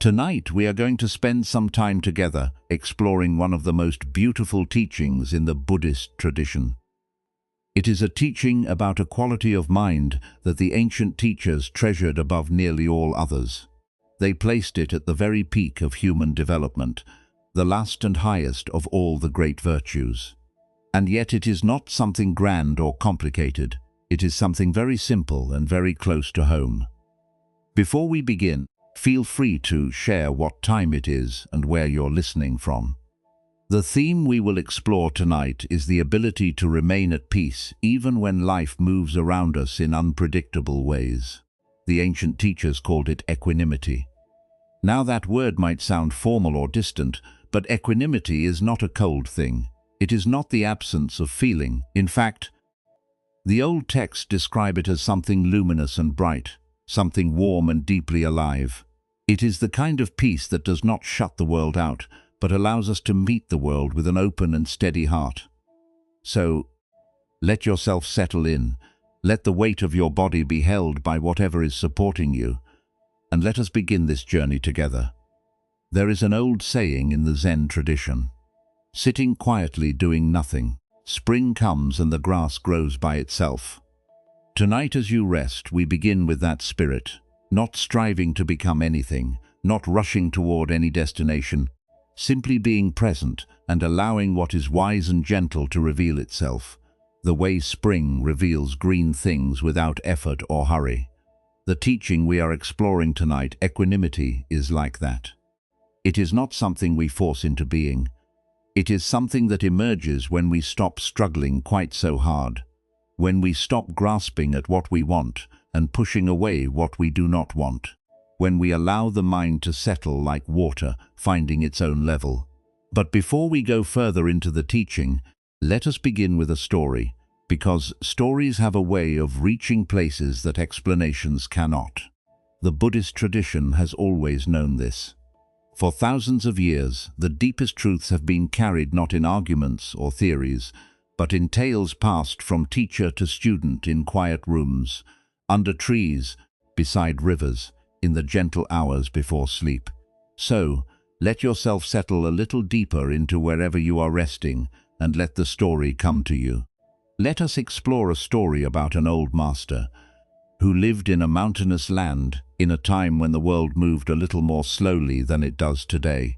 Tonight we are going to spend some time together exploring one of the most beautiful teachings in the Buddhist tradition. It is a teaching about a quality of mind that the ancient teachers treasured above nearly all others. They placed it at the very peak of human development, the last and highest of all the great virtues. And yet it is not something grand or complicated. It is something very simple and very close to home. Before we begin, feel free to share what time it is and where you're listening from. The theme we will explore tonight is the ability to remain at peace even when life moves around us in unpredictable ways. The ancient teachers called it equanimity. Now that word might sound formal or distant, but equanimity is not a cold thing. It is not the absence of feeling. In fact, the old texts describe it as something luminous and bright, something warm and deeply alive. It is the kind of peace that does not shut the world out, but allows us to meet the world with an open and steady heart. So, let yourself settle in, let the weight of your body be held by whatever is supporting you, and let us begin this journey together. There is an old saying in the Zen tradition: sitting quietly doing nothing, spring comes and the grass grows by itself. Tonight as you rest, we begin with that spirit, not striving to become anything, not rushing toward any destination, simply being present and allowing what is wise and gentle to reveal itself, the way spring reveals green things without effort or hurry. The teaching we are exploring tonight, equanimity, is like that. It is not something we force into being. It is something that emerges when we stop struggling quite so hard, when we stop grasping at what we want and pushing away what we do not want, when we allow the mind to settle like water, finding its own level. But before we go further into the teaching, let us begin with a story, because stories have a way of reaching places that explanations cannot. The Buddhist tradition has always known this. For thousands of years, the deepest truths have been carried not in arguments or theories, but in tales passed from teacher to student in quiet rooms, under trees, beside rivers, in the gentle hours before sleep. So, let yourself settle a little deeper into wherever you are resting and let the story come to you. Let us explore a story about an old master who lived in a mountainous land in a time when the world moved a little more slowly than it does today.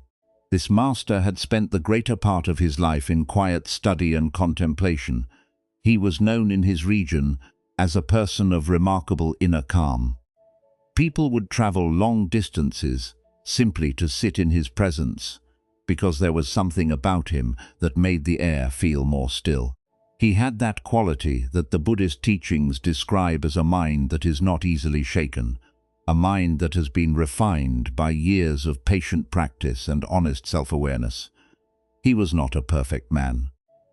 This master had spent the greater part of his life in quiet study and contemplation. He was known in his region as a person of remarkable inner calm. People would travel long distances simply to sit in his presence, because there was something about him that made the air feel more still. He had that quality that the Buddhist teachings describe as a mind that is not easily shaken, a mind that has been refined by years of patient practice and honest self-awareness. He was not a perfect man.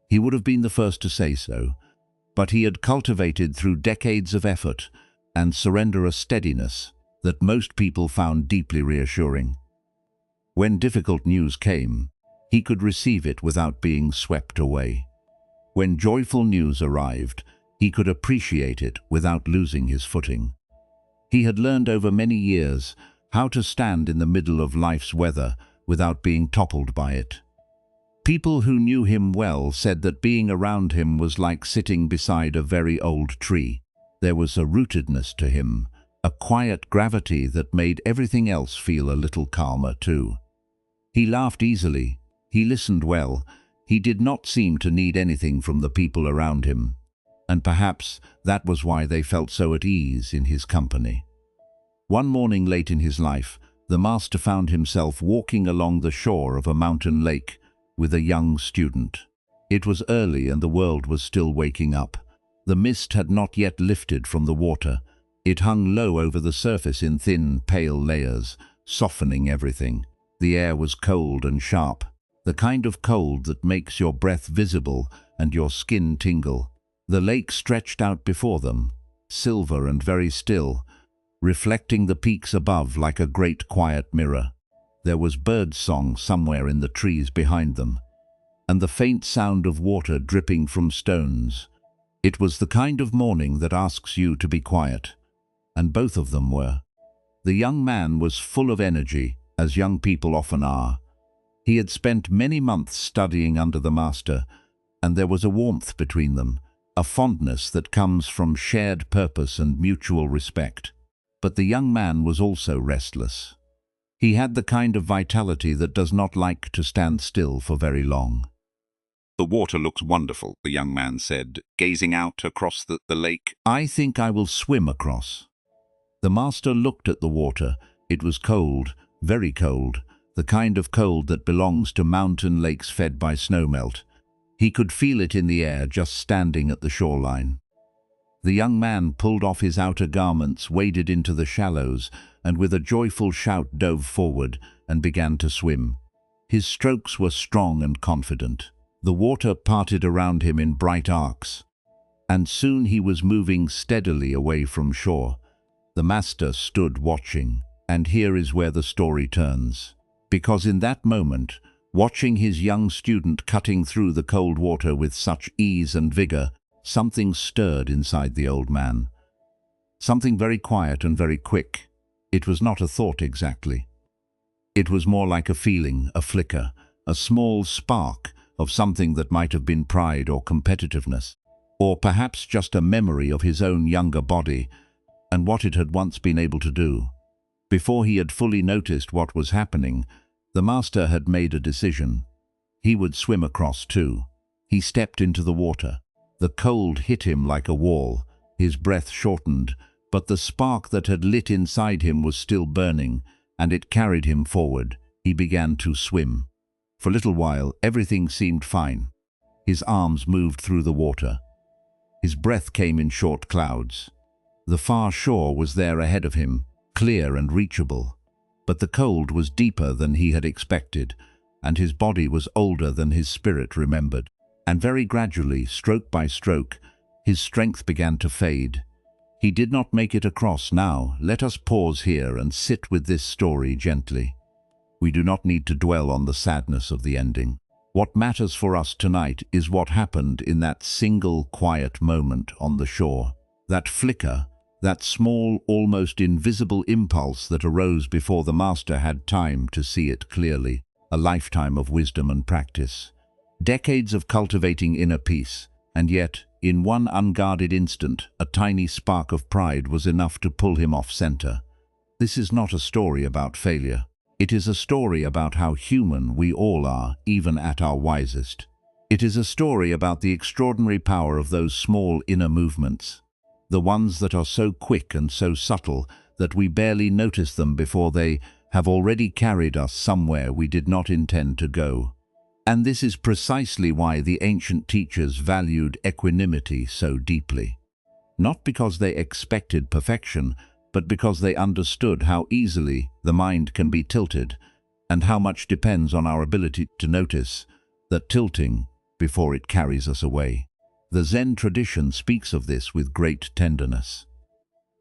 He would have been the first to say so, but he had cultivated through decades of effort and surrender a steadiness that most people found deeply reassuring. When difficult news came, he could receive it without being swept away. When joyful news arrived, he could appreciate it without losing his footing. He had learned over many years how to stand in the middle of life's weather without being toppled by it. People who knew him well said that being around him was like sitting beside a very old tree. There was a rootedness to him, a quiet gravity that made everything else feel a little calmer too. He laughed easily, he listened well, he did not seem to need anything from the people around him, and perhaps that was why they felt so at ease in his company. One morning late in his life, the master found himself walking along the shore of a mountain lake with a young student. It was early and the world was still waking up. The mist had not yet lifted from the water. It hung low over the surface in thin, pale layers, softening everything. The air was cold and sharp, the kind of cold that makes your breath visible and your skin tingle. The lake stretched out before them, silver and very still, reflecting the peaks above like a great quiet mirror. There was bird song somewhere in the trees behind them, and the faint sound of water dripping from stones. It was the kind of morning that asks you to be quiet, and both of them were. The young man was full of energy, as young people often are. He had spent many months studying under the master, and there was a warmth between them, a fondness that comes from shared purpose and mutual respect. But the young man was also restless. He had the kind of vitality that does not like to stand still for very long. "The water looks wonderful," the young man said, gazing out across the lake. "I think I will swim across." The master looked at the water. It was cold, very cold, the kind of cold that belongs to mountain lakes fed by snowmelt. He could feel it in the air just standing at the shoreline. The young man pulled off his outer garments, waded into the shallows, and with a joyful shout dove forward and began to swim. His strokes were strong and confident. The water parted around him in bright arcs, and soon he was moving steadily away from shore. The master stood watching, and here is where the story turns. Because in that moment, watching his young student cutting through the cold water with such ease and vigor, something stirred inside the old man. Something very quiet and very quick. It was not a thought exactly. It was more like a feeling, a flicker, a small spark of something that might have been pride or competitiveness, or perhaps just a memory of his own younger body and what it had once been able to do. Before he had fully noticed what was happening, the master had made a decision. He would swim across too. He stepped into the water. The cold hit him like a wall. His breath shortened, but the spark that had lit inside him was still burning, and it carried him forward. He began to swim. For a little while, everything seemed fine. His arms moved through the water. His breath came in short clouds. The far shore was there ahead of him, clear and reachable. But the cold was deeper than he had expected, and his body was older than his spirit remembered. And very gradually, stroke by stroke, his strength began to fade. He did not make it across now. Let us pause here and sit with this story gently. We do not need to dwell on the sadness of the ending. What matters for us tonight is what happened in that single quiet moment on the shore. That flicker, that small, almost invisible impulse that arose before the master had time to see it clearly. A lifetime of wisdom and practice. Decades of cultivating inner peace, and yet, in one unguarded instant, a tiny spark of pride was enough to pull him off center. This is not a story about failure. It is a story about how human we all are, even at our wisest. It is a story about the extraordinary power of those small inner movements, the ones that are so quick and so subtle that we barely notice them before they have already carried us somewhere we did not intend to go. And this is precisely why the ancient teachers valued equanimity so deeply. Not because they expected perfection, but because they understood how easily the mind can be tilted, and how much depends on our ability to notice that tilting before it carries us away. The Zen tradition speaks of this with great tenderness.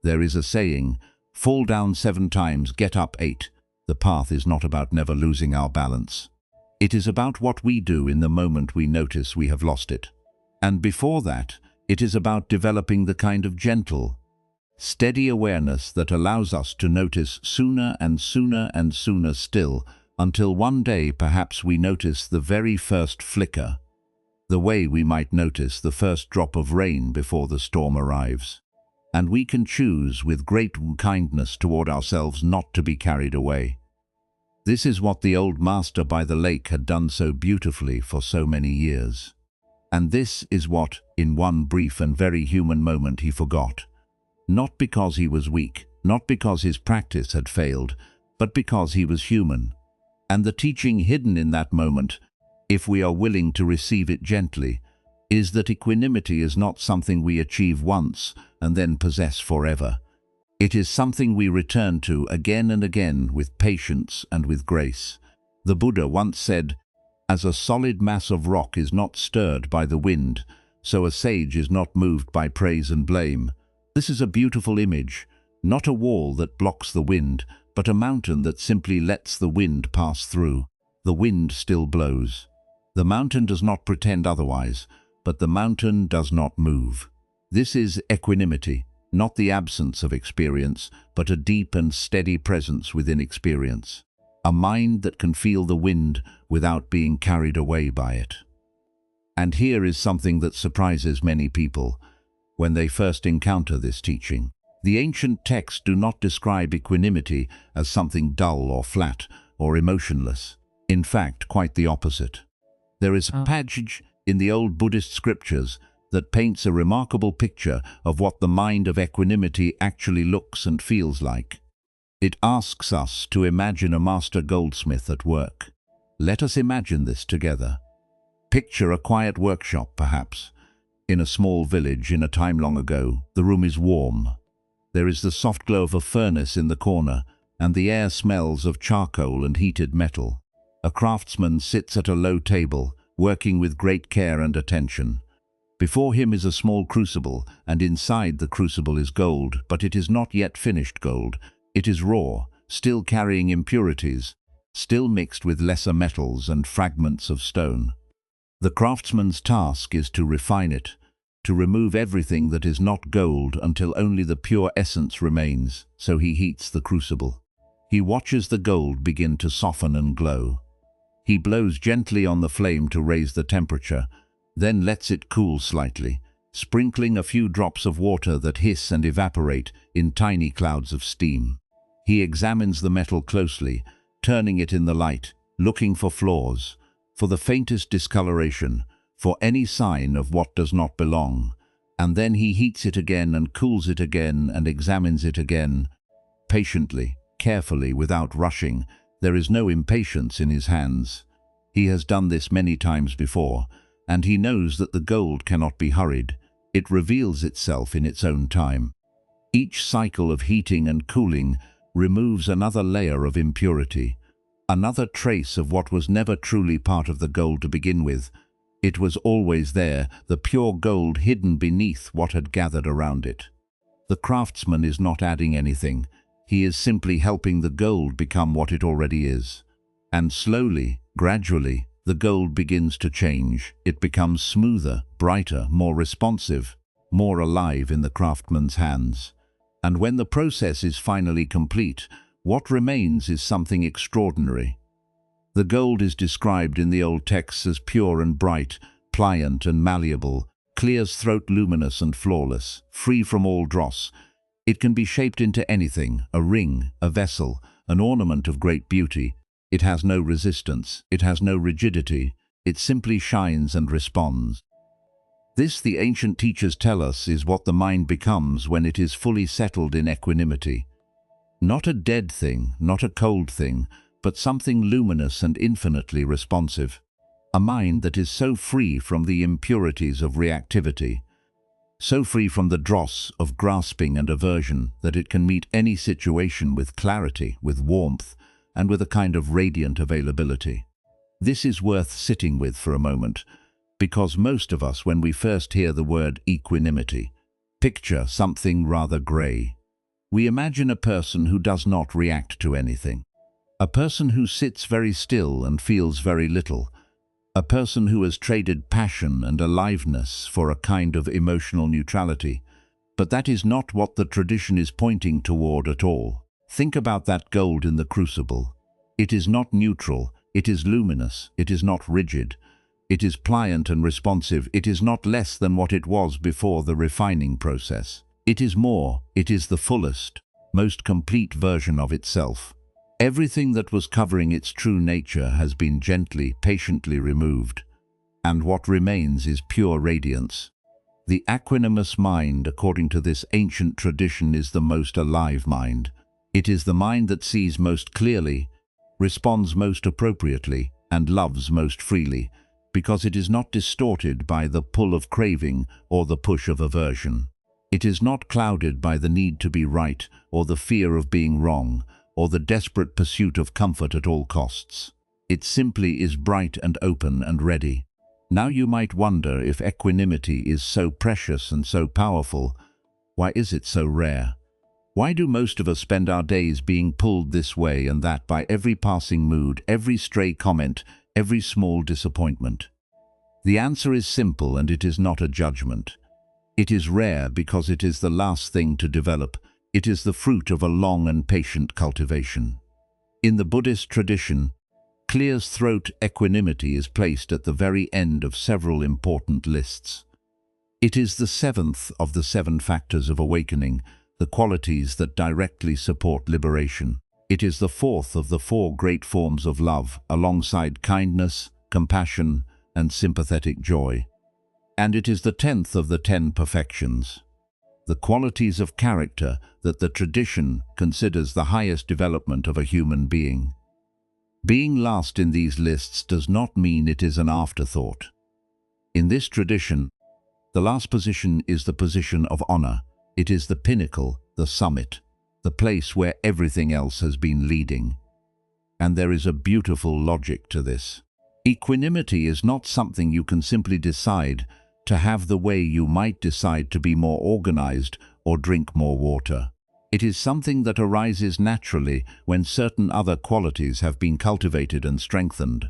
There is a saying, "Fall down 7 times, get up 8. The path is not about never losing our balance. It is about what we do in the moment we notice we have lost it. And before that, it is about developing the kind of gentle, steady awareness that allows us to notice sooner and sooner and sooner still, until one day perhaps we notice the very first flicker, the way we might notice the first drop of rain before the storm arrives. And we can choose with great kindness toward ourselves not to be carried away. This is what the old master by the lake had done so beautifully for so many years. And this is what, in one brief and very human moment, he forgot. Not because he was weak, not because his practice had failed, but because he was human. And the teaching hidden in that moment, if we are willing to receive it gently, is that equanimity is not something we achieve once and then possess forever. It is something we return to again and again with patience and with grace. The Buddha once said, "As a solid mass of rock is not stirred by the wind, so a sage is not moved by praise and blame." This is a beautiful image, not a wall that blocks the wind, but a mountain that simply lets the wind pass through. The wind still blows. The mountain does not pretend otherwise, but the mountain does not move. This is equanimity, not the absence of experience, but a deep and steady presence within experience. a mind that can feel the wind without being carried away by it. And here is something that surprises many people when they first encounter this teaching. The ancient texts do not describe equanimity as something dull or flat or emotionless. In fact, quite the opposite. There is a passage in the old Buddhist scriptures that paints a remarkable picture of what the mind of equanimity actually looks and feels like. It asks us to imagine a master goldsmith at work. Let us imagine this together. Picture a quiet workshop, perhaps, in a small village in a time long ago. The room is warm. There is the soft glow of a furnace in the corner, and the air smells of charcoal and heated metal. A craftsman sits at a low table, working with great care and attention. Before him is a small crucible, and inside the crucible is gold, but it is not yet finished gold. It is raw, still carrying impurities, still mixed with lesser metals and fragments of stone. The craftsman's task is to refine it, to remove everything that is not gold until only the pure essence remains, so he heats the crucible. He watches the gold begin to soften and glow. He blows gently on the flame to raise the temperature, then lets it cool slightly, sprinkling a few drops of water that hiss and evaporate in tiny clouds of steam. He examines the metal closely, turning it in the light, looking for flaws, for the faintest discoloration, for any sign of what does not belong, and then he heats it again and cools it again and examines it again. Patiently, carefully, without rushing, there is no impatience in his hands. He has done this many times before, and he knows that the gold cannot be hurried. It reveals itself in its own time. Each cycle of heating and cooling removes another layer of impurity, another trace of what was never truly part of the gold to begin with. It was always there, the pure gold hidden beneath what had gathered around it. The craftsman is not adding anything. He is simply helping the gold become what it already is. And slowly, gradually, the gold begins to change. It becomes smoother, brighter, more responsive, more alive in the craftsman's hands. And when the process is finally complete, what remains is something extraordinary. The gold is described in the old texts as pure and bright, pliant and malleable, clear as throat, luminous and flawless, free from all dross. It can be shaped into anything, a ring, a vessel, an ornament of great beauty. It has no resistance, it has no rigidity, it simply shines and responds. This, the ancient teachers tell us, is what the mind becomes when it is fully settled in equanimity. Not a dead thing, not a cold thing, but something luminous and infinitely responsive. A mind that is so free from the impurities of reactivity, so free from the dross of grasping and aversion that it can meet any situation with clarity, with warmth, and with a kind of radiant availability. This is worth sitting with for a moment, because most of us, when we first hear the word equanimity, picture something rather grey. We imagine a person who does not react to anything. A person who sits very still and feels very little. A person who has traded passion and aliveness for a kind of emotional neutrality. But that is not what the tradition is pointing toward at all. Think about that gold in the crucible. It is not neutral, it is luminous, it is not rigid. It is pliant and responsive, it is not less than what it was before the refining process. It is more, it is the fullest, most complete version of itself. Everything that was covering its true nature has been gently, patiently removed, and what remains is pure radiance. The equanimous mind, according to this ancient tradition, is the most alive mind. It is the mind that sees most clearly, responds most appropriately, and loves most freely, because it is not distorted by the pull of craving or the push of aversion. It is not clouded by the need to be right or the fear of being wrong, or the desperate pursuit of comfort at all costs. It simply is bright and open and ready. Now you might wonder, if equanimity is so precious and so powerful, why is it so rare? Why do most of us spend our days being pulled this way and that by every passing mood, every stray comment, every small disappointment? The answer is simple, and it is not a judgment. It is rare because it is the last thing to develop. It is the fruit of a long and patient cultivation. In the Buddhist tradition, clear throat equanimity is placed at the very end of several important lists. It is the seventh of the 7 factors of awakening, the qualities that directly support liberation. It is the 4th of the 4 great forms of love, alongside kindness, compassion, and sympathetic joy. And it is the 10th of the 10 perfections, the qualities of character that the tradition considers the highest development of a human being. Being last in these lists does not mean it is an afterthought. In this tradition, the last position is the position of honor. It is the pinnacle, the summit, the place where everything else has been leading. And there is a beautiful logic to this. Equanimity is not something you can simply decide to have the way you might decide to be more organized or drink more water. It is something that arises naturally when certain other qualities have been cultivated and strengthened.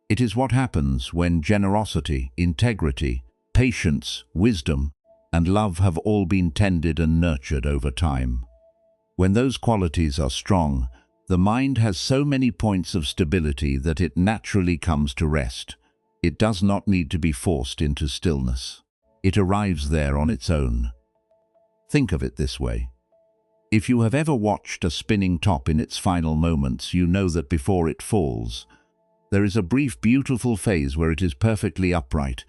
It is what happens when generosity, integrity, patience, wisdom, and love have all been tended and nurtured over time. When those qualities are strong, the mind has so many points of stability that it naturally comes to rest. It does not need to be forced into stillness. It arrives there on its own. Think of it this way. If you have ever watched a spinning top in its final moments, you know that before it falls, there is a brief, beautiful phase where it is perfectly upright,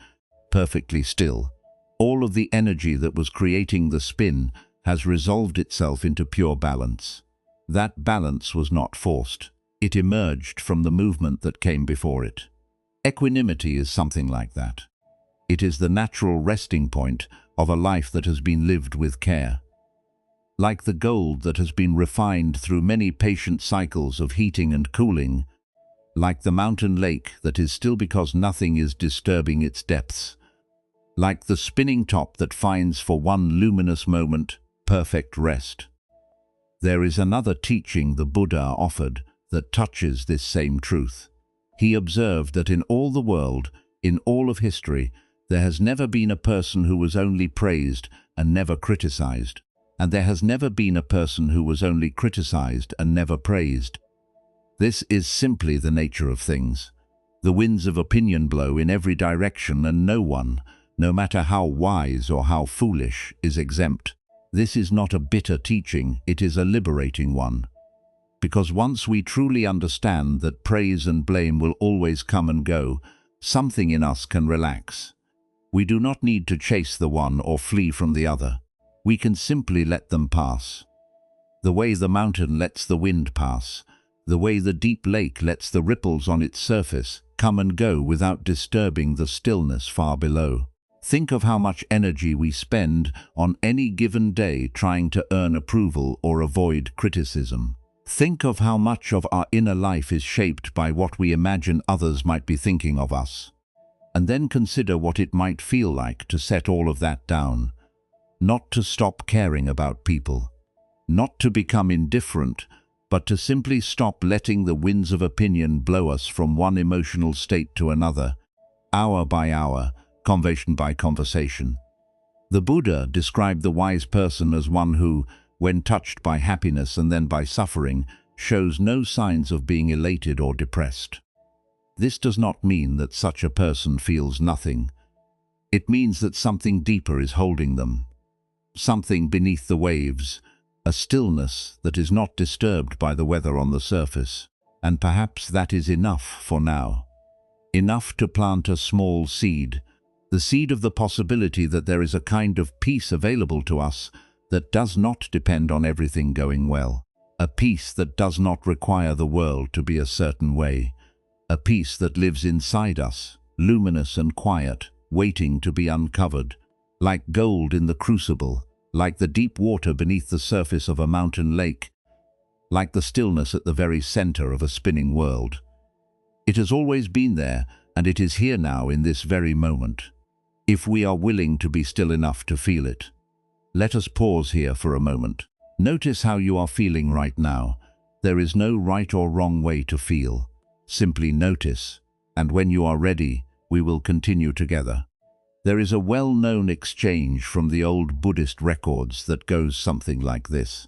perfectly still. All of the energy that was creating the spin has resolved itself into pure balance. That balance was not forced. It emerged from the movement that came before it. Equanimity is something like that. It is the natural resting point of a life that has been lived with care. Like the gold that has been refined through many patient cycles of heating and cooling, like the mountain lake that is still because nothing is disturbing its depths, like the spinning top that finds for one luminous moment perfect rest. There is another teaching the Buddha offered that touches this same truth. He observed that in all the world, in all of history, there has never been a person who was only praised and never criticized, and there has never been a person who was only criticized and never praised. This is simply the nature of things. The winds of opinion blow in every direction, and no one, no matter how wise or how foolish, is exempt. This is not a bitter teaching, it is a liberating one. Because once we truly understand that praise and blame will always come and go, something in us can relax. We do not need to chase the one or flee from the other. We can simply let them pass. The way the mountain lets the wind pass, the way the deep lake lets the ripples on its surface come and go without disturbing the stillness far below. Think of how much energy we spend on any given day trying to earn approval or avoid criticism. Think of how much of our inner life is shaped by what we imagine others might be thinking of us. And then consider what it might feel like to set all of that down. Not to stop caring about people. Not to become indifferent, but to simply stop letting the winds of opinion blow us from one emotional state to another, hour by hour, conversation by conversation. The Buddha described the wise person as one who, when touched by happiness and then by suffering, shows no signs of being elated or depressed. This does not mean that such a person feels nothing. It means that something deeper is holding them. Something beneath the waves, a stillness that is not disturbed by the weather on the surface. And perhaps that is enough for now. Enough to plant a small seed, the seed of the possibility that there is a kind of peace available to us that does not depend on everything going well. A peace that does not require the world to be a certain way. A peace that lives inside us, luminous and quiet, waiting to be uncovered. Like gold in the crucible, like the deep water beneath the surface of a mountain lake, like the stillness at the very center of a spinning world. It has always been there, and it is here now in this very moment. If we are willing to be still enough to feel it. Let us pause here for a moment. Notice how you are feeling right now. There is no right or wrong way to feel. Simply notice, and when you are ready, we will continue together. There is a well-known exchange from the old Buddhist records that goes something like this.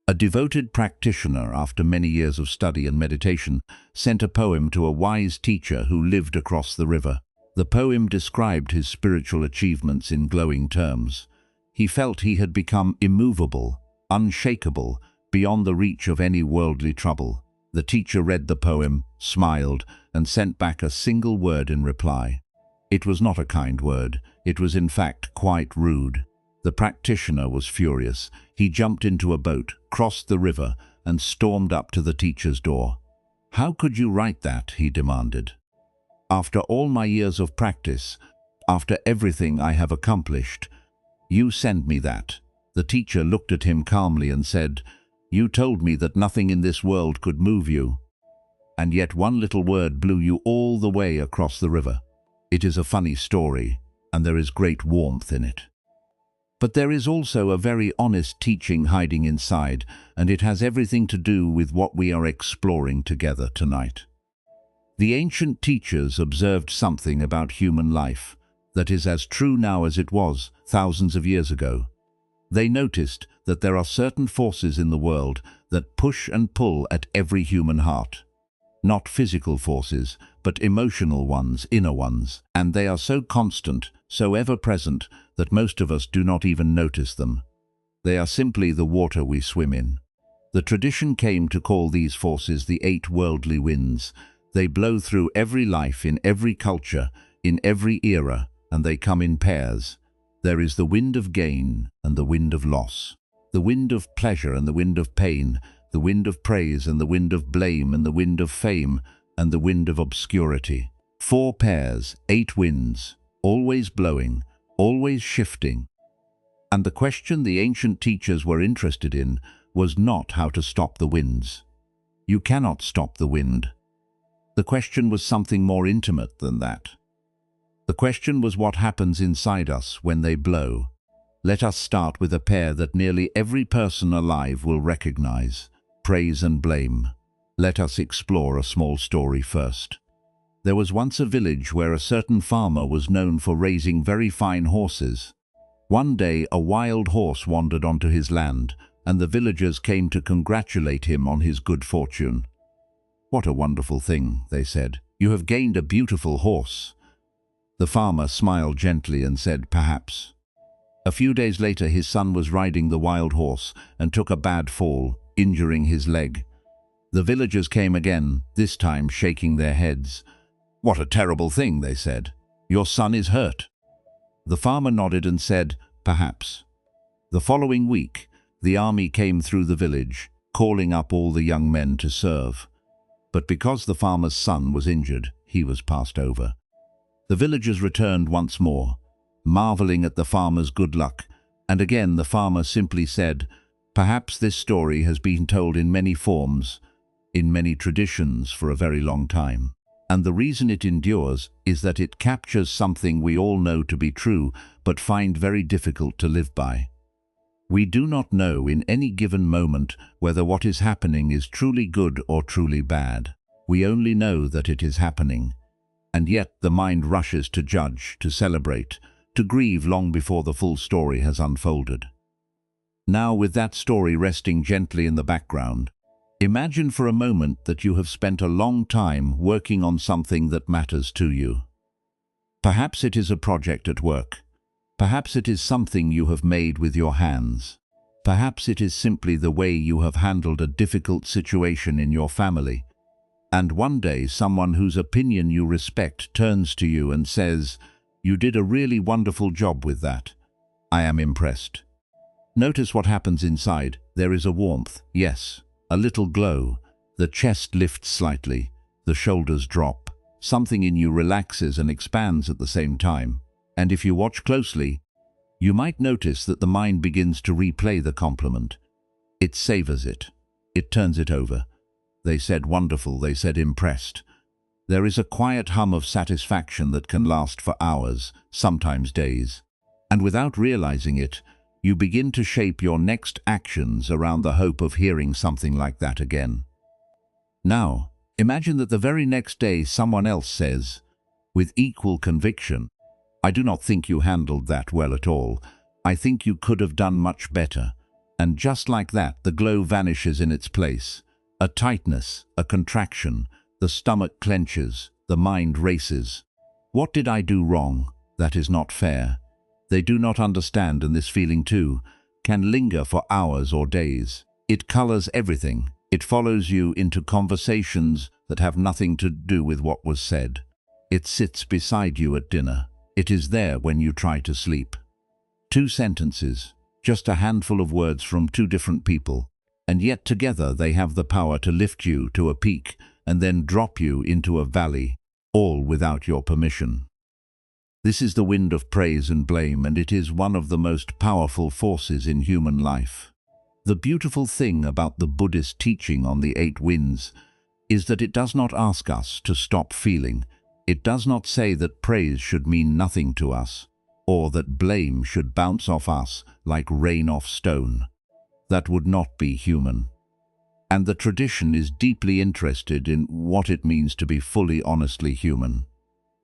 A devoted practitioner, after many years of study and meditation, sent a poem to a wise teacher who lived across the river. The poem described his spiritual achievements in glowing terms. He felt he had become immovable, unshakable, beyond the reach of any worldly trouble. The teacher read the poem, smiled, and sent back a single word in reply. It was not a kind word. It was in fact quite rude. The practitioner was furious. He jumped into a boat, crossed the river, and stormed up to the teacher's door. "How could you write that?" he demanded. "After all my years of practice, after everything I have accomplished, you send me that?" The teacher looked at him calmly and said, "You told me that nothing in this world could move you. And yet one little word blew you all the way across the river." It is a funny story, and there is great warmth in it. But there is also a very honest teaching hiding inside, and it has everything to do with what we are exploring together tonight. The ancient teachers observed something about human life that is as true now as it was thousands of years ago. They noticed that there are certain forces in the world that push and pull at every human heart. Not physical forces, but emotional ones, inner ones, and they are so constant, so ever-present, that most of us do not even notice them. They are simply the water we swim in. The tradition came to call these forces the 8 worldly winds. They blow through every life, in every culture, in every era, and they come in pairs. There is the wind of gain and the wind of loss, the wind of pleasure and the wind of pain, the wind of praise and the wind of blame and the wind of fame and the wind of obscurity. 4 pairs, 8 winds, always blowing, always shifting. And the question the ancient teachers were interested in was not how to stop the winds. You cannot stop the wind. The question was something more intimate than that. The question was what happens inside us when they blow. Let us start with a pair that nearly every person alive will recognize: praise and blame. Let us explore a small story first. There was once a village where a certain farmer was known for raising very fine horses. One day a wild horse wandered onto his land, and the villagers came to congratulate him on his good fortune. "What a wonderful thing," they said. "You have gained a beautiful horse." The farmer smiled gently and said, "Perhaps." A few days later his son was riding the wild horse and took a bad fall, injuring his leg. The villagers came again, this time shaking their heads. "What a terrible thing," they said. "Your son is hurt." The farmer nodded and said, "Perhaps." The following week, the army came through the village, calling up all the young men to serve. But because the farmer's son was injured, he was passed over. The villagers returned once more, marveling at the farmer's good luck, and again the farmer simply said, "Perhaps this story has been told in many forms, in many traditions for a very long time. And the reason it endures is that it captures something we all know to be true, but find very difficult to live by. We do not know in any given moment whether what is happening is truly good or truly bad. We only know that it is happening. And yet the mind rushes to judge, to celebrate, to grieve long before the full story has unfolded. Now, with that story resting gently in the background, imagine for a moment that you have spent a long time working on something that matters to you. Perhaps it is a project at work. Perhaps it is something you have made with your hands. Perhaps it is simply the way you have handled a difficult situation in your family. And one day someone whose opinion you respect turns to you and says, "You did a really wonderful job with that. I am impressed." Notice what happens inside. There is a warmth, yes, a little glow. The chest lifts slightly, the shoulders drop. Something in you relaxes and expands at the same time. And if you watch closely, you might notice that the mind begins to replay the compliment. It savors it. It turns it over. They said wonderful, they said impressed. There is a quiet hum of satisfaction that can last for hours, sometimes days. And without realizing it, you begin to shape your next actions around the hope of hearing something like that again. Now, imagine that the very next day someone else says, with equal conviction, "I do not think you handled that well at all. I think you could have done much better. And just like that, the glow vanishes in its place. A tightness, a contraction, the stomach clenches, the mind races. What did I do wrong? That is not fair. They do not understand, and this feeling too can linger for hours or days. It colors everything. It follows you into conversations that have nothing to do with what was said. It sits beside you at dinner. It is there when you try to sleep. 2 sentences, just a handful of words from 2 different people, and yet together they have the power to lift you to a peak and then drop you into a valley, all without your permission. This is the wind of praise and blame, and it is one of the most powerful forces in human life. The beautiful thing about the Buddhist teaching on the 8 winds is that it does not ask us to stop feeling. It does not say that praise should mean nothing to us, or that blame should bounce off us like rain off stone. That would not be human. And the tradition is deeply interested in what it means to be fully honestly human.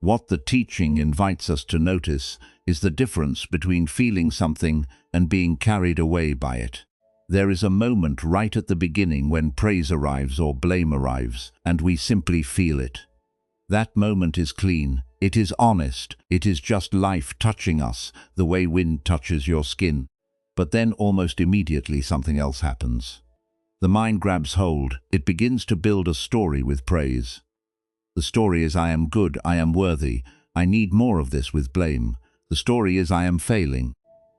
What the teaching invites us to notice is the difference between feeling something and being carried away by it. There is a moment right at the beginning when praise arrives or blame arrives, and we simply feel it. That moment is clean, it is honest, it is just life touching us, the way wind touches your skin. But then almost immediately something else happens. The mind grabs hold, it begins to build a story with praise. The story is I am good, I am worthy, I need more of this with blame. The story is I am failing,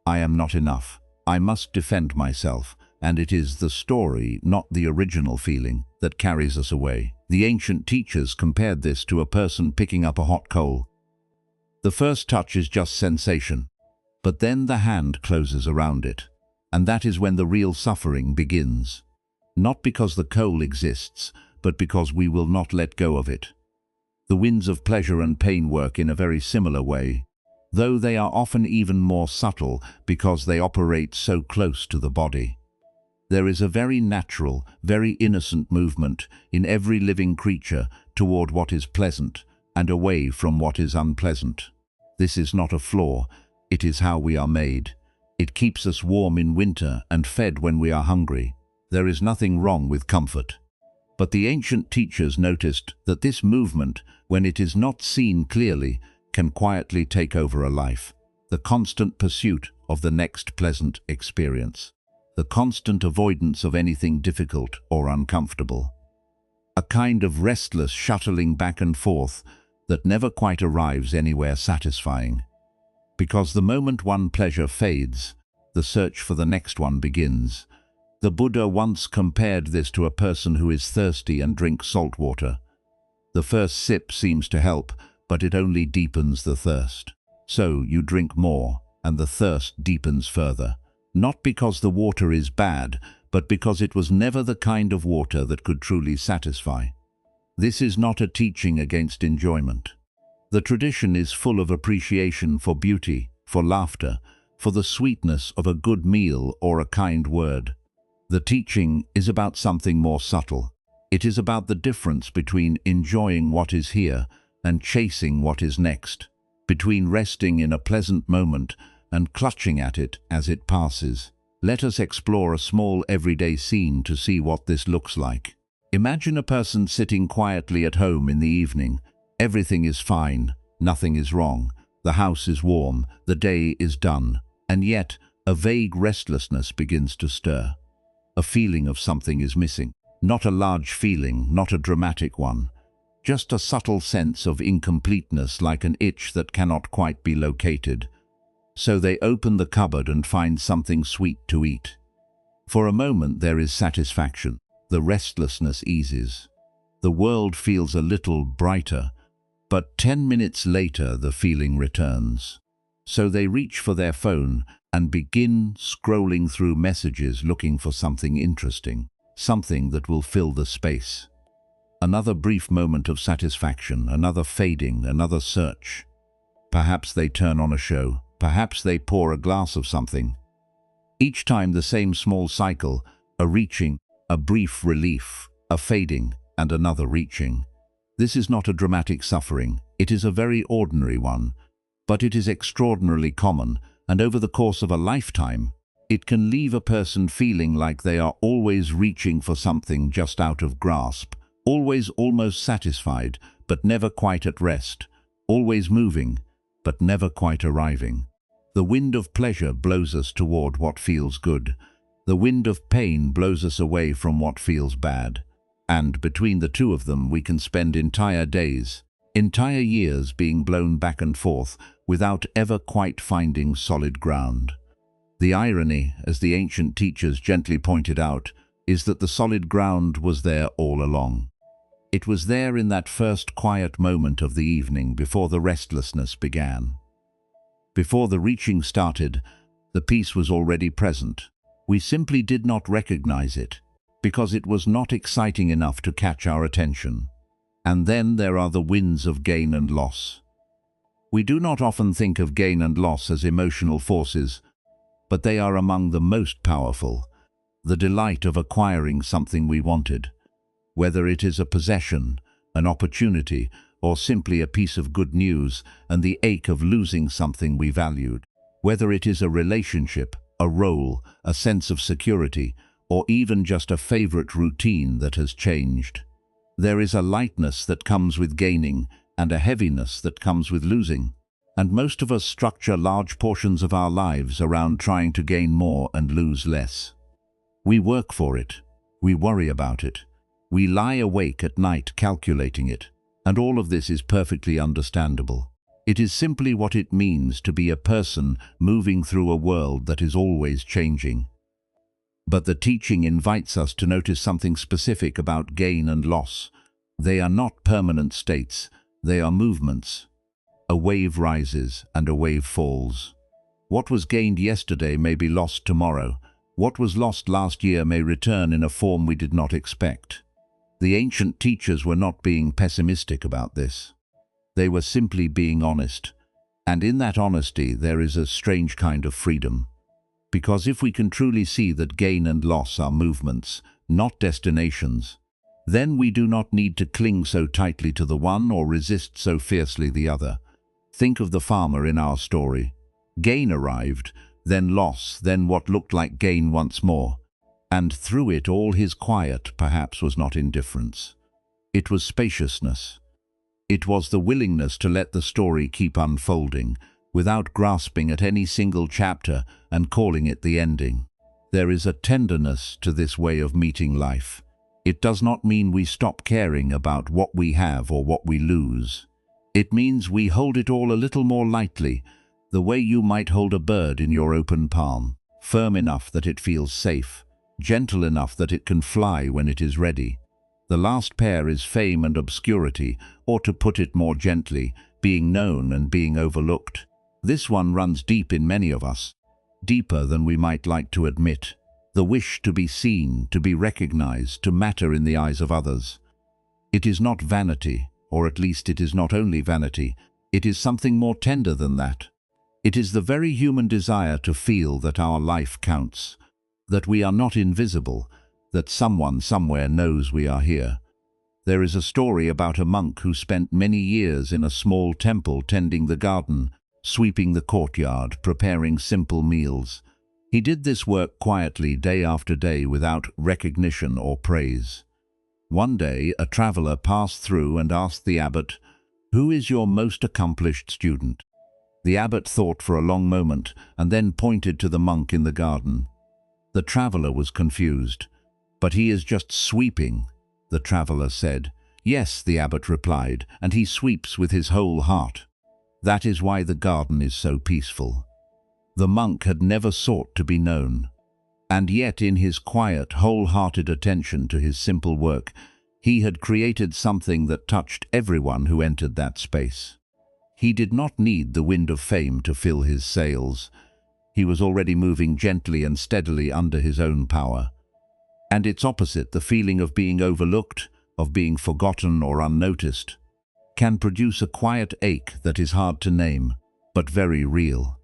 I am not enough, I must defend myself. And it is the story, not the original feeling, that carries us away. The ancient teachers compared this to a person picking up a hot coal. The first touch is just sensation, but then the hand closes around it. And that is when the real suffering begins. Not because the coal exists, but because we will not let go of it. The winds of pleasure and pain work in a very similar way, though they are often even more subtle because they operate so close to the body. There is a very natural, very innocent movement in every living creature toward what is pleasant and away from what is unpleasant. This is not a flaw, it is how we are made. It keeps us warm in winter and fed when we are hungry. There is nothing wrong with comfort. But the ancient teachers noticed that this movement, when it is not seen clearly, can quietly take over a life. The constant pursuit of the next pleasant experience. The constant avoidance of anything difficult or uncomfortable. A kind of restless shuttling back and forth that never quite arrives anywhere satisfying. Because the moment one pleasure fades, the search for the next one begins. The Buddha once compared this to a person who is thirsty and drinks salt water. The first sip seems to help, but it only deepens the thirst. So you drink more, and the thirst deepens further. Not because the water is bad, but because it was never the kind of water that could truly satisfy. This is not a teaching against enjoyment. The tradition is full of appreciation for beauty, for laughter, for the sweetness of a good meal or a kind word. The teaching is about something more subtle. It is about the difference between enjoying what is here and chasing what is next, between resting in a pleasant moment and clutching at it as it passes. Let us explore a small everyday scene to see what this looks like. Imagine a person sitting quietly at home in the evening. Everything is fine, nothing is wrong, the house is warm, the day is done, and yet a vague restlessness begins to stir. A feeling of something is missing. Not a large feeling, not a dramatic one. Just a subtle sense of incompleteness, like an itch that cannot quite be located. So they open the cupboard and find something sweet to eat. For a moment there is satisfaction. The restlessness eases. The world feels a little brighter, but 10 minutes later the feeling returns. So they reach for their phone and begin scrolling through messages looking for something interesting, something that will fill the space. Another brief moment of satisfaction, another fading, another search. Perhaps they turn on a show. Perhaps they pour a glass of something. Each time the same small cycle, a reaching, a brief relief, a fading, and another reaching. This is not a dramatic suffering, it is a very ordinary one, but it is extraordinarily common, and over the course of a lifetime, It can leave a person feeling like they are always reaching for something just out of grasp, always almost satisfied, but never quite at rest, always moving, but never quite arriving. The wind of pleasure blows us toward what feels good. The wind of pain blows us away from what feels bad. And between the two of them we can spend entire days, entire years being blown back and forth without ever quite finding solid ground. The irony, as the ancient teachers gently pointed out, is that the solid ground was there all along. It was there in that first quiet moment of the evening before the restlessness began. Before the reaching started, the peace was already present. We simply did not recognize it, because it was not exciting enough to catch our attention. And then there are the winds of gain and loss. We do not often think of gain and loss as emotional forces, but they are among the most powerful. The delight of acquiring something we wanted, whether it is a possession, an opportunity, or simply a piece of good news, and the ache of losing something we valued. Whether it is a relationship, a role, a sense of security, or even just a favorite routine that has changed. There is a lightness that comes with gaining and a heaviness that comes with losing. And most of us structure large portions of our lives around trying to gain more and lose less. We work for it. We worry about it. We lie awake at night calculating it. And all of this is perfectly understandable. It is simply what it means to be a person moving through a world that is always changing. But the teaching invites us to notice something specific about gain and loss. They are not permanent states. They are movements. A wave rises and a wave falls. What was gained yesterday may be lost tomorrow. What was lost last year may return in a form we did not expect. The ancient teachers were not being pessimistic about this. They were simply being honest. And in that honesty there is a strange kind of freedom. Because if we can truly see that gain and loss are movements, not destinations, then we do not need to cling so tightly to the one or resist so fiercely the other. Think of the farmer in our story. Gain arrived, then loss, then what looked like gain once more. And through it all his quiet perhaps was not indifference. It was spaciousness. It was the willingness to let the story keep unfolding, without grasping at any single chapter and calling it the ending. There is a tenderness to this way of meeting life. It does not mean we stop caring about what we have or what we lose. It means we hold it all a little more lightly, the way you might hold a bird in your open palm, firm enough that it feels safe, gentle enough that it can fly when it is ready. The last pair is fame and obscurity, or to put it more gently, being known and being overlooked. This one runs deep in many of us, deeper than we might like to admit. The wish to be seen, to be recognized, to matter in the eyes of others. It is not vanity, or at least it is not only vanity. It is something more tender than that. It is the very human desire to feel that our life counts, that we are not invisible, that someone somewhere knows we are here. There is a story about a monk who spent many years in a small temple tending the garden, sweeping the courtyard, preparing simple meals. He did this work quietly day after day without recognition or praise. One day, a traveler passed through and asked the abbot, "Who is your most accomplished student?" The abbot thought for a long moment and then pointed to the monk in the garden. The traveler was confused. "But he is just sweeping," the traveler said. "Yes," the abbot replied, "and he sweeps with his whole heart. That is why the garden is so peaceful." The monk had never sought to be known. And yet in his quiet, wholehearted attention to his simple work, he had created something that touched everyone who entered that space. He did not need the wind of fame to fill his sails. He was already moving gently and steadily under his own power. And its opposite, the feeling of being overlooked, of being forgotten or unnoticed, can produce a quiet ache that is hard to name, but very real.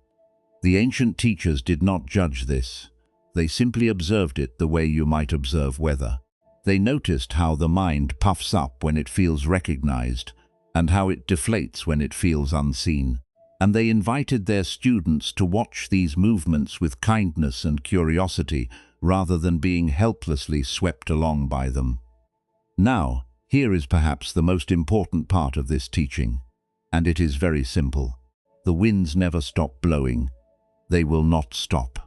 The ancient teachers did not judge this. They simply observed it the way you might observe weather. They noticed how the mind puffs up when it feels recognized, and how it deflates when it feels unseen. and they invited their students to watch these movements with kindness and curiosity rather than being helplessly swept along by them. Now, here is perhaps the most important part of this teaching, and it is very simple. The winds never stop blowing. They will not stop.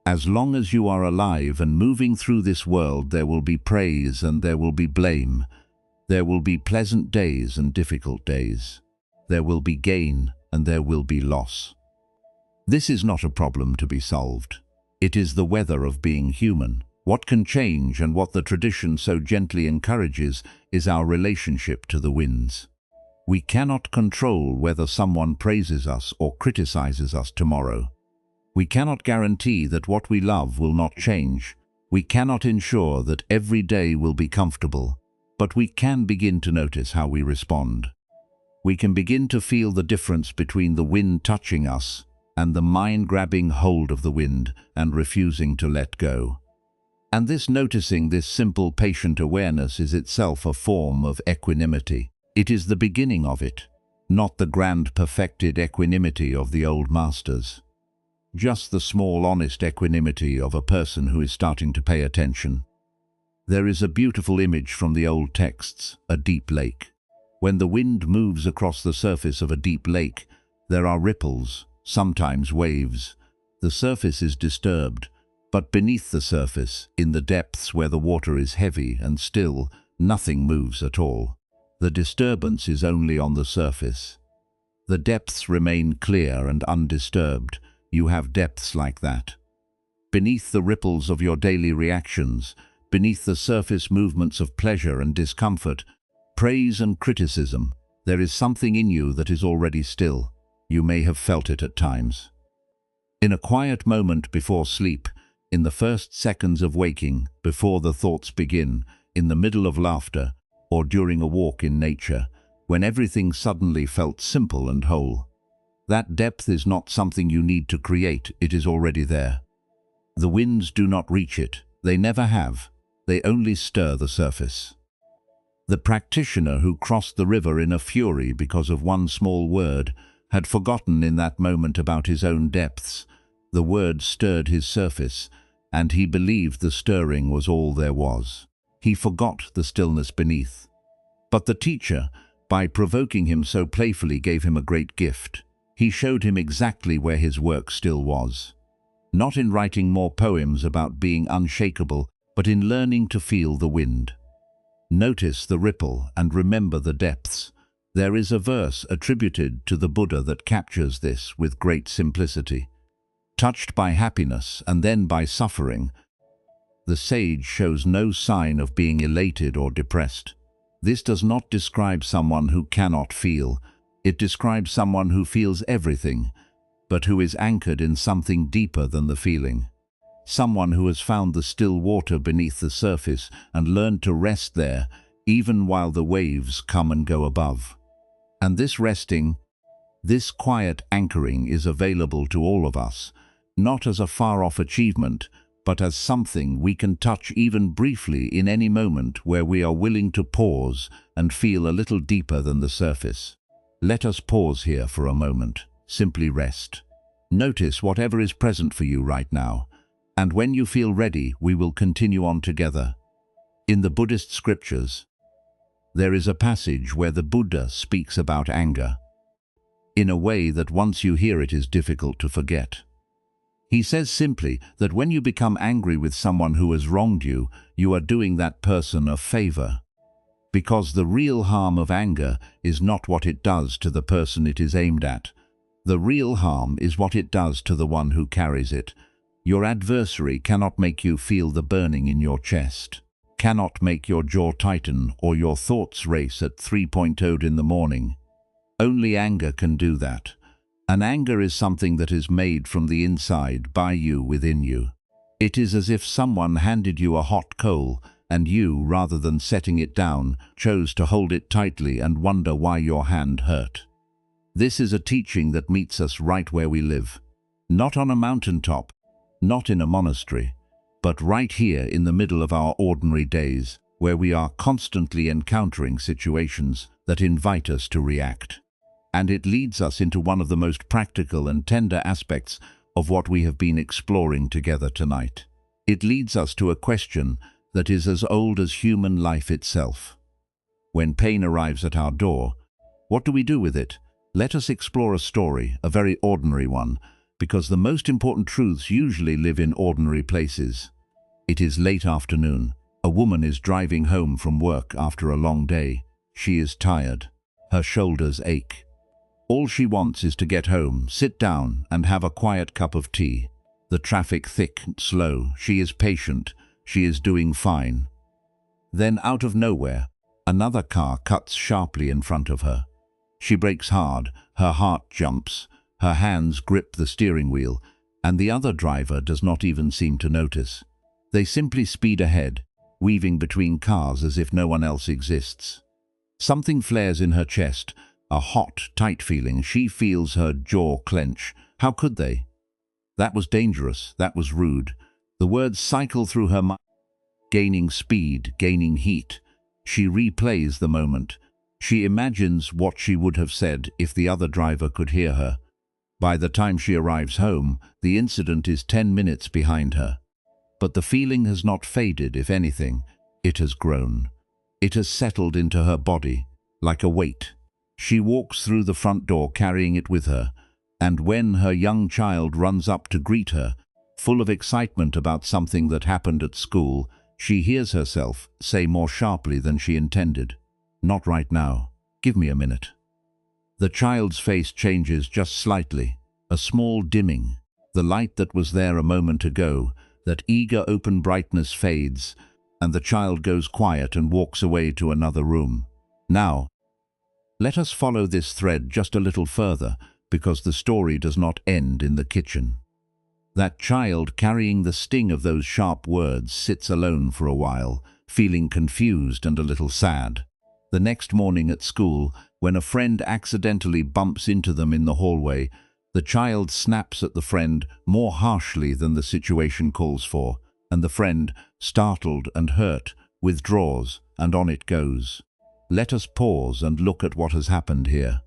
As long as you are alive and moving through this world, there will be praise and there will be blame. There will be pleasant days and difficult days. There will be gain and there will be loss. This is not a problem to be solved. It is the weather of being human. What can change and what the tradition so gently encourages is our relationship to the winds. We cannot control whether someone praises us or criticizes us tomorrow. We cannot guarantee that what we love will not change. We cannot ensure that every day will be comfortable, but we can begin to notice how we respond. We can begin to feel the difference between the wind touching us and the mind grabbing hold of the wind and refusing to let go. And this noticing, this simple patient awareness is itself a form of equanimity. It is the beginning of it, not the grand perfected equanimity of the old masters. Just the small honest equanimity of a person who is starting to pay attention. There is a beautiful image from the old texts, a deep lake. When the wind moves across the surface of a deep lake, there are ripples, sometimes waves. The surface is disturbed, but beneath the surface, in the depths where the water is heavy and still, nothing moves at all. The disturbance is only on the surface. The depths remain clear and undisturbed. You have depths like that. Beneath the ripples of your daily reactions, beneath the surface movements of pleasure and discomfort, praise and criticism, there is something in you that is already still. You may have felt it at times. In a quiet moment before sleep, in the first seconds of waking, before the thoughts begin, in the middle of laughter, or during a walk in nature, when everything suddenly felt simple and whole. That depth is not something you need to create, it is already there. The winds do not reach it, they never have, they only stir the surface. The practitioner who crossed the river in a fury because of one small word had forgotten in that moment about his own depths. The word stirred his surface, and he believed the stirring was all there was. He forgot the stillness beneath. But the teacher, by provoking him so playfully, gave him a great gift. He showed him exactly where his work still was. Not in writing more poems about being unshakable, but in learning to feel the wind. Notice the ripple and remember the depths. There is a verse attributed to the Buddha that captures this with great simplicity. Touched by happiness and then by suffering, the sage shows no sign of being elated or depressed. This does not describe someone who cannot feel. It describes someone who feels everything, but who is anchored in something deeper than the feeling. Someone who has found the still water beneath the surface and learned to rest there, even while the waves come and go above. And this resting, this quiet anchoring is available to all of us, not as a far-off achievement, but as something we can touch even briefly in any moment where we are willing to pause and feel a little deeper than the surface. Let us pause here for a moment. Simply rest. Notice whatever is present for you right now, and when you feel ready, we will continue on together. In the Buddhist scriptures, there is a passage where the Buddha speaks about anger, in a way that once you hear it is difficult to forget. He says simply that when you become angry with someone who has wronged you, you are doing that person a favor. Because the real harm of anger is not what it does to the person it is aimed at. The real harm is what it does to the one who carries it. Your adversary cannot make you feel the burning in your chest, cannot make your jaw tighten or your thoughts race at 3.0 in the morning. Only anger can do that. And anger is something that is made from the inside by you within you. It is as if someone handed you a hot coal and you, rather than setting it down, chose to hold it tightly and wonder why your hand hurt. This is a teaching that meets us right where we live. Not on a mountaintop, not in a monastery, but right here in the middle of our ordinary days, where we are constantly encountering situations that invite us to react. And it leads us into one of the most practical and tender aspects of what we have been exploring together tonight. It leads us to a question that is as old as human life itself. When pain arrives at our door, what do we do with it? Let us explore a story, a very ordinary one, because the most important truths usually live in ordinary places. It is late afternoon. A woman is driving home from work after a long day. She is tired. Her shoulders ache. All she wants is to get home, sit down, and have a quiet cup of tea. The traffic thick and slow. She is patient. She is doing fine. Then, out of nowhere, another car cuts sharply in front of her. She brakes hard. Her heart jumps. Her hands grip the steering wheel, and the other driver does not even seem to notice. They simply speed ahead, weaving between cars as if no one else exists. Something flares in her chest, a hot, tight feeling. She feels her jaw clench. How could they? That was dangerous. That was rude. The words cycle through her mind, gaining speed, gaining heat. She replays the moment. She imagines what she would have said if the other driver could hear her. By the time she arrives home, the incident is 10 minutes behind her. But the feeling has not faded. If anything, it has grown. It has settled into her body, like a weight. She walks through the front door carrying it with her, and when her young child runs up to greet her, full of excitement about something that happened at school, she hears herself say more sharply than she intended, "Not right now. Give me a minute." The child's face changes just slightly, a small dimming. The light that was there a moment ago, that eager open brightness fades, and the child goes quiet and walks away to another room. Now, let us follow this thread just a little further, because the story does not end in the kitchen. That child carrying the sting of those sharp words sits alone for a while, feeling confused and a little sad. The next morning at school, when a friend accidentally bumps into them in the hallway, the child snaps at the friend more harshly than the situation calls for, and the friend, startled and hurt, withdraws, and on it goes. Let us pause and look at what has happened here.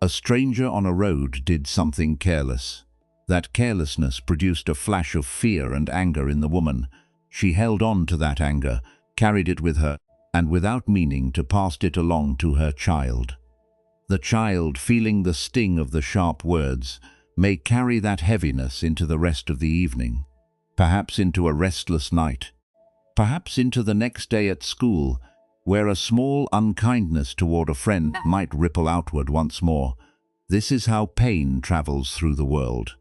A stranger on a road did something careless. That carelessness produced a flash of fear and anger in the woman. She held on to that anger, carried it with her, and without meaning to passed it along to her child. The child, feeling the sting of the sharp words, may carry that heaviness into the rest of the evening, perhaps into a restless night, perhaps into the next day at school, where a small unkindness toward a friend might ripple outward once more. This is how pain travels through the world.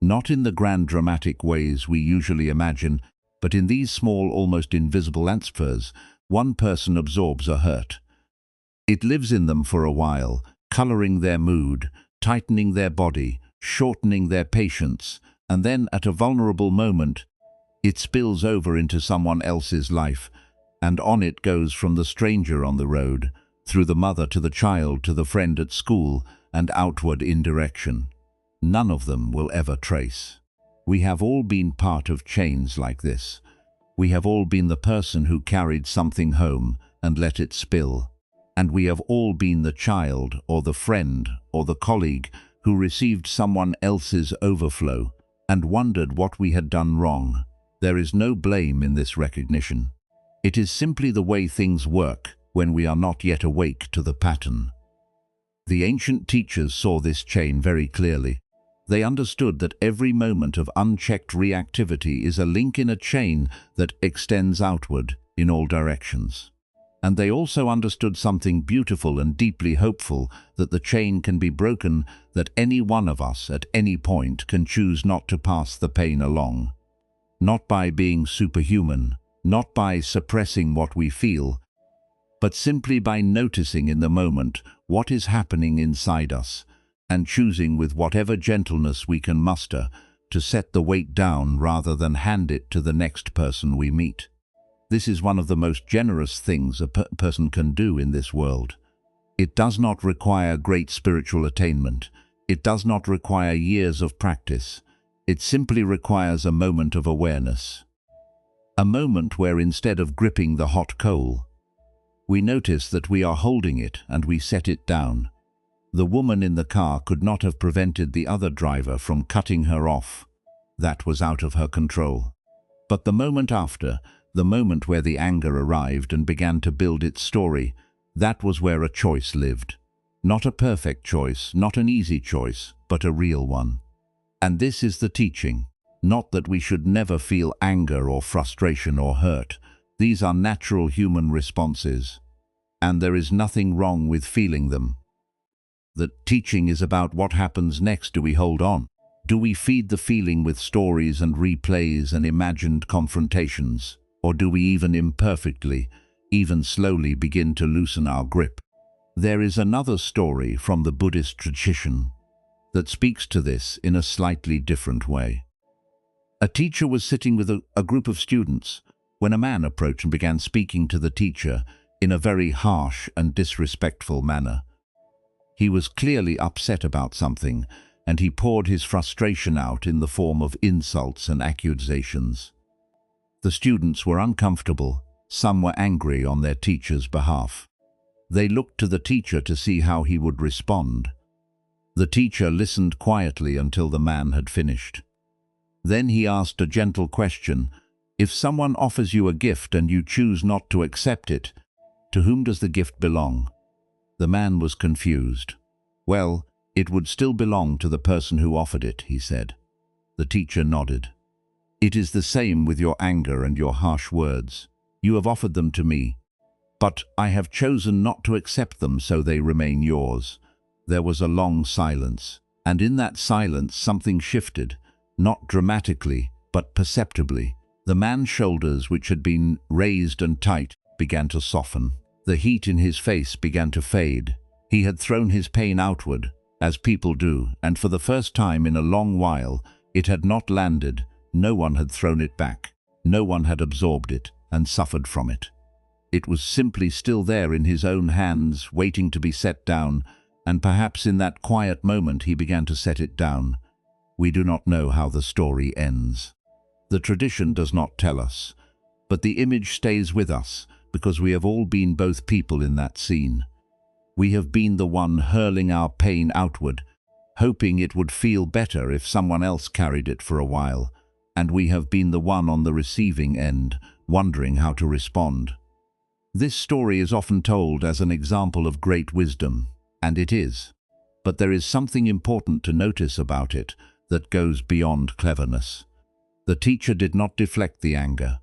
Not in the grand dramatic ways we usually imagine, but in these small, almost invisible transfers. One person absorbs a hurt. It lives in them for a while, coloring their mood, tightening their body, shortening their patience, and then at a vulnerable moment, it spills over into someone else's life, and on it goes from the stranger on the road, through the mother to the child to the friend at school, and outward in direction. None of them will ever trace. We have all been part of chains like this. We have all been the person who carried something home and let it spill. And we have all been the child or the friend or the colleague who received someone else's overflow and wondered what we had done wrong. There is no blame in this recognition. It is simply the way things work when we are not yet awake to the pattern. The ancient teachers saw this chain very clearly. They understood that every moment of unchecked reactivity is a link in a chain that extends outward in all directions. And they also understood something beautiful and deeply hopeful, that the chain can be broken, that any one of us at any point can choose not to pass the pain along. Not by being superhuman, not by suppressing what we feel, but simply by noticing in the moment what is happening inside us, and choosing with whatever gentleness we can muster to set the weight down rather than hand it to the next person we meet. This is one of the most generous things a person can do in this world. It does not require great spiritual attainment. It does not require years of practice. It simply requires a moment of awareness. A moment where instead of gripping the hot coal, we notice that we are holding it and we set it down. The woman in the car could not have prevented the other driver from cutting her off. That was out of her control. But the moment after, the moment where the anger arrived and began to build its story, that was where a choice lived. Not a perfect choice, not an easy choice, but a real one. And this is the teaching. Not that we should never feel anger or frustration or hurt. These are natural human responses. And there is nothing wrong with feeling them. The teaching is about what happens next. Do we hold on? Do we feed the feeling with stories and replays and imagined confrontations? Or do we even imperfectly, even slowly begin to loosen our grip? There is another story from the Buddhist tradition that speaks to this in a slightly different way. A teacher was sitting with a group of students when a man approached and began speaking to the teacher in a very harsh and disrespectful manner. He was clearly upset about something, and he poured his frustration out in the form of insults and accusations. The students were uncomfortable. Some were angry on their teacher's behalf. They looked to the teacher to see how he would respond. The teacher listened quietly until the man had finished. Then he asked a gentle question. If someone offers you a gift and you choose not to accept it, to whom does the gift belong? The man was confused. Well, it would still belong to the person who offered it, he said. The teacher nodded. It is the same with your anger and your harsh words. You have offered them to me, but I have chosen not to accept them, so they remain yours. There was a long silence, and in that silence something shifted, not dramatically, but perceptibly. The man's shoulders, which had been raised and tight, began to soften. The heat in his face began to fade. He had thrown his pain outward, as people do, and for the first time in a long while, it had not landed. No one had thrown it back. No one had absorbed it and suffered from it. It was simply still there in his own hands, waiting to be set down, and perhaps in that quiet moment he began to set it down. We do not know how the story ends. The tradition does not tell us, but the image stays with us because we have all been both people in that scene. We have been the one hurling our pain outward, hoping it would feel better if someone else carried it for a while, and we have been the one on the receiving end, wondering how to respond. This story is often told as an example of great wisdom, and it is. But there is something important to notice about it that goes beyond cleverness. The teacher did not deflect the anger.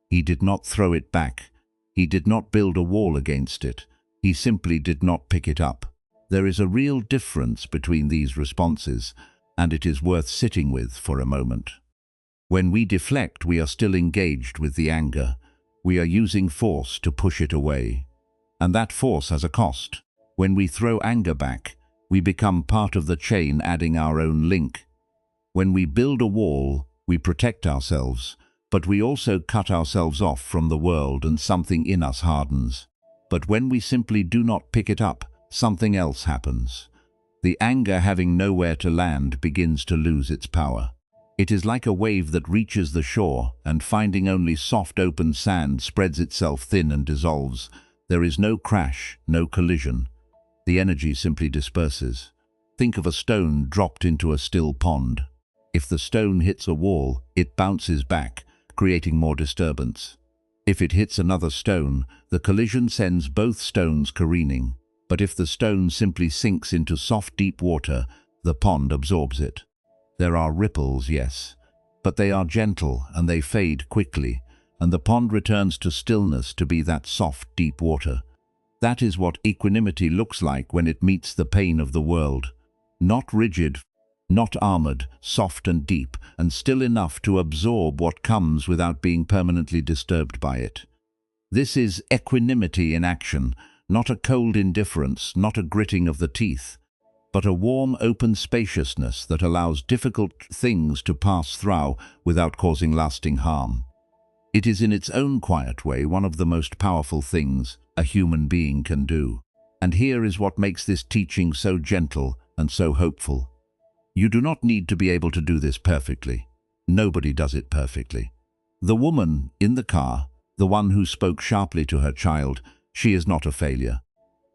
He did not throw it back. He did not build a wall against it. He simply did not pick it up. There is a real difference between these responses, and it is worth sitting with for a moment. When we deflect, we are still engaged with the anger. We are using force to push it away. And that force has a cost. When we throw anger back, we become part of the chain, adding our own link. When we build a wall, we protect ourselves, but we also cut ourselves off from the world and something in us hardens. But when we simply do not pick it up, something else happens. The anger, having nowhere to land, begins to lose its power. It is like a wave that reaches the shore and, finding only soft open sand, spreads itself thin and dissolves. There is no crash, no collision. The energy simply disperses. Think of a stone dropped into a still pond. If the stone hits a wall, it bounces back, creating more disturbance. If it hits another stone, the collision sends both stones careening. But if the stone simply sinks into soft, deep water, the pond absorbs it. There are ripples, yes, but they are gentle and they fade quickly, and the pond returns to stillness, to be that soft, deep water. That is what equanimity looks like when it meets the pain of the world. Not rigid, not armored, soft and deep, and still enough to absorb what comes without being permanently disturbed by it. This is equanimity in action, not a cold indifference, not a gritting of the teeth, but a warm, open spaciousness that allows difficult things to pass through without causing lasting harm. It is in its own quiet way one of the most powerful things a human being can do. And here is what makes this teaching so gentle and so hopeful. You do not need to be able to do this perfectly. Nobody does it perfectly. The woman in the car, the one who spoke sharply to her child, she is not a failure.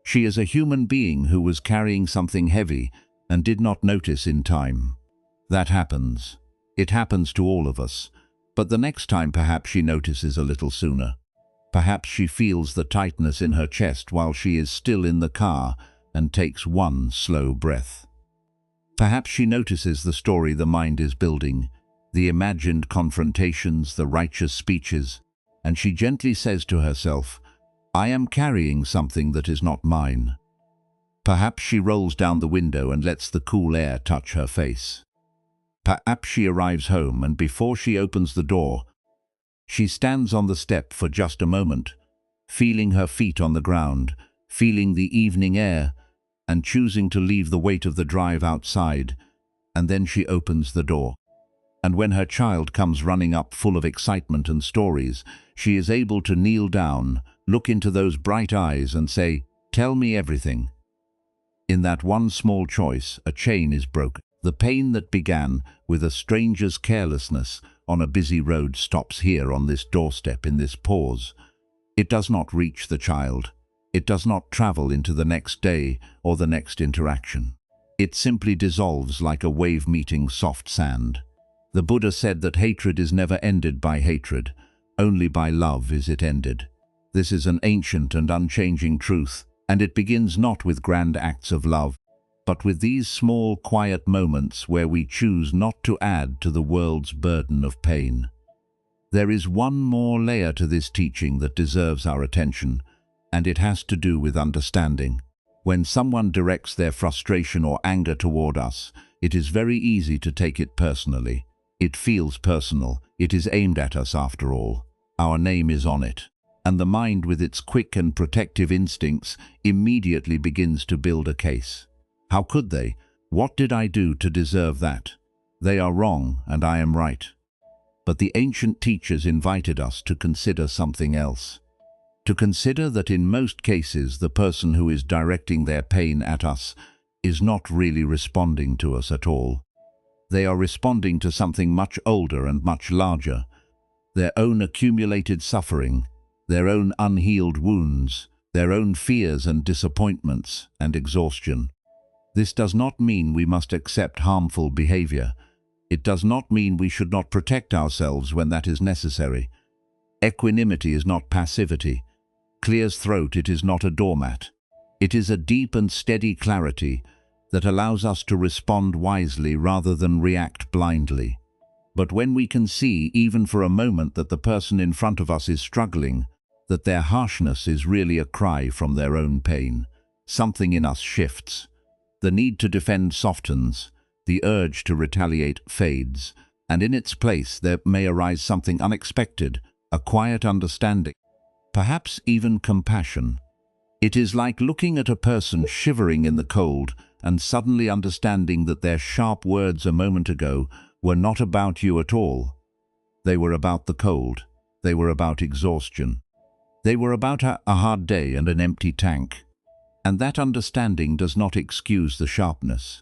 She is a human being who was carrying something heavy and did not notice in time. That happens. It happens to all of us. But the next time perhaps she notices a little sooner. Perhaps she feels the tightness in her chest while she is still in the car and takes one slow breath. Perhaps she notices the story the mind is building, the imagined confrontations, the righteous speeches, and she gently says to herself, "I am carrying something that is not mine." Perhaps she rolls down the window and lets the cool air touch her face. Perhaps she arrives home and before she opens the door, she stands on the step for just a moment, feeling her feet on the ground, feeling the evening air, and choosing to leave the weight of the drive outside, and then she opens the door. And when her child comes running up full of excitement and stories, she is able to kneel down, look into those bright eyes and say, "Tell me everything." In that one small choice, a chain is broken. The pain that began with a stranger's carelessness on a busy road stops here on this doorstep in this pause. It does not reach the child. It does not travel into the next day or the next interaction. It simply dissolves like a wave meeting soft sand. The Buddha said that hatred is never ended by hatred. Only by love is it ended. This is an ancient and unchanging truth, and it begins not with grand acts of love, but with these small, quiet moments where we choose not to add to the world's burden of pain. There is one more layer to this teaching that deserves our attention, and it has to do with understanding. When someone directs their frustration or anger toward us, it is very easy to take it personally. It feels personal. It is aimed at us after all. Our name is on it. And the mind, with its quick and protective instincts, immediately begins to build a case. How could they? What did I do to deserve that? They are wrong and I am right. But the ancient teachers invited us to consider something else. To consider that in most cases the person who is directing their pain at us is not really responding to us at all. They are responding to something much older and much larger, their own accumulated suffering, their own unhealed wounds, their own fears and disappointments and exhaustion. This does not mean we must accept harmful behavior. It does not mean we should not protect ourselves when that is necessary. Equanimity is not passivity. Clear's throat, it is not a doormat. It is a deep and steady clarity that allows us to respond wisely rather than react blindly. But when we can see, even for a moment, that the person in front of us is struggling, that their harshness is really a cry from their own pain, something in us shifts. The need to defend softens, the urge to retaliate fades, and in its place there may arise something unexpected, a quiet understanding, perhaps even compassion. It is like looking at a person shivering in the cold and suddenly understanding that their sharp words a moment ago were not about you at all. They were about the cold. They were about exhaustion. They were about a hard day and an empty tank. And that understanding does not excuse the sharpness,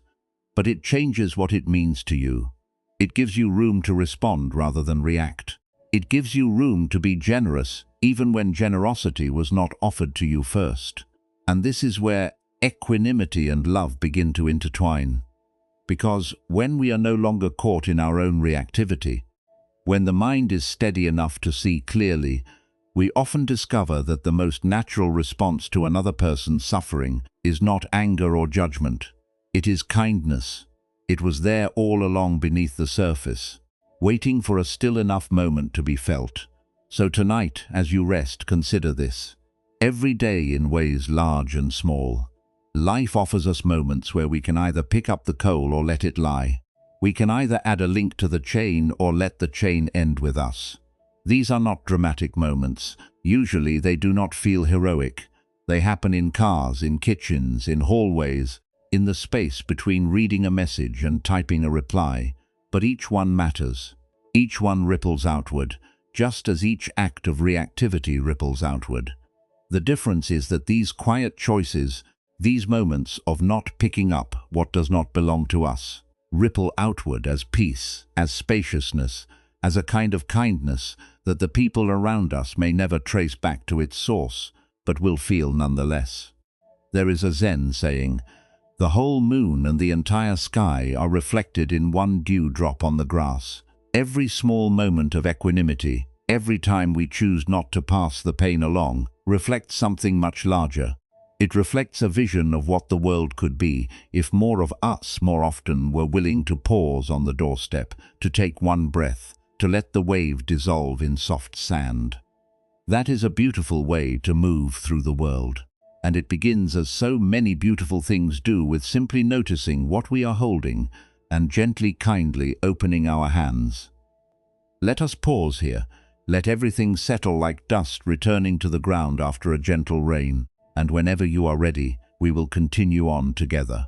but it changes what it means to you. It gives you room to respond rather than react. It gives you room to be generous, even when generosity was not offered to you first. And this is where equanimity and love begin to intertwine. Because when we are no longer caught in our own reactivity, when the mind is steady enough to see clearly, we often discover that the most natural response to another person's suffering is not anger or judgment. It is kindness. It was there all along beneath the surface, waiting for a still enough moment to be felt. So tonight, as you rest, consider this. Every day, in ways large and small, life offers us moments where we can either pick up the coal or let it lie. We can either add a link to the chain or let the chain end with us. These are not dramatic moments. Usually they do not feel heroic. They happen in cars, in kitchens, in hallways, in the space between reading a message and typing a reply. But each one matters. Each one ripples outward, just as each act of reactivity ripples outward. The difference is that these quiet choices, these moments of not picking up what does not belong to us, ripple outward as peace, as spaciousness, as a kind of kindness that the people around us may never trace back to its source, but will feel nonetheless. There is a Zen saying, "The whole moon and the entire sky are reflected in one dewdrop on the grass." Every small moment of equanimity, every time we choose not to pass the pain along, reflects something much larger. It reflects a vision of what the world could be if more of us more often were willing to pause on the doorstep, to take one breath, to let the wave dissolve in soft sand. That is a beautiful way to move through the world. And it begins, as so many beautiful things do, with simply noticing what we are holding and gently, kindly opening our hands. Let us pause here. Let everything settle like dust returning to the ground after a gentle rain. And whenever you are ready, we will continue on together.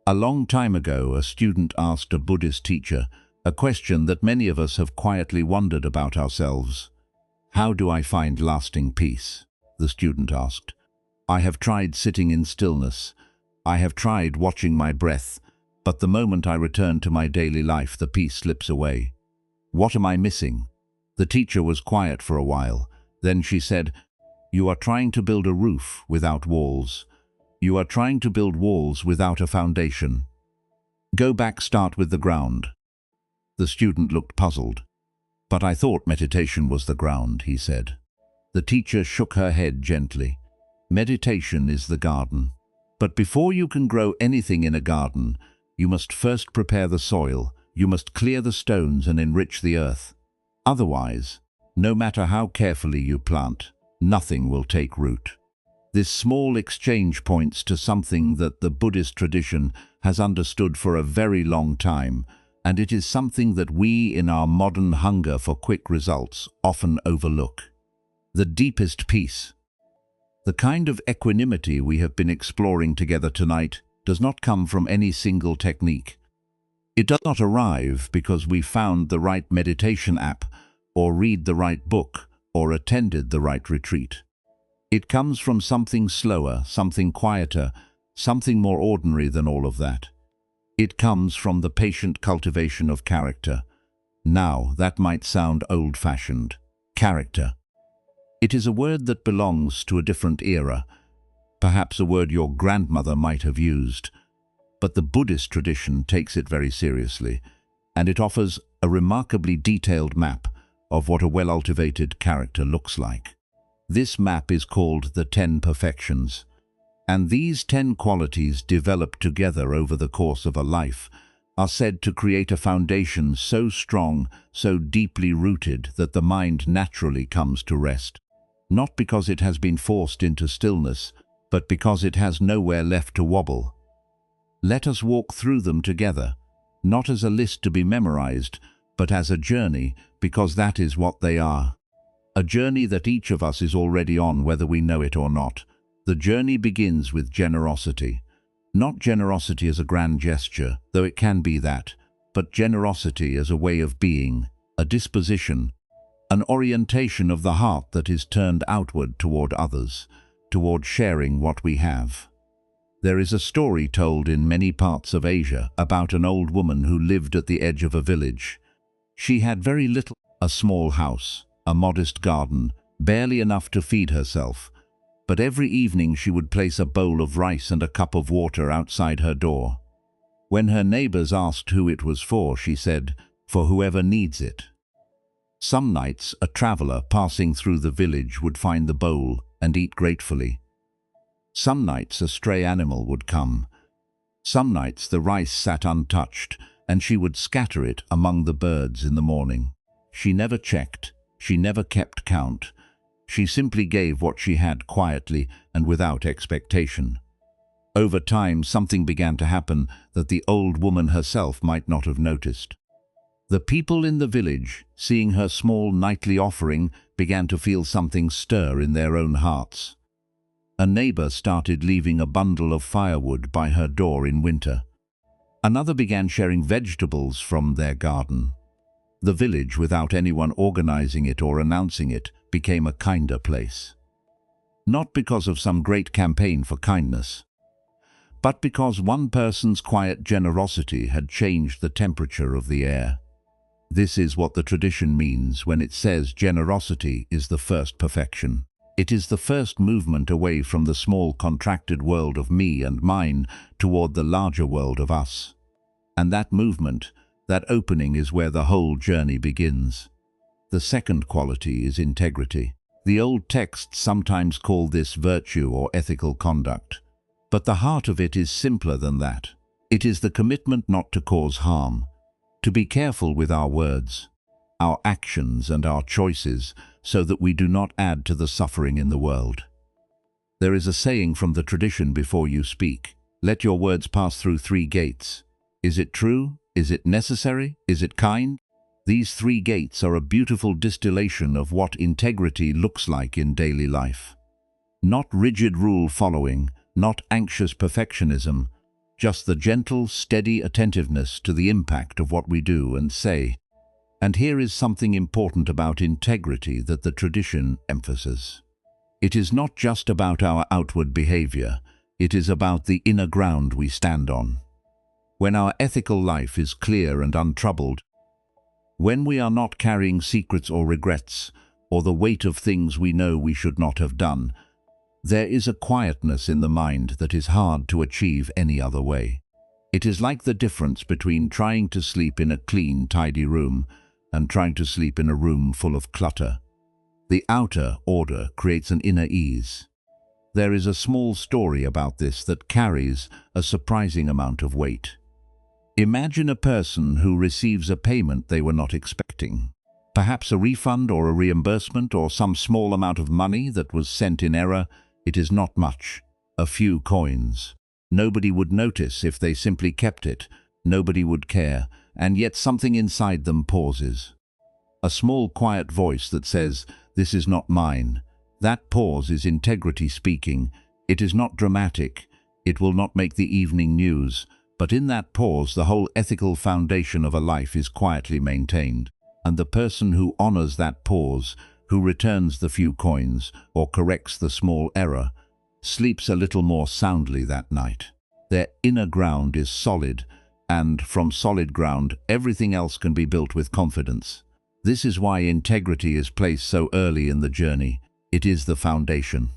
A long time ago, a student asked a Buddhist teacher a question that many of us have quietly wondered about ourselves. "How do I find lasting peace?" the student asked. "I have tried sitting in stillness. I have tried watching my breath, but the moment I return to my daily life, the peace slips away. What am I missing?" The teacher was quiet for a while. Then she said, "You are trying to build a roof without walls. You are trying to build walls without a foundation. Go back, start with the ground." The student looked puzzled. "But I thought meditation was the ground," he said. The teacher shook her head gently. "Meditation is the garden. But before you can grow anything in a garden, you must first prepare the soil. You must clear the stones and enrich the earth. Otherwise, no matter how carefully you plant, nothing will take root." This small exchange points to something that the Buddhist tradition has understood for a very long time, and it is something that we, in our modern hunger for quick results, often overlook. The deepest peace. The kind of equanimity we have been exploring together tonight does not come from any single technique. It does not arrive because we found the right meditation app, or read the right book, or attended the right retreat. It comes from something slower, something quieter, something more ordinary than all of that. It comes from the patient cultivation of character. Now, that might sound old-fashioned. Character. It is a word that belongs to a different era, perhaps a word your grandmother might have used. But the Buddhist tradition takes it very seriously, and it offers a remarkably detailed map of what a well-cultivated character looks like. This map is called the 10 Perfections, and these 10 qualities developed together over the course of a life are said to create a foundation so strong, so deeply rooted that the mind naturally comes to rest, not because it has been forced into stillness, but because it has nowhere left to wobble. Let us walk through them together, not as a list to be memorized, but as a journey, because that is what they are. A journey that each of us is already on, whether we know it or not. The journey begins with generosity. Not generosity as a grand gesture, though it can be that, but generosity as a way of being, a disposition, an orientation of the heart that is turned outward toward others, toward sharing what we have. There is a story told in many parts of Asia about an old woman who lived at the edge of a village. She had very little, a small house, a modest garden, barely enough to feed herself. But every evening she would place a bowl of rice and a cup of water outside her door. When her neighbors asked who it was for, she said, "For whoever needs it." Some nights, a traveler passing through the village would find the bowl and eat gratefully. Some nights a stray animal would come. Some nights the rice sat untouched, and she would scatter it among the birds in the morning. She never checked, she never kept count. She simply gave what she had quietly and without expectation. Over time, something began to happen that the old woman herself might not have noticed. The people in the village, seeing her small nightly offering, began to feel something stir in their own hearts. A neighbor started leaving a bundle of firewood by her door in winter. Another began sharing vegetables from their garden. The village, without anyone organizing it or announcing it, became a kinder place. Not because of some great campaign for kindness, but because one person's quiet generosity had changed the temperature of the air. This is what the tradition means when it says generosity is the first perfection. It is the first movement away from the small contracted world of me and mine toward the larger world of us. And that movement, that opening, is where the whole journey begins. The second quality is integrity. The old texts sometimes call this virtue or ethical conduct, but the heart of it is simpler than that. It is the commitment not to cause harm, to be careful with our words, our actions and our choices, so that we do not add to the suffering in the world. There is a saying from the tradition: before you speak, let your words pass through 3 gates. Is it true? Is it necessary? Is it kind? These 3 gates are a beautiful distillation of what integrity looks like in daily life. Not rigid rule following, not anxious perfectionism, just the gentle, steady attentiveness to the impact of what we do and say. And here is something important about integrity that the tradition emphasizes. It is not just about our outward behavior, it is about the inner ground we stand on. When our ethical life is clear and untroubled, when we are not carrying secrets or regrets, or the weight of things we know we should not have done, there is a quietness in the mind that is hard to achieve any other way. It is like the difference between trying to sleep in a clean, tidy room and trying to sleep in a room full of clutter. The outer order creates an inner ease. There is a small story about this that carries a surprising amount of weight. Imagine a person who receives a payment they were not expecting. Perhaps a refund or a reimbursement or some small amount of money that was sent in error. It is not much, a few coins. Nobody would notice if they simply kept it. Nobody would care, and yet something inside them pauses. A small quiet voice that says, "This is not mine." That pause is integrity speaking. It is not dramatic. It will not make the evening news. But in that pause, the whole ethical foundation of a life is quietly maintained. And the person who honors that pause, who returns the few coins or corrects the small error, sleeps a little more soundly that night. Their inner ground is solid, and from solid ground, everything else can be built with confidence. This is why integrity is placed so early in the journey. It is the foundation.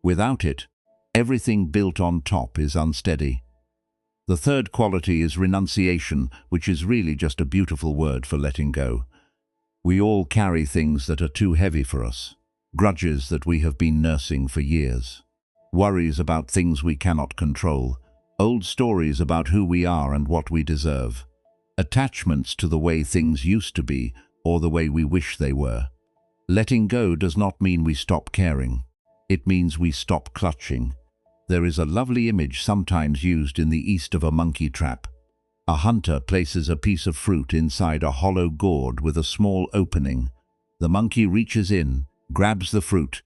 Without it, everything built on top is unsteady. The third quality is renunciation, which is really just a beautiful word for letting go. We all carry things that are too heavy for us, grudges that we have been nursing for years, worries about things we cannot control, old stories about who we are and what we deserve, attachments to the way things used to be or the way we wish they were. Letting go does not mean we stop caring. It means we stop clutching. There is a lovely image sometimes used in the East of a monkey trap. A hunter places a piece of fruit inside a hollow gourd with a small opening. The monkey reaches in, grabs the fruit,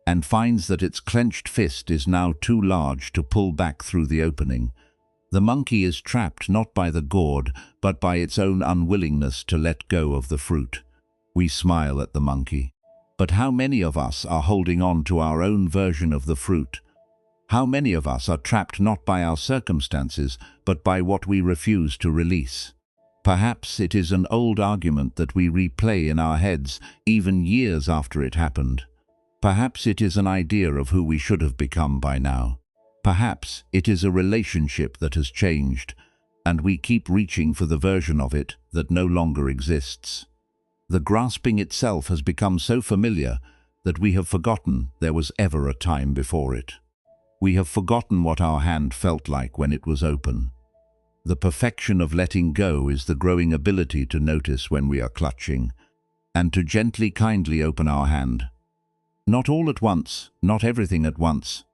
and finds that its clenched fist is now too large to pull back through the opening. The monkey is trapped not by the gourd, but by its own unwillingness to let go of the fruit. We smile at the monkey. But how many of us are holding on to our own version of the fruit? How many of us are trapped not by our circumstances, but by what we refuse to release? Perhaps it is an old argument that we replay in our heads even years after it happened. Perhaps it is an idea of who we should have become by now. Perhaps it is a relationship that has changed, and we keep reaching for the version of it that no longer exists. The grasping itself has become so familiar that we have forgotten there was ever a time before it. We have forgotten what our hand felt like when it was open. The perfection of letting go is the growing ability to notice when we are clutching, and to gently, kindly open our hand. Not all at once, not everything at once,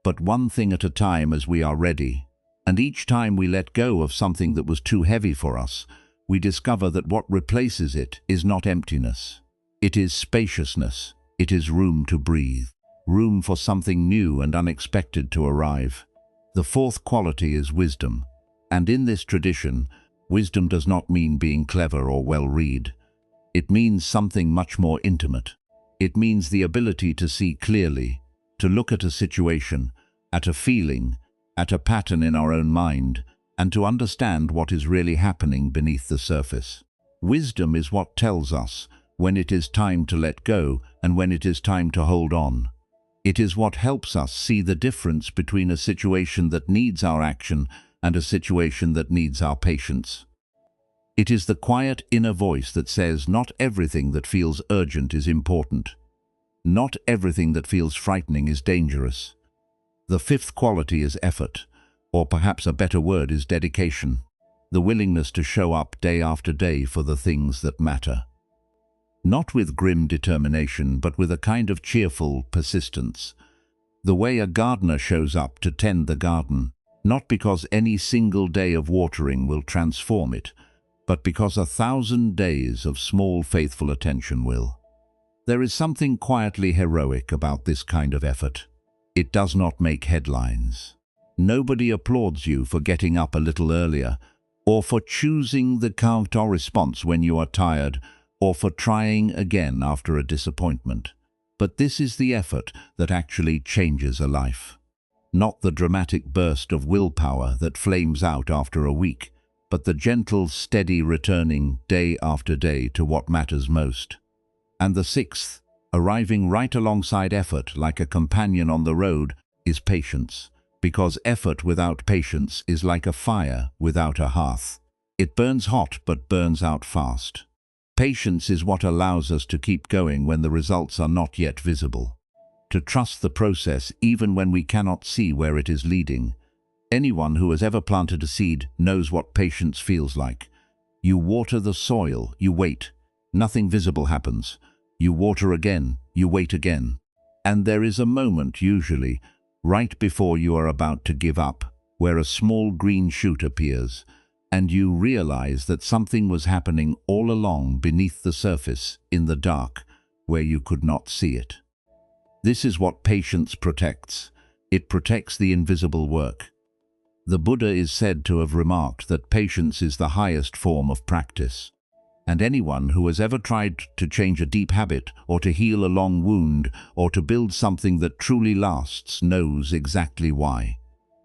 but one thing at a time as we are ready. And each time we let go of something that was too heavy for us, we discover that what replaces it is not emptiness. It is spaciousness. It is room to breathe. Room for something new and unexpected to arrive. The fourth quality is wisdom. And in this tradition, wisdom does not mean being clever or well-read. It means something much more intimate. It means the ability to see clearly, to look at a situation, at a feeling, at a pattern in our own mind, and to understand what is really happening beneath the surface. Wisdom is what tells us when it is time to let go, and when it is time to hold on. It is what helps us see the difference between a situation that needs our action and a situation that needs our patience. It is the quiet inner voice that says not everything that feels urgent is important. Not everything that feels frightening is dangerous. The fifth quality is effort, or perhaps a better word is dedication. The willingness to show up day after day for the things that matter. Not with grim determination, but with a kind of cheerful persistence. The way a gardener shows up to tend the garden, not because any single day of watering will transform it, but because 1,000 days of small faithful attention will. There is something quietly heroic about this kind of effort. It does not make headlines. Nobody applauds you for getting up a little earlier, or for choosing the counter response when you are tired, or for trying again after a disappointment. But this is the effort that actually changes a life. Not the dramatic burst of willpower that flames out after a week, but the gentle, steady returning day after day to what matters most. And the sixth, arriving right alongside effort like a companion on the road, is patience. Because effort without patience is like a fire without a hearth. It burns hot but burns out fast. Patience is what allows us to keep going when the results are not yet visible. To trust the process even when we cannot see where it is leading. Anyone who has ever planted a seed knows what patience feels like. You water the soil, you wait. Nothing visible happens. You water again, you wait again. And there is a moment, usually, right before you are about to give up, where a small green shoot appears, and you realize that something was happening all along beneath the surface, in the dark, where you could not see it. This is what patience protects. It protects the invisible work. The Buddha is said to have remarked that patience is the highest form of practice. And anyone who has ever tried to change a deep habit, or to heal a long wound, or to build something that truly lasts knows exactly why.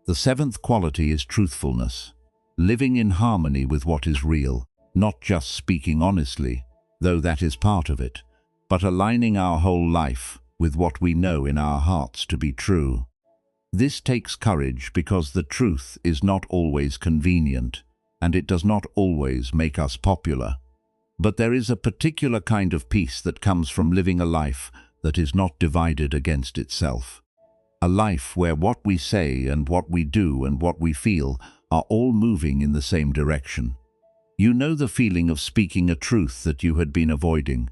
The seventh quality is truthfulness. Living in harmony with what is real, not just speaking honestly, though that is part of it, but aligning our whole life with what we know in our hearts to be true. This takes courage because the truth is not always convenient, and it does not always make us popular. But there is a particular kind of peace that comes from living a life that is not divided against itself. A life where what we say and what we do and what we feel are all moving in the same direction. You know the feeling of speaking a truth that you had been avoiding.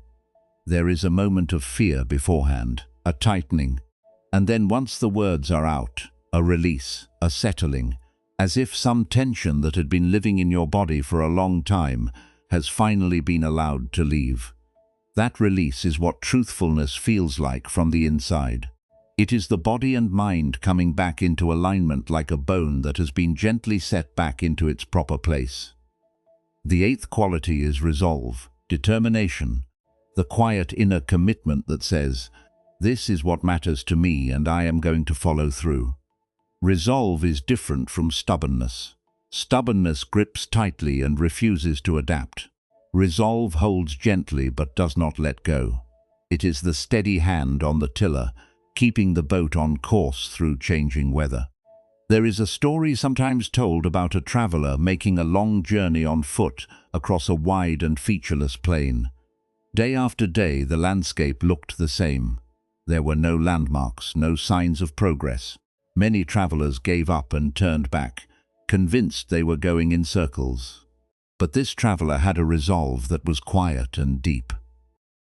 There is a moment of fear beforehand, a tightening, and then once the words are out, a release, a settling, as if some tension that had been living in your body for a long time has finally been allowed to leave. That release is what truthfulness feels like from the inside. It is the body and mind coming back into alignment like a bone that has been gently set back into its proper place. The eighth quality is resolve, determination, the quiet inner commitment that says, "This is what matters to me and I am going to follow through." Resolve is different from stubbornness. Stubbornness grips tightly and refuses to adapt. Resolve holds gently but does not let go. It is the steady hand on the tiller, keeping the boat on course through changing weather. There is a story sometimes told about a traveler making a long journey on foot across a wide and featureless plain. Day after day, the landscape looked the same. There were no landmarks, no signs of progress. Many travelers gave up and turned back, convinced they were going in circles. But this traveler had a resolve that was quiet and deep.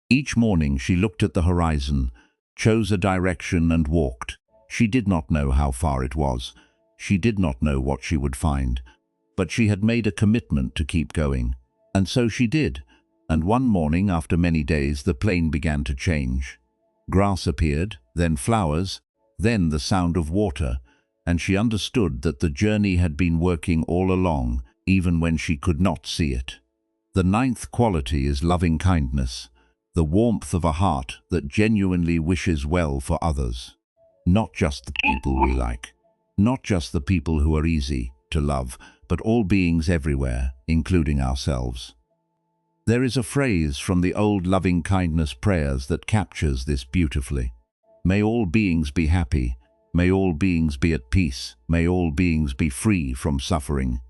Each morning she looked at the horizon, chose a direction and walked. She did not know how far it was. She did not know what she would find. But she had made a commitment to keep going. And so she did. And one morning, after many days, the plain began to change. Grass appeared, then flowers, then the sound of water, and she understood that the journey had been working all along, even when she could not see it. The ninth quality is loving kindness, the warmth of a heart that genuinely wishes well for others. Not just the people we like, not just the people who are easy to love, but all beings everywhere, including ourselves. There is a phrase from the old loving-kindness prayers that captures this beautifully. May all beings be happy. May all beings be at peace. May all beings be free from suffering.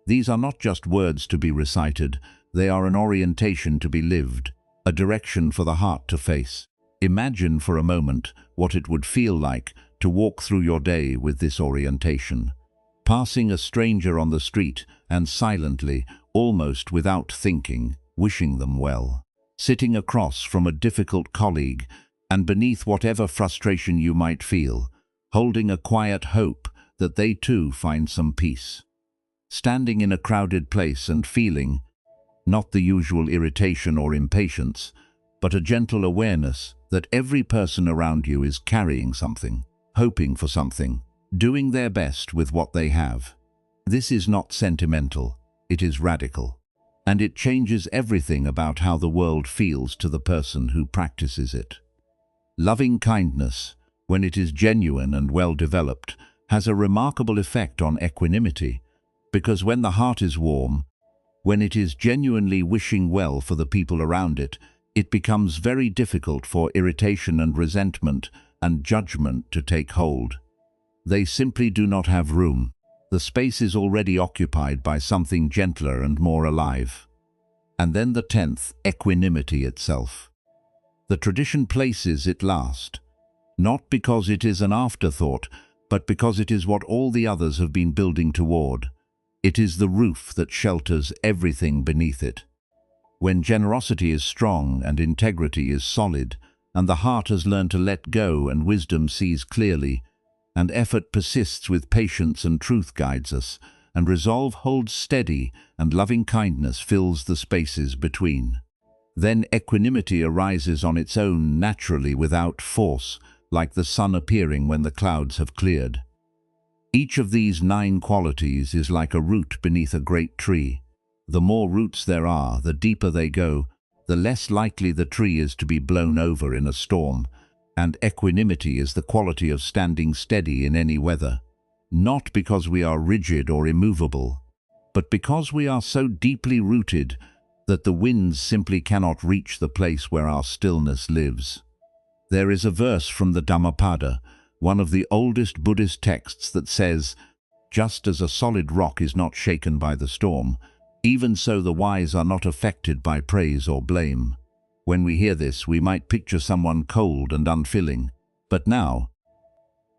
These are not just words to be recited, they are an orientation to be lived, a direction for the heart to face. Imagine for a moment what it would feel like to walk through your day with this orientation. Passing a stranger on the street and silently, almost without thinking, wishing them well. Sitting across from a difficult colleague and beneath whatever frustration you might feel, holding a quiet hope that they too find some peace. Standing in a crowded place and feeling, not the usual irritation or impatience, but a gentle awareness that every person around you is carrying something, hoping for something, doing their best with what they have. This is not sentimental, it is radical, and it changes everything about how the world feels to the person who practices it. Loving kindness, when it is genuine and well developed, has a remarkable effect on equanimity, because when the heart is warm, when it is genuinely wishing well for the people around it, it becomes very difficult for irritation and resentment and judgment to take hold. They simply do not have room. The space is already occupied by something gentler and more alive. And then the 10th, equanimity itself. The tradition places it last, not because it is an afterthought, but because it is what all the others have been building toward. It is the roof that shelters everything beneath it. When generosity is strong and integrity is solid, and the heart has learned to let go and wisdom sees clearly, and effort persists with patience and truth guides us, and resolve holds steady and loving kindness fills the spaces between. Then equanimity arises on its own naturally without force, like the sun appearing when the clouds have cleared. Each of these 9 qualities is like a root beneath a great tree. The more roots there are, the deeper they go, the less likely the tree is to be blown over in a storm, and equanimity is the quality of standing steady in any weather, not because we are rigid or immovable, but because we are so deeply rooted that the winds simply cannot reach the place where our stillness lives. There is a verse from the Dhammapada, one of the oldest Buddhist texts, that says, "Just as a solid rock is not shaken by the storm, even so the wise are not affected by praise or blame." When we hear this, we might picture someone cold and unfeeling. But now,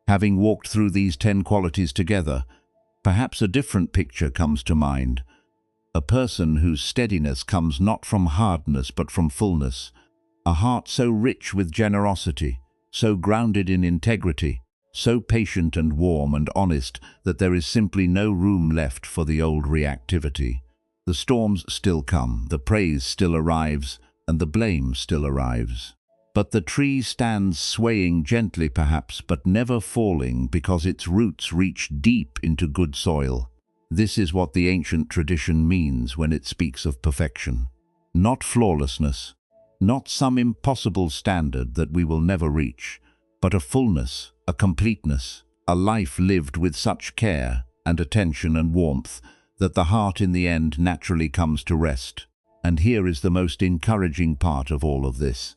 having walked through these 10 qualities together, perhaps a different picture comes to mind. A person whose steadiness comes not from hardness but from fullness, a heart so rich with generosity, so grounded in integrity, so patient and warm and honest that there is simply no room left for the old reactivity. The storms still come, the praise still arrives, and the blame still arrives. But the tree stands swaying gently perhaps, but never falling because its roots reach deep into good soil. This is what the ancient tradition means when it speaks of perfection. Not flawlessness, not some impossible standard that we will never reach, but a fullness, a completeness, a life lived with such care and attention and warmth that the heart in the end naturally comes to rest. And here is the most encouraging part of all of this.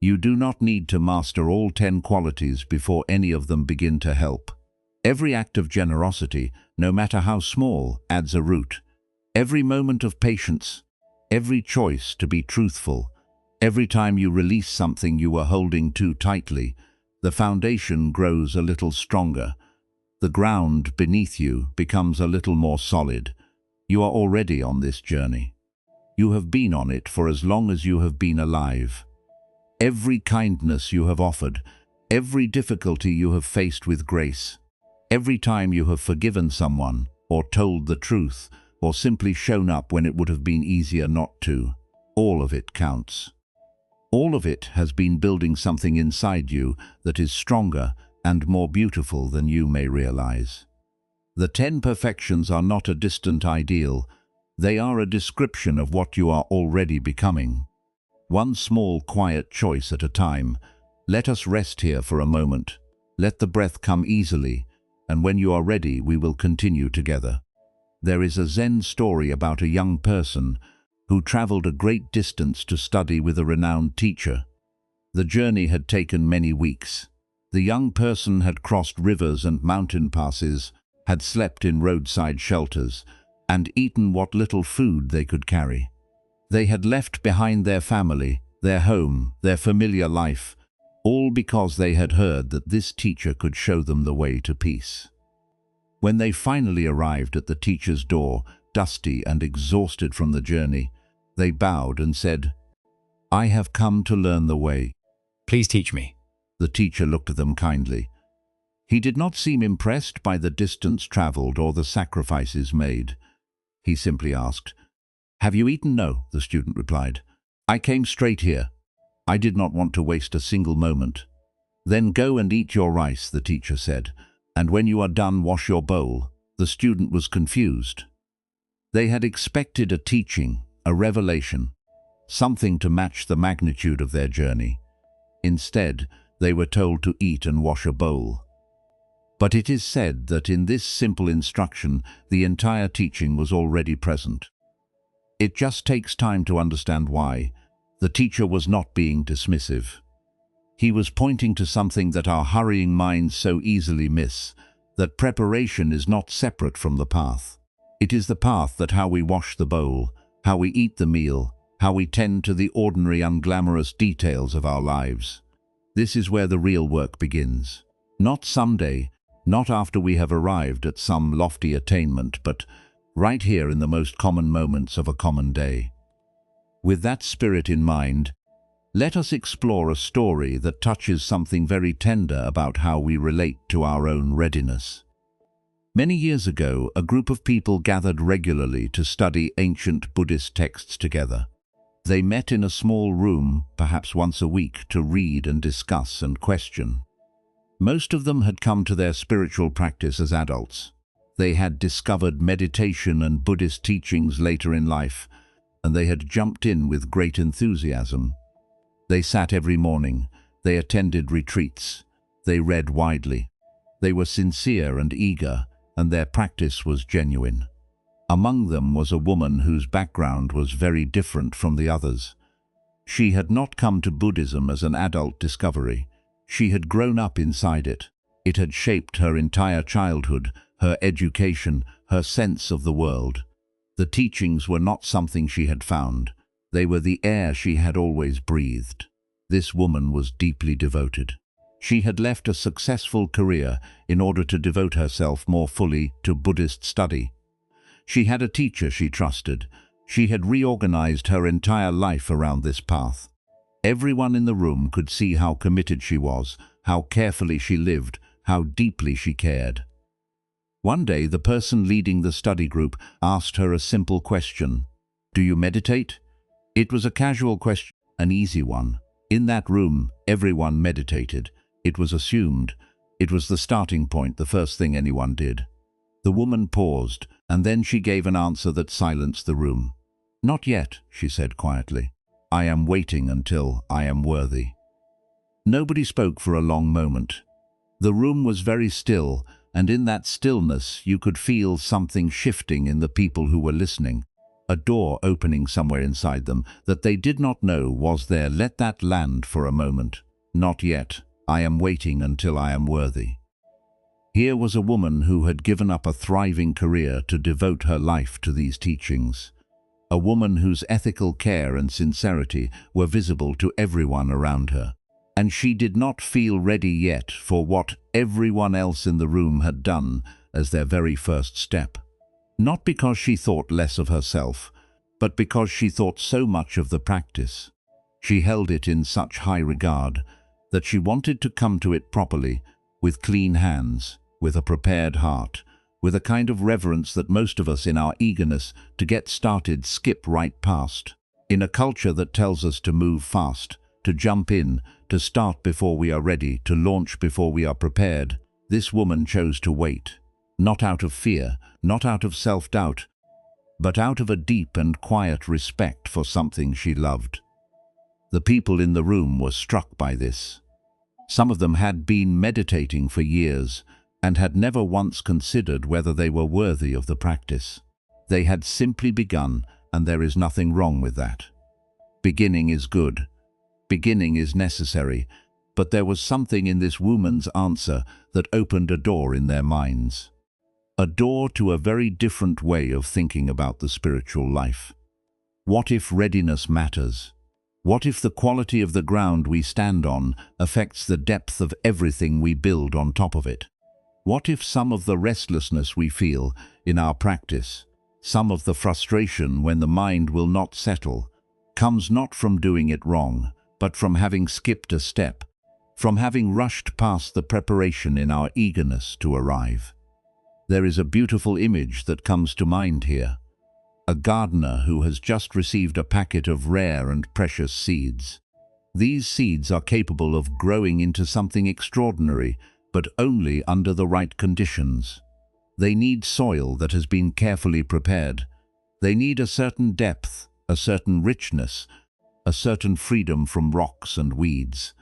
You do not need to master all 10 qualities before any of them begin to help. Every act of generosity, no matter how small, adds a root. Every moment of patience, every choice to be truthful, every time you release something you were holding too tightly, the foundation grows a little stronger. The ground beneath you becomes a little more solid. You are already on this journey. You have been on it for as long as you have been alive. Every kindness you have offered, every difficulty you have faced with grace, every time you have forgiven someone, or told the truth, or simply shown up when it would have been easier not to, all of it counts. All of it has been building something inside you that is stronger and more beautiful than you may realize. The 10 perfections are not a distant ideal. They are a description of what you are already becoming. One small, quiet choice at a time. Let us rest here for a moment. Let the breath come easily, and when you are ready, we will continue together. There is a Zen story about a young person who traveled a great distance to study with a renowned teacher. The journey had taken many weeks. The young person had crossed rivers and mountain passes, had slept in roadside shelters, and eaten what little food they could carry. They had left behind their family, their home, their familiar life, all because they had heard that this teacher could show them the way to peace. When they finally arrived at the teacher's door, dusty and exhausted from the journey, they bowed and said, "I have come to learn the way. Please teach me." The teacher looked at them kindly. He did not seem impressed by the distance traveled or the sacrifices made. He simply asked, "Have you eaten?" "No," the student replied. "I came straight here. I did not want to waste a single moment." "Then go and eat your rice," the teacher said, "and when you are done, wash your bowl." The student was confused. They had expected a teaching, a revelation, something to match the magnitude of their journey. Instead, they were told to eat and wash a bowl. But it is said that in this simple instruction, the entire teaching was already present. It just takes time to understand why. The teacher was not being dismissive. He was pointing to something that our hurrying minds so easily miss, that preparation is not separate from the path. It is the path that how we wash the bowl, how we eat the meal, how we tend to the ordinary unglamorous details of our lives. This is where the real work begins. Not someday, not after we have arrived at some lofty attainment, but right here in the most common moments of a common day. With that spirit in mind, let us explore a story that touches something very tender about how we relate to our own readiness. Many years ago, a group of people gathered regularly to study ancient Buddhist texts together. They met in a small room, perhaps once a week, to read and discuss and question. Most of them had come to their spiritual practice as adults. They had discovered meditation and Buddhist teachings later in life, and they had jumped in with great enthusiasm. They sat every morning, they attended retreats, they read widely. They were sincere and eager, and their practice was genuine. Among them was a woman whose background was very different from the others. She had not come to Buddhism as an adult discovery. She had grown up inside it. It had shaped her entire childhood, her education, her sense of the world. The teachings were not something she had found. They were the air she had always breathed. This woman was deeply devoted. She had left a successful career in order to devote herself more fully to Buddhist study. She had a teacher she trusted. She had reorganized her entire life around this path. Everyone in the room could see how committed she was, how carefully she lived, how deeply she cared. One day, the person leading the study group asked her a simple question. "Do you meditate?" It was a casual question, an easy one. In that room, everyone meditated. It was assumed. It was the starting point, the first thing anyone did. The woman paused, and then she gave an answer that silenced the room. "Not yet," she said quietly. "I am waiting until I am worthy." Nobody spoke for a long moment. The room was very still, and in that stillness you could feel something shifting in the people who were listening. A door opening somewhere inside them that they did not know was there. Let that land for a moment. "Not yet. I am waiting until I am worthy." Here was a woman who had given up a thriving career to devote her life to these teachings. A woman whose ethical care and sincerity were visible to everyone around her. And she did not feel ready yet for what everyone else in the room had done as their very first step. Not because she thought less of herself, but because she thought so much of the practice. She held it in such high regard that she wanted to come to it properly, with clean hands, with a prepared heart, with a kind of reverence that most of us in our eagerness to get started skip right past. In a culture that tells us to move fast, to jump in, to start before we are ready, to launch before we are prepared, this woman chose to wait. Not out of fear, not out of self-doubt, but out of a deep and quiet respect for something she loved. The people in the room were struck by this. Some of them had been meditating for years and had never once considered whether they were worthy of the practice. They had simply begun, and there is nothing wrong with that. Beginning is good. Beginning is necessary, but there was something in this woman's answer that opened a door in their minds. A door to a very different way of thinking about the spiritual life. What if readiness matters? What if the quality of the ground we stand on affects the depth of everything we build on top of it? What if some of the restlessness we feel in our practice, some of the frustration when the mind will not settle, comes not from doing it wrong, but from having skipped a step, from having rushed past the preparation in our eagerness to arrive? There is a beautiful image that comes to mind here. A gardener who has just received a packet of rare and precious seeds. These seeds are capable of growing into something extraordinary, but only under the right conditions. They need soil that has been carefully prepared. They need a certain depth, a certain richness, a certain freedom from rocks and weeds.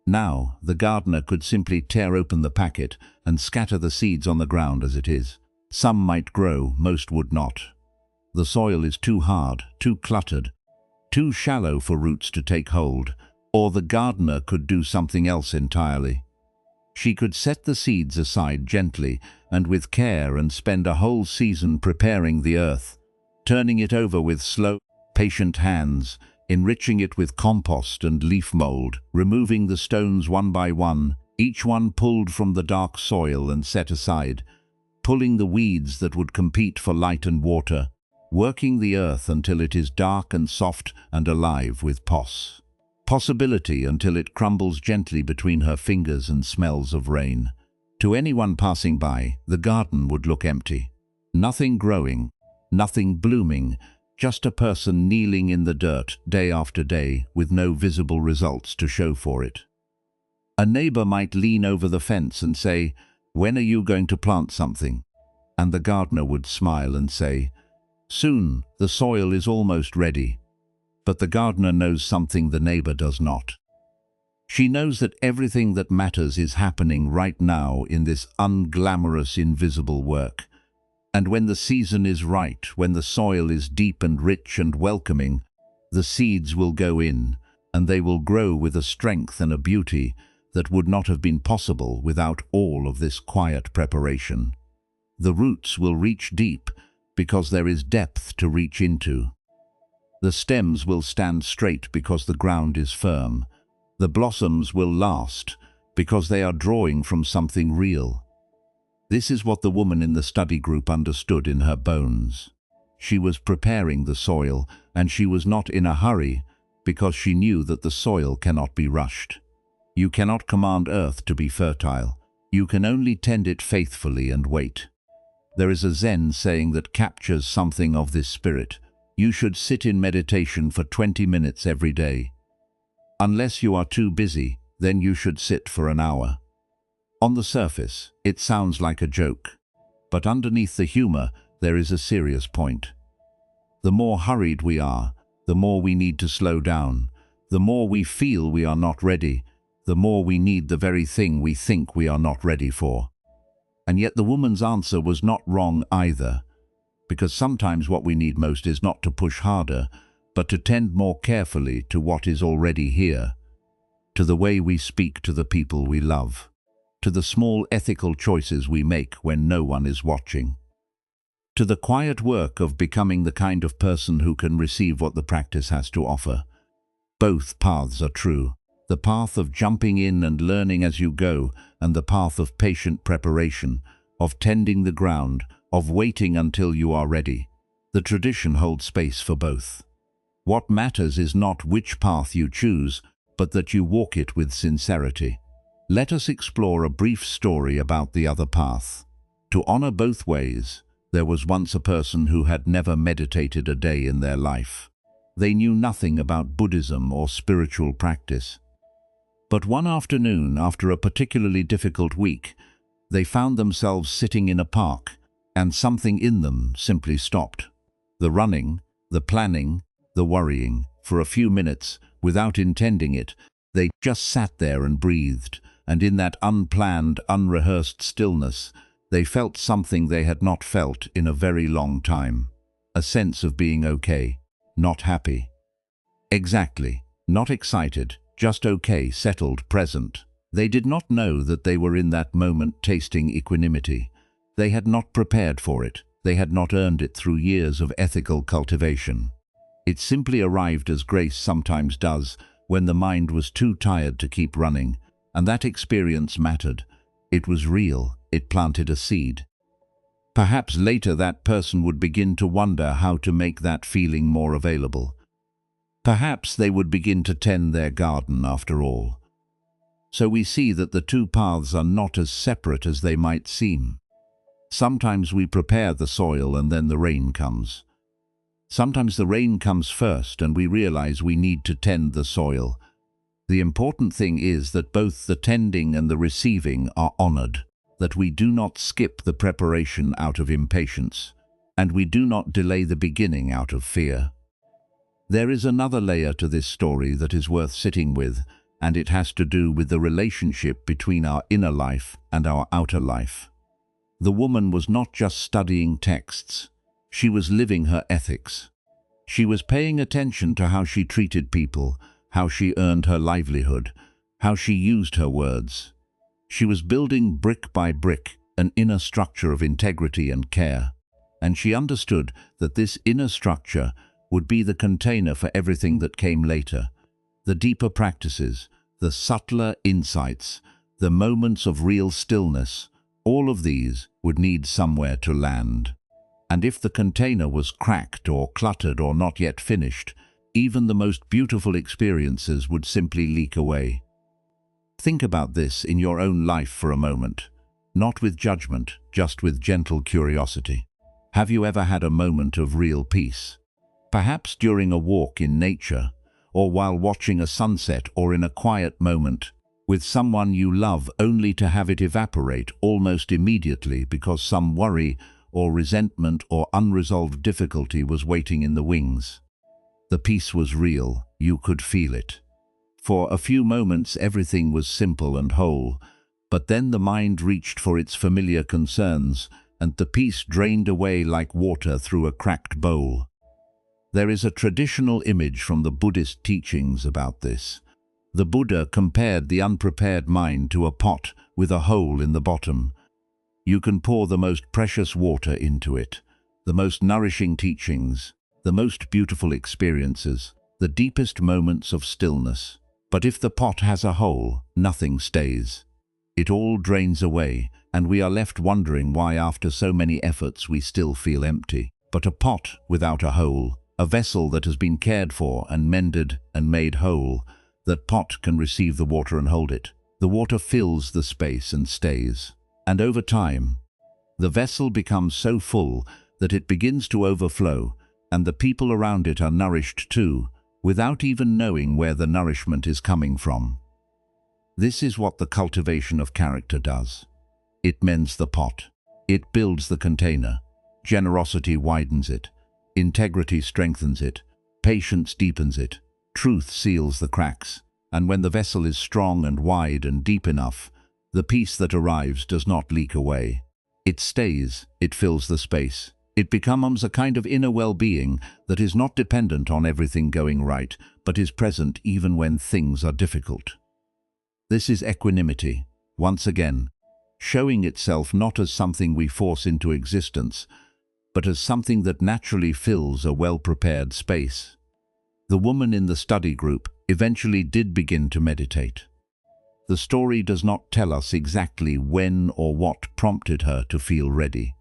Now, the gardener could simply tear open the packet and scatter the seeds on the ground as it is. Some might grow, most would not. The soil is too hard, too cluttered, too shallow for roots to take hold, or the gardener could do something else entirely. She could set the seeds aside gently and with care and spend a whole season preparing the earth, turning it over with slow, patient hands, enriching it with compost and leaf mold, removing the stones one by one, each one pulled from the dark soil and set aside, pulling the weeds that would compete for light and water, working the earth until it is dark and soft and alive with possibility until it crumbles gently between her fingers and smells of rain. To anyone passing by, the garden would look empty. Nothing growing, nothing blooming, just a person kneeling in the dirt day after day with no visible results to show for it. A neighbor might lean over the fence and say, "When are you going to plant something?" And the gardener would smile and say, "Soon, the soil is almost ready." But the gardener knows something the neighbor does not. She knows that everything that matters is happening right now in this unglamorous, invisible work. And when the season is right, when the soil is deep and rich and welcoming, the seeds will go in, and they will grow with a strength and a beauty that would not have been possible without all of this quiet preparation. The roots will reach deep, because there is depth to reach into. The stems will stand straight because the ground is firm. The blossoms will last because they are drawing from something real. This is what the woman in the study group understood in her bones. She was preparing the soil, and she was not in a hurry because she knew that the soil cannot be rushed. You cannot command earth to be fertile. You can only tend it faithfully and wait. There is a Zen saying that captures something of this spirit. You should sit in meditation for 20 minutes every day. Unless you are too busy, then you should sit for an hour. On the surface, it sounds like a joke, but underneath the humor, there is a serious point. The more hurried we are, the more we need to slow down. The more we feel we are not ready, the more we need the very thing we think we are not ready for. And yet the woman's answer was not wrong either, because sometimes what we need most is not to push harder, but to tend more carefully to what is already here, to the way we speak to the people we love, to the small ethical choices we make when no one is watching, to the quiet work of becoming the kind of person who can receive what the practice has to offer. Both paths are true. The path of jumping in and learning as you go, and the path of patient preparation, of tending the ground, of waiting until you are ready. The tradition holds space for both. What matters is not which path you choose, but that you walk it with sincerity. Let us explore a brief story about the other path. To honor both ways, there was once a person who had never meditated a day in their life. They knew nothing about Buddhism or spiritual practice. But one afternoon, after a particularly difficult week, they found themselves sitting in a park, and something in them simply stopped. The running, the planning, the worrying. For a few minutes, without intending it, they just sat there and breathed, and in that unplanned, unrehearsed stillness, they felt something they had not felt in a very long time. A sense of being okay. not happy. Exactly, not excited, just okay, settled, present. They did not know that they were in that moment tasting equanimity. They had not prepared for it. They had not earned it through years of ethical cultivation. It simply arrived as grace sometimes does, when the mind was too tired to keep running, and that experience mattered. It was real. It planted a seed. Perhaps later that person would begin to wonder how to make that feeling more available. Perhaps they would begin to tend their garden after all. So we see that the two paths are not as separate as they might seem. Sometimes we prepare the soil and then the rain comes. Sometimes the rain comes first and we realize we need to tend the soil. The important thing is that both the tending and the receiving are honored, that we do not skip the preparation out of impatience, and we do not delay the beginning out of fear. There is another layer to this story that is worth sitting with, and it has to do with the relationship between our inner life and our outer life. The woman was not just studying texts. She was living her ethics. She was paying attention to how she treated people, how she earned her livelihood, how she used her words. She was building brick by brick an inner structure of integrity and care, and she understood that this inner structure would be the container for everything that came later, the deeper practices, the subtler insights, the moments of real stillness. All of these would need somewhere to land. And if the container was cracked or cluttered or not yet finished, even the most beautiful experiences would simply leak away. Think about this in your own life for a moment, not with judgment, just with gentle curiosity. Have you ever had a moment of real peace? Perhaps during a walk in nature, or while watching a sunset, or in a quiet moment with someone you love, only to have it evaporate almost immediately because some worry or resentment or unresolved difficulty was waiting in the wings. The peace was real. You could feel it. For a few moments everything was simple and whole, but then the mind reached for its familiar concerns, and the peace drained away like water through a cracked bowl. There is a traditional image from the Buddhist teachings about this. The Buddha compared the unprepared mind to a pot with a hole in the bottom. You can pour the most precious water into it, the most nourishing teachings, the most beautiful experiences, the deepest moments of stillness. But if the pot has a hole, nothing stays. It all drains away, and we are left wondering why after so many efforts we still feel empty. But a pot without a hole, a vessel that has been cared for and mended and made whole, that pot can receive the water and hold it. The water fills the space and stays. And over time, the vessel becomes so full that it begins to overflow, and the people around it are nourished too, without even knowing where the nourishment is coming from. This is what the cultivation of character does. It mends the pot. It builds the container. Generosity widens it. Integrity strengthens it. Patience deepens it. Truth seals the cracks. And when the vessel is strong and wide and deep enough, the peace that arrives does not leak away. It stays. It fills the space. It becomes a kind of inner well-being that is not dependent on everything going right, but is present even when things are difficult. This is equanimity, once again, showing itself not as something we force into existence, but as something that naturally fills a well-prepared space. The woman in the study group eventually did begin to meditate. The story does not tell us exactly when or what prompted her to feel ready.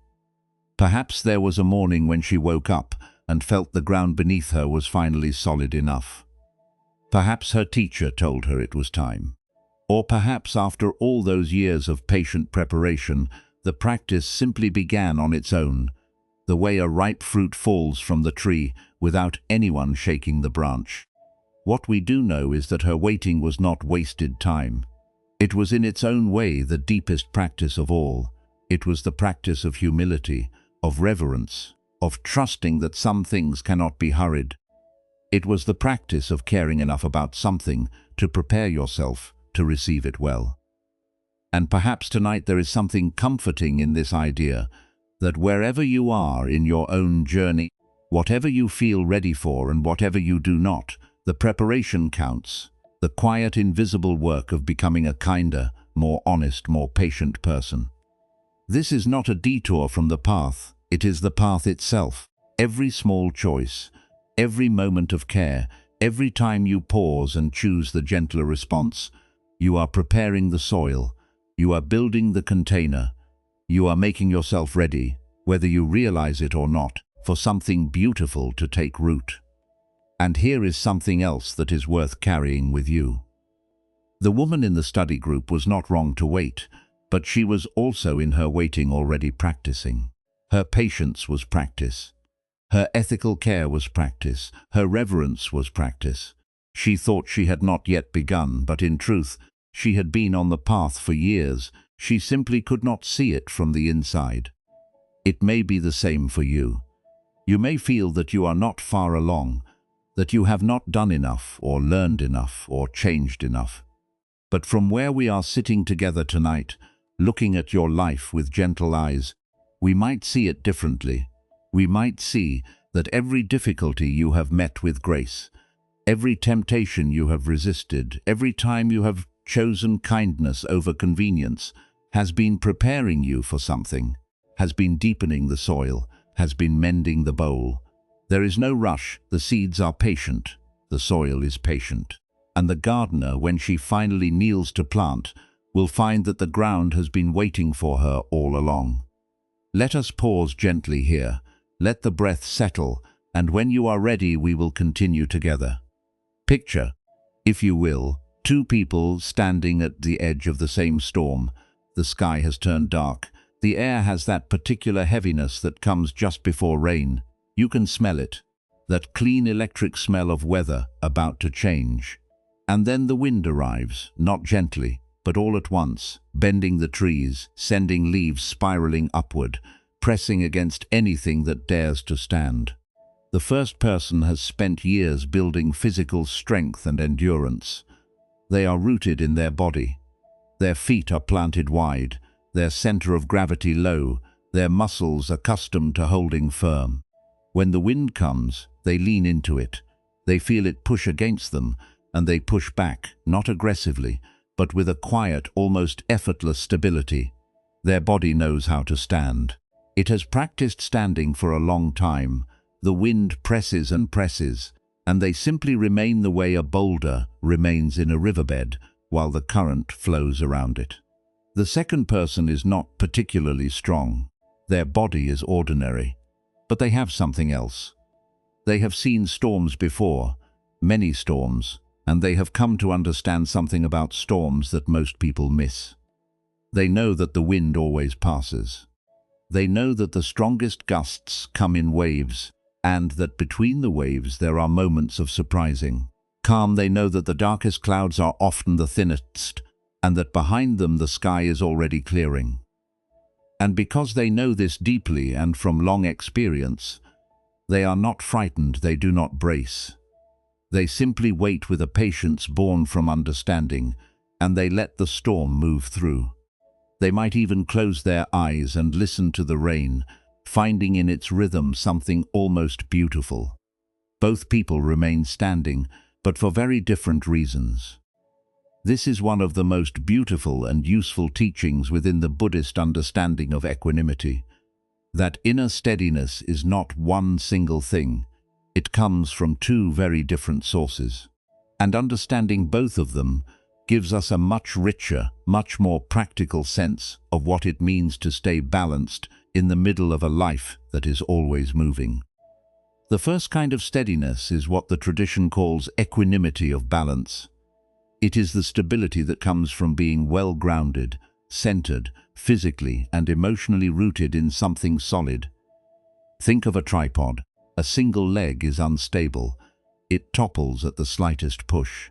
Perhaps there was a morning when she woke up and felt the ground beneath her was finally solid enough. Perhaps her teacher told her it was time. Or perhaps after all those years of patient preparation, the practice simply began on its own, the way a ripe fruit falls from the tree without anyone shaking the branch. What we do know is that her waiting was not wasted time. It was in its own way the deepest practice of all. It was the practice of humility, of reverence, of trusting that some things cannot be hurried. It was the practice of caring enough about something to prepare yourself to receive it well. And perhaps tonight there is something comforting in this idea that wherever you are in your own journey, Whatever you feel ready for and whatever you do not, the preparation counts. The quiet, invisible work of becoming a kinder, more honest, more patient person. This is not a detour from the path, it is the path itself. Every small choice, every moment of care, every time you pause and choose the gentler response, you are preparing the soil, you are building the container, you are making yourself ready, whether you realize it or not, for something beautiful to take root. And here is something else that is worth carrying with you. The woman in the study group was not wrong to wait, but she was also in her waiting already practicing. Her patience was practice. Her ethical care was practice. Her reverence was practice. She thought she had not yet begun, but in truth, she had been on the path for years. She simply could not see it from the inside. It may be the same for you. You may feel that you are not far along, that you have not done enough, or learned enough, or changed enough. But from where we are sitting together tonight, looking at your life with gentle eyes, we might see it differently. We might see that every difficulty you have met with grace, every temptation you have resisted, every time you have chosen kindness over convenience, has been preparing you for something, has been deepening the soil, has been mending the bowl. There is no rush, the seeds are patient, the soil is patient. And the gardener, when she finally kneels to plant, will find that the ground has been waiting for her all along. Let us pause gently here. Let the breath settle, and when you are ready, we will continue together. Picture, if you will, two people standing at the edge of the same storm. The sky has turned dark. The air has that particular heaviness that comes just before rain. You can smell it, that clean electric smell of weather about to change. And then the wind arrives, not gently, but all at once, bending the trees, sending leaves spiraling upward, pressing against anything that dares to stand. The first person has spent years building physical strength and endurance. They are rooted in their body. Their feet are planted wide, their center of gravity low, their muscles accustomed to holding firm. When the wind comes, they lean into it. They feel it push against them, and they push back, not aggressively, but with a quiet, almost effortless stability. Their body knows how to stand. It has practiced standing for a long time. The wind presses and presses, and they simply remain the way a boulder remains in a riverbed while the current flows around it. The second person is not particularly strong. Their body is ordinary, but they have something else. They have seen storms before, many storms, and they have come to understand something about storms that most people miss. They know that the wind always passes. They know that the strongest gusts come in waves, and that between the waves there are moments of surprising calm. They know that the darkest clouds are often the thinnest, and that behind them the sky is already clearing. And because they know this deeply and from long experience, they are not frightened, they do not brace. They simply wait with a patience born from understanding, and they let the storm move through. They might even close their eyes and listen to the rain, finding in its rhythm something almost beautiful. Both people remain standing, but for very different reasons. This is one of the most beautiful and useful teachings within the Buddhist understanding of equanimity. That inner steadiness is not one single thing. It comes from two very different sources. And understanding both of them gives us a much richer, much more practical sense of what it means to stay balanced in the middle of a life that is always moving. The first kind of steadiness is what the tradition calls equanimity of balance. It is the stability that comes from being well-grounded, centered, physically and emotionally rooted in something solid. Think of a tripod. A single leg is unstable. It topples at the slightest push.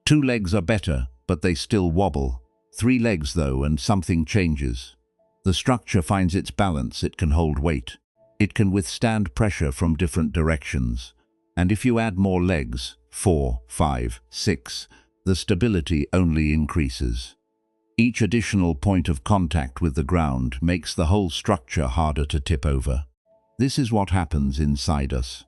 Two legs are better, but they still wobble. Three legs, though, and something changes. The structure finds its balance. It can hold weight. It can withstand pressure from different directions. And if you add more legs, 4, 5, 6, the stability only increases. Each additional point of contact with the ground makes the whole structure harder to tip over. This is what happens inside us.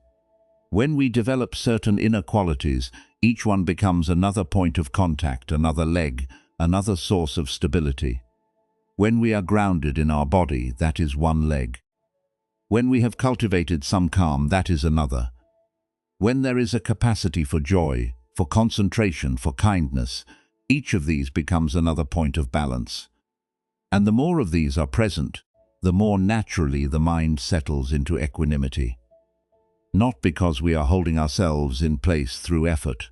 When we develop certain inner qualities, each one becomes another point of contact, another leg, another source of stability. When we are grounded in our body, that is one leg. When we have cultivated some calm, that is another. When there is a capacity for joy, for concentration, for kindness, each of these becomes another point of balance. And the more of these are present, the more naturally the mind settles into equanimity. Not because we are holding ourselves in place through effort,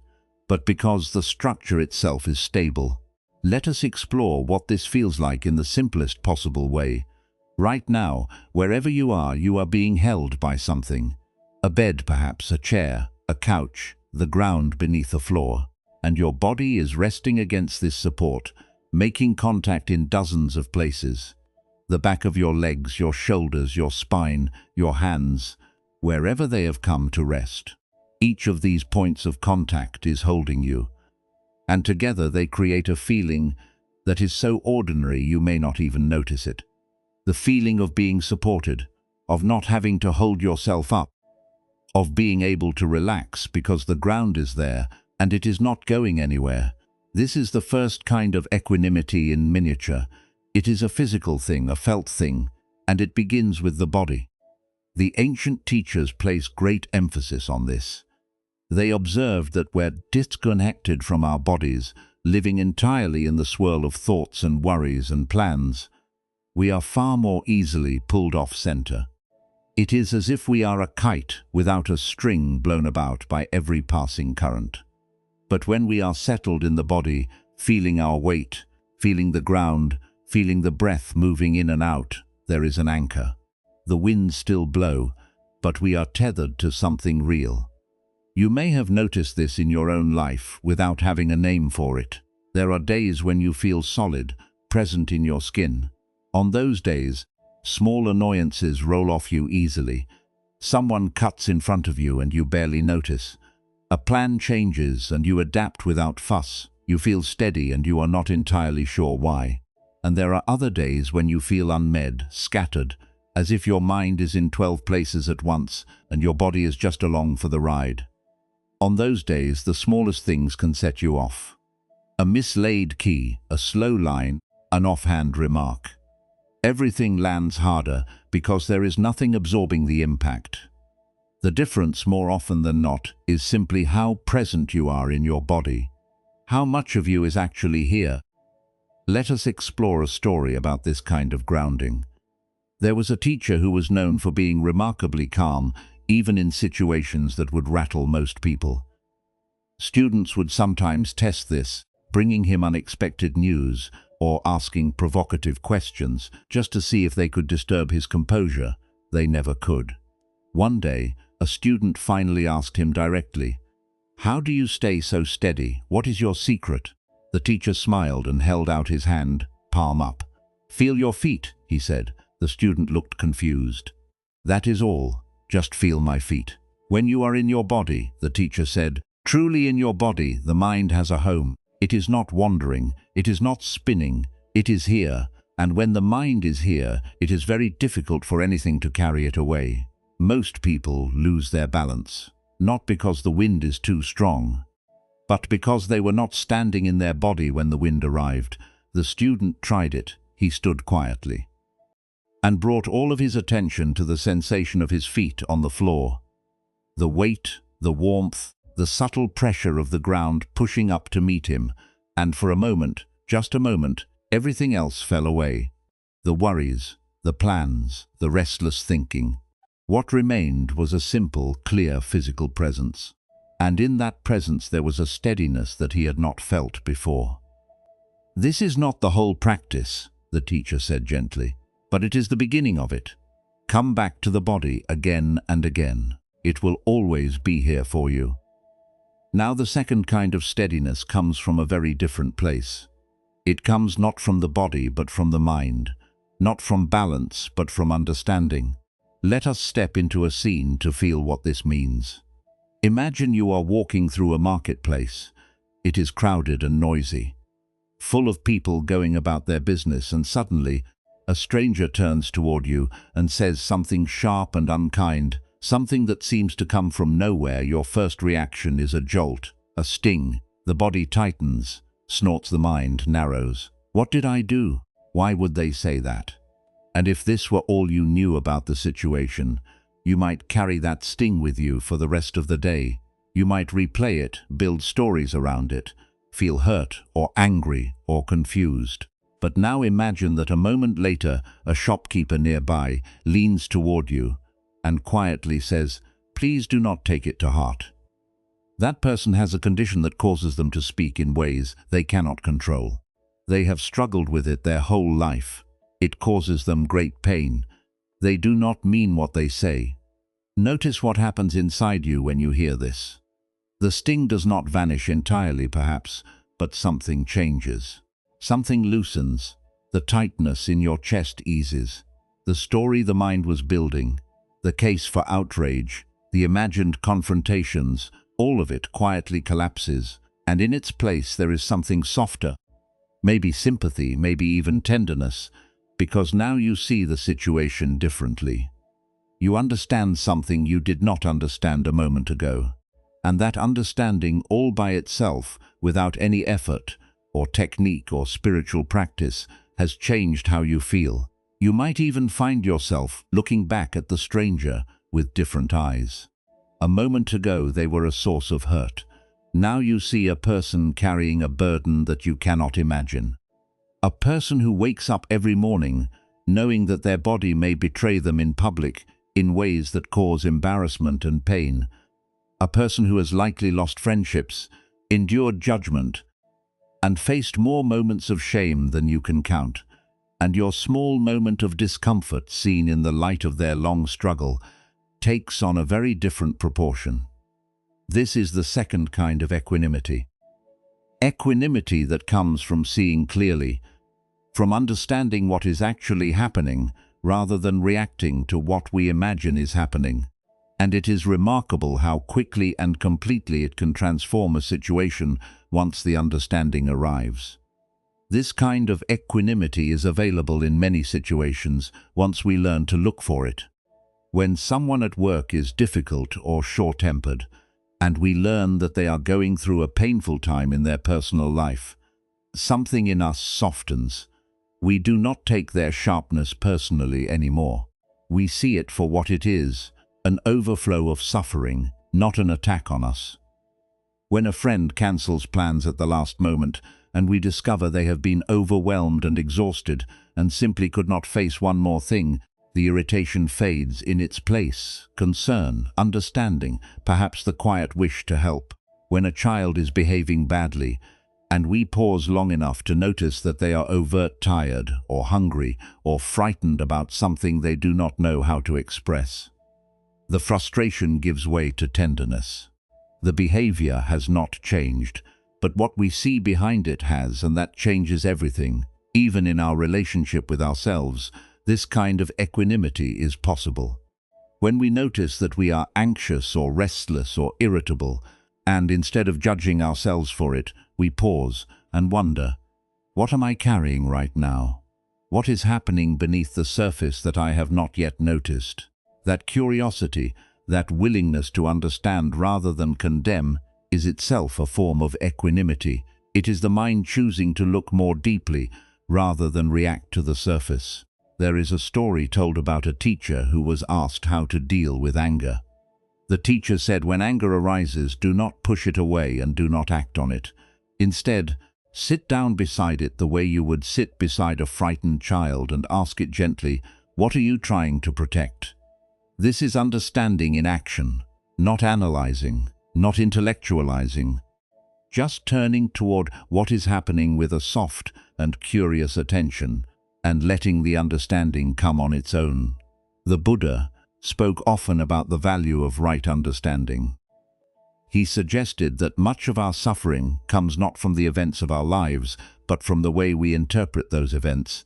but because the structure itself is stable. Let us explore what this feels like in the simplest possible way. Right now, wherever you are being held by something. A bed perhaps, a chair, a couch, the ground beneath the floor. And your body is resting against this support, making contact in dozens of places. The back of your legs, your shoulders, your spine, your hands, wherever they have come to rest. Each of these points of contact is holding you, and together they create a feeling that is so ordinary you may not even notice it. The feeling of being supported, of not having to hold yourself up, of being able to relax because the ground is there and it is not going anywhere. This is the first kind of equanimity in miniature. It is a physical thing, a felt thing, and it begins with the body. The ancient teachers place great emphasis on this. They observed that we're disconnected from our bodies, living entirely in the swirl of thoughts and worries and plans. We are far more easily pulled off center. It is as if we are a kite without a string blown about by every passing current. But when we are settled in the body, feeling our weight, feeling the ground, feeling the breath moving in and out, there is an anchor. The winds still blow, but we are tethered to something real. You may have noticed this in your own life without having a name for it. There are days when you feel solid, present in your skin. On those days, small annoyances roll off you easily. Someone cuts in front of you and you barely notice. A plan changes and you adapt without fuss. You feel steady and you are not entirely sure why. And there are other days when you feel unmed, scattered, as if your mind is in 12 places at once and your body is just along for the ride. On those days, the smallest things can set you off. A mislaid key, a slow line, an offhand remark. Everything lands harder because there is nothing absorbing the impact. The difference, more often than not, is simply how present you are in your body. How much of you is actually here? Let us explore a story about this kind of grounding. There was a teacher who was known for being remarkably calm, even in situations that would rattle most people. Students would sometimes test this, bringing him unexpected news or asking provocative questions just to see if they could disturb his composure. They never could. One day, a student finally asked him directly, "How do you stay so steady? What is your secret?" The teacher smiled and held out his hand, palm up. "Feel your feet," he said. The student looked confused. "That is all. Just feel my feet." "When you are in your body," the teacher said, "truly in your body, the mind has a home. It is not wandering, it is not spinning, it is here. And when the mind is here, it is very difficult for anything to carry it away. Most people lose their balance, not because the wind is too strong, but because they were not standing in their body when the wind arrived. The student tried it. He stood quietly and brought all of his attention to the sensation of his feet on the floor. The weight, the warmth, the subtle pressure of the ground pushing up to meet him, and for a moment, just a moment, everything else fell away. The worries, the plans, the restless thinking. What remained was a simple, clear physical presence. And in that presence there was a steadiness that he had not felt before. "This is not the whole practice," the teacher said gently, "but it is the beginning of it. Come back to the body again and again. It will always be here for you." Now the second kind of steadiness comes from a very different place. It comes not from the body but from the mind, not from balance but from understanding. Let us step into a scene to feel what this means. Imagine you are walking through a marketplace. It is crowded and noisy, full of people going about their business, and suddenly A stranger turns toward you and says something sharp and unkind, something that seems to come from nowhere. Your first reaction is a jolt, a sting. The body tightens, snorts, the mind narrows. What did I do? Why would they say that? And if this were all you knew about the situation, you might carry that sting with you for the rest of the day. You might replay it, build stories around it, feel hurt or angry or confused. But now imagine that a moment later, a shopkeeper nearby leans toward you and quietly says, "Please do not take it to heart." That person has a condition that causes them to speak in ways they cannot control. They have struggled with it their whole life. It causes them great pain. They do not mean what they say. Notice what happens inside you when you hear this. The sting does not vanish entirely, perhaps, but something changes. Something loosens. The tightness in your chest eases. The story the mind was building, the case for outrage, the imagined confrontations, all of it quietly collapses, and in its place there is something softer. Maybe sympathy, maybe even tenderness, because now you see the situation differently. You understand something you did not understand a moment ago. And that understanding all by itself, without any effort or technique or spiritual practice, has changed how you feel. You might even find yourself looking back at the stranger with different eyes. A moment ago they were a source of hurt. Now you see a person carrying a burden that you cannot imagine. A person who wakes up every morning knowing that their body may betray them in public in ways that cause embarrassment and pain. A person who has likely lost friendships, endured judgment, and faced more moments of shame than you can count. And your small moment of discomfort, seen in the light of their long struggle, takes on a very different proportion. This is the second kind of equanimity. Equanimity that comes from seeing clearly, from understanding what is actually happening rather than reacting to what we imagine is happening. And it is remarkable how quickly and completely it can transform a situation once the understanding arrives. This kind of equanimity is available in many situations once we learn to look for it. When someone at work is difficult or short-tempered, and we learn that they are going through a painful time in their personal life, something in us softens. We do not take their sharpness personally anymore. We see it for what it is, an overflow of suffering, not an attack on us. When a friend cancels plans at the last moment, and we discover they have been overwhelmed and exhausted and simply could not face one more thing, the irritation fades. In its place concern, understanding, perhaps the quiet wish to help. When a child is behaving badly, and we pause long enough to notice that they are overt tired or hungry or frightened about something they do not know how to express, the frustration gives way to tenderness. The behavior has not changed, but what we see behind it has, and that changes everything. Even in our relationship with ourselves, this kind of equanimity is possible. When we notice that we are anxious or restless or irritable, and instead of judging ourselves for it, we pause and wonder, what am I carrying right now? What is happening beneath the surface that I have not yet noticed? That curiosity, that willingness to understand rather than condemn, is itself a form of equanimity. It is the mind choosing to look more deeply rather than react to the surface. There is a story told about a teacher who was asked how to deal with anger. The teacher said, when anger arises, do not push it away and do not act on it. Instead, sit down beside it the way you would sit beside a frightened child and ask it gently, what are you trying to protect? This is understanding in action, not analyzing, not intellectualizing, just turning toward what is happening with a soft and curious attention and letting the understanding come on its own. The Buddha spoke often about the value of right understanding. He suggested that much of our suffering comes not from the events of our lives, but from the way we interpret those events.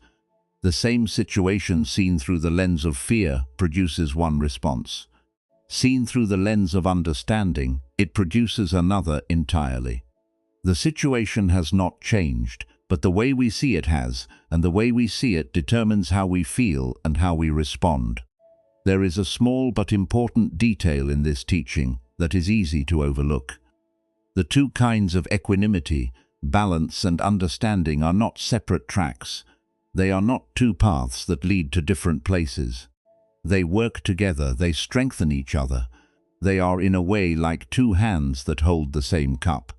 The same situation seen through the lens of fear produces one response. Seen through the lens of understanding, it produces another entirely. The situation has not changed, but but the way we see it has, and the way we see it determines how we feel and how we respond. There is a small but important detail in this teaching that is easy to overlook. The two kinds of equanimity, balance and understanding, are not separate tracks. They are not two paths that lead to different places. They work together, they strengthen each other. They are in a way like two hands that hold the same cup.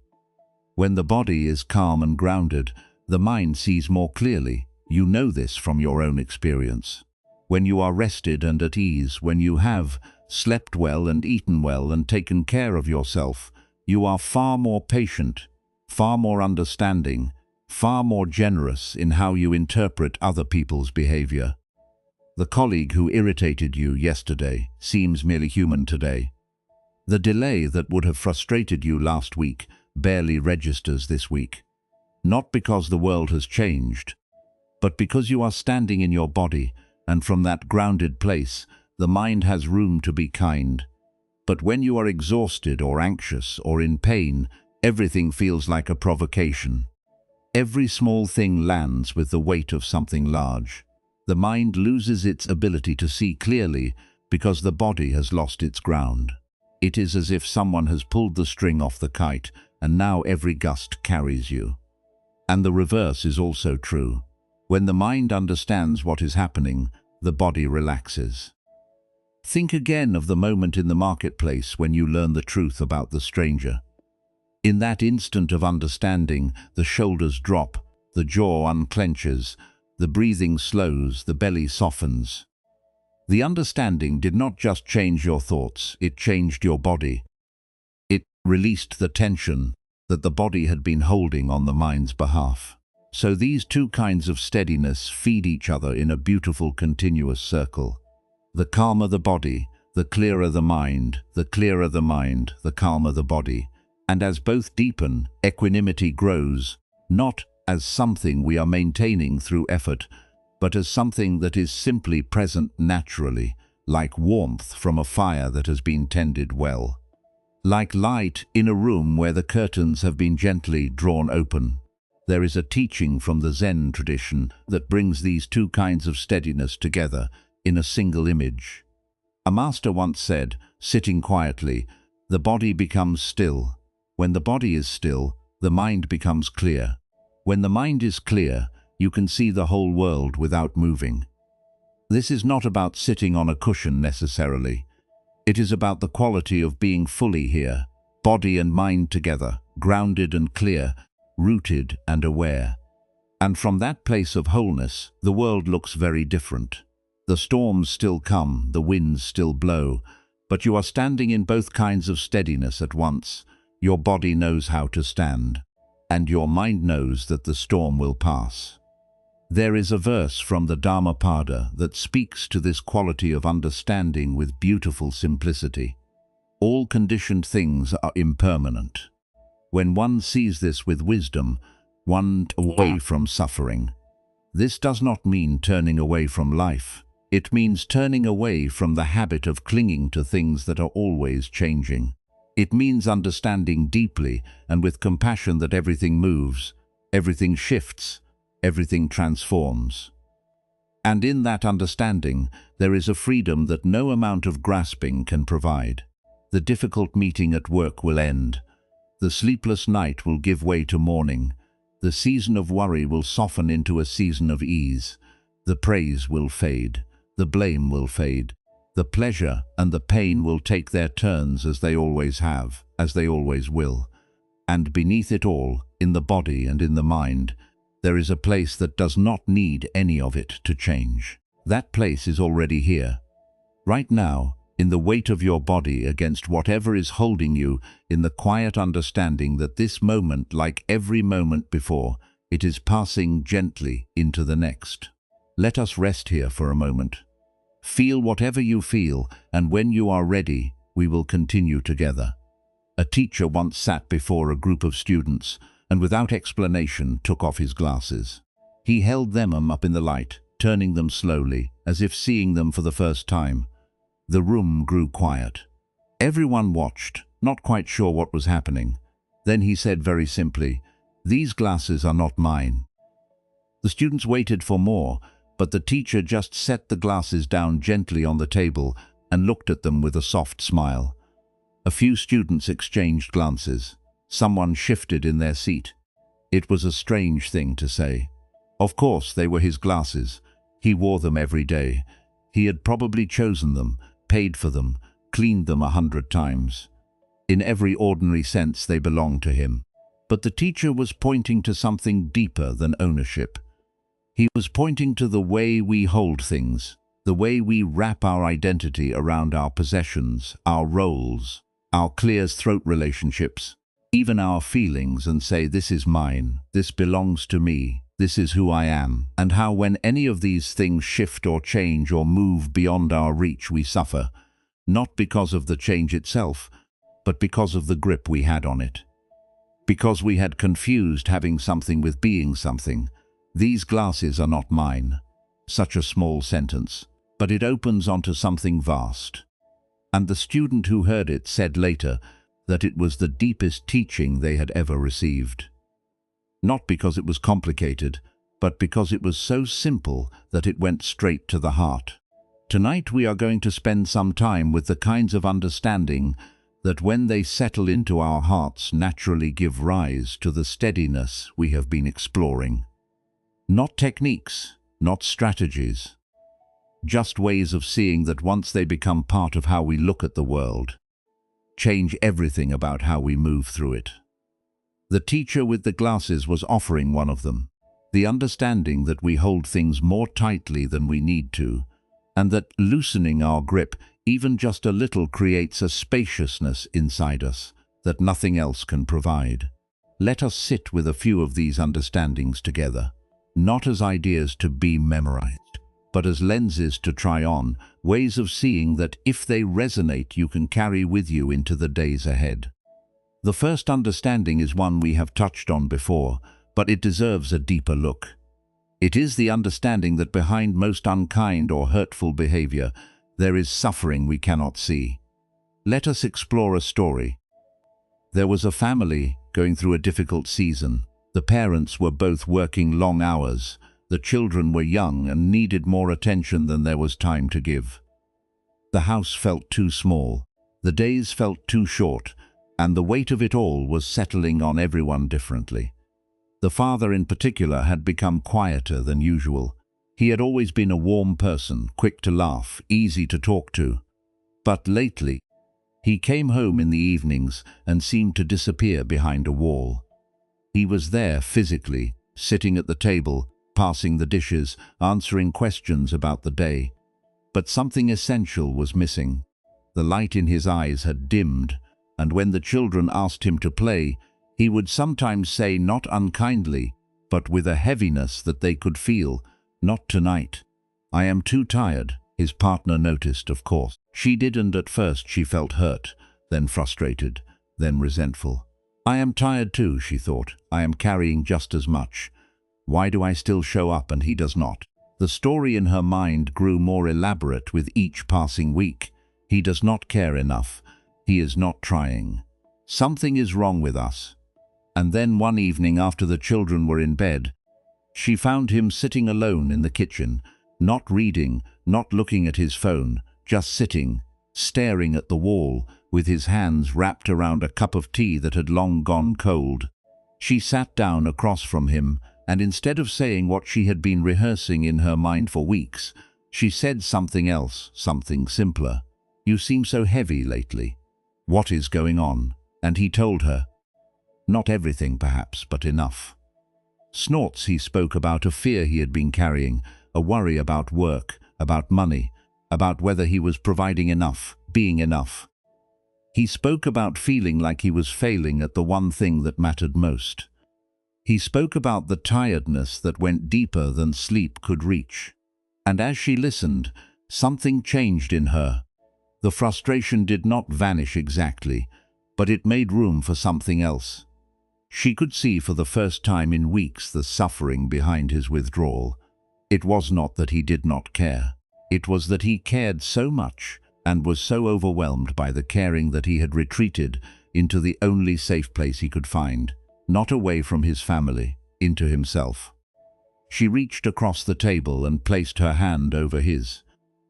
When the body is calm and grounded, the mind sees more clearly. You know this from your own experience. When you are rested and at ease, when you have slept well and eaten well and taken care of yourself, you are far more patient, far more understanding, far more generous in how you interpret other people's behavior. The colleague who irritated you yesterday seems merely human today. The delay that would have frustrated you last week barely registers this week. Not because the world has changed, but because you are standing in your body, and from that grounded place, the mind has room to be kind. But when you are exhausted or anxious or in pain, everything feels like a provocation. Every small thing lands with the weight of something large. The mind loses its ability to see clearly because the body has lost its ground. It is as if someone has pulled the string off the kite, and now every gust carries you. And the reverse is also true. When the mind understands what is happening, the body relaxes. Think again of the moment in the marketplace when you learn the truth about the stranger. In that instant of understanding, the shoulders drop, the jaw unclenches, the breathing slows, the belly softens. The understanding did not just change your thoughts, it changed your body. It released the tension that the body had been holding on the mind's behalf. So these two kinds of steadiness feed each other in a beautiful continuous circle. The calmer the body, the clearer the mind, the clearer the mind, the calmer the body. And as both deepen, equanimity grows, not as something we are maintaining through effort, but as something that is simply present naturally, like warmth from a fire that has been tended well. Like light in a room where the curtains have been gently drawn open. There is a teaching from the Zen tradition that brings these two kinds of steadiness together in a single image. A master once said, sitting quietly, the body becomes still. When the body is still, the mind becomes clear. When the mind is clear, you can see the whole world without moving. This is not about sitting on a cushion necessarily. It is about the quality of being fully here, body and mind together, grounded and clear, rooted and aware. And from that place of wholeness, the world looks very different. The storms still come, the winds still blow, but you are standing in both kinds of steadiness at once. Your body knows how to stand, and your mind knows that the storm will pass. There is a verse from the Dhammapada that speaks to this quality of understanding with beautiful simplicity. All conditioned things are impermanent. When one sees this with wisdom, one away from suffering. This does not mean turning away from life. It means turning away from the habit of clinging to things that are always changing. It means understanding deeply and with compassion that everything moves, everything shifts, everything transforms. And in that understanding, there is a freedom that no amount of grasping can provide. The difficult meeting at work will end. The sleepless night will give way to morning. The season of worry will soften into a season of ease. The praise will fade. The blame will fade. The pleasure and the pain will take their turns as they always have, as they always will. And beneath it all, in the body and in the mind, there is a place that does not need any of it to change. That place is already here. Right now, in the weight of your body against whatever is holding you, in the quiet understanding that this moment, like every moment before, it is passing gently into the next. Let us rest here for a moment. Feel whatever you feel, and when you are ready, we will continue together. A teacher once sat before a group of students, and without explanation took off his glasses. He held them up in the light, turning them slowly, as if seeing them for the first time. The room grew quiet. Everyone watched, not quite sure what was happening. Then he said very simply, "These glasses are not mine. The students waited for more, but the teacher just set the glasses down gently on the table and looked at them with a soft smile. A few students exchanged glances. Someone shifted in their seat. It was a strange thing to say. Of course, they were his glasses. He wore them every day. He had probably chosen them, paid for them, cleaned them 100 times. In every ordinary sense, they belonged to him. But the teacher was pointing to something deeper than ownership. He was pointing to the way we hold things, the way we wrap our identity around our possessions, our roles, our clear-throat relationships, even our feelings, and say, this is mine, this belongs to me, this is who I am, and how when any of these things shift or change or move beyond our reach, we suffer, not because of the change itself, but because of the grip we had on it. Because we had confused having something with being something. These glasses are not mine. Such a small sentence, but it opens onto something vast. And the student who heard it said later that it was the deepest teaching they had ever received. Not because it was complicated, but because it was so simple that it went straight to the heart. Tonight we are going to spend some time with the kinds of understanding that when they settle into our hearts naturally give rise to the steadiness we have been exploring. Not techniques, not strategies, just ways of seeing that once they become part of how we look at the world, change everything about how we move through it. The teacher with the glasses was offering one of them, the understanding that we hold things more tightly than we need to, and that loosening our grip even just a little creates a spaciousness inside us that nothing else can provide. Let us sit with a few of these understandings together, not as ideas to be memorized, but as lenses to try on, ways of seeing that if they resonate you can carry with you into the days ahead. The first understanding is one we have touched on before, but it deserves a deeper look. It is the understanding that behind most unkind or hurtful behavior, there is suffering we cannot see. Let us explore a story. There was a family going through a difficult season. The parents were both working long hours. The children were young and needed more attention than there was time to give. The house felt too small. The days felt too short, and the weight of it all was settling on everyone differently. The father in particular had become quieter than usual. He had always been a warm person, quick to laugh, easy to talk to. But lately, he came home in the evenings and seemed to disappear behind a wall. He was there physically, sitting at the table, passing the dishes, answering questions about the day. But something essential was missing. The light in his eyes had dimmed, and when the children asked him to play, he would sometimes say, not unkindly, but with a heaviness that they could feel, "Not tonight. I am too tired." His partner noticed, of course. She didn't at first. She felt hurt, then frustrated, then resentful. "I am tired too," she thought. "I am carrying just as much. Why do I still show up and he does not?" The story in her mind grew more elaborate with each passing week. He does not care enough. He is not trying. Something is wrong with us. And then one evening after the children were in bed, she found him sitting alone in the kitchen, not reading, not looking at his phone, just sitting, staring at the wall, with his hands wrapped around a cup of tea that had long gone cold. She sat down across from him, and instead of saying what she had been rehearsing in her mind for weeks, she said something else, something simpler. "You seem so heavy lately. What is going on?" And he told her. Not everything, perhaps, but enough. Snorts, he spoke about a fear he had been carrying, a worry about work, about money, about whether he was providing enough, being enough. He spoke about feeling like he was failing at the one thing that mattered most. He spoke about the tiredness that went deeper than sleep could reach. And as she listened, something changed in her. The frustration did not vanish exactly, but it made room for something else. She could see for the first time in weeks the suffering behind his withdrawal. It was not that he did not care. It was that he cared so much and was so overwhelmed by the caring that he had retreated into the only safe place he could find, not away from his family, into himself. She reached across the table and placed her hand over his.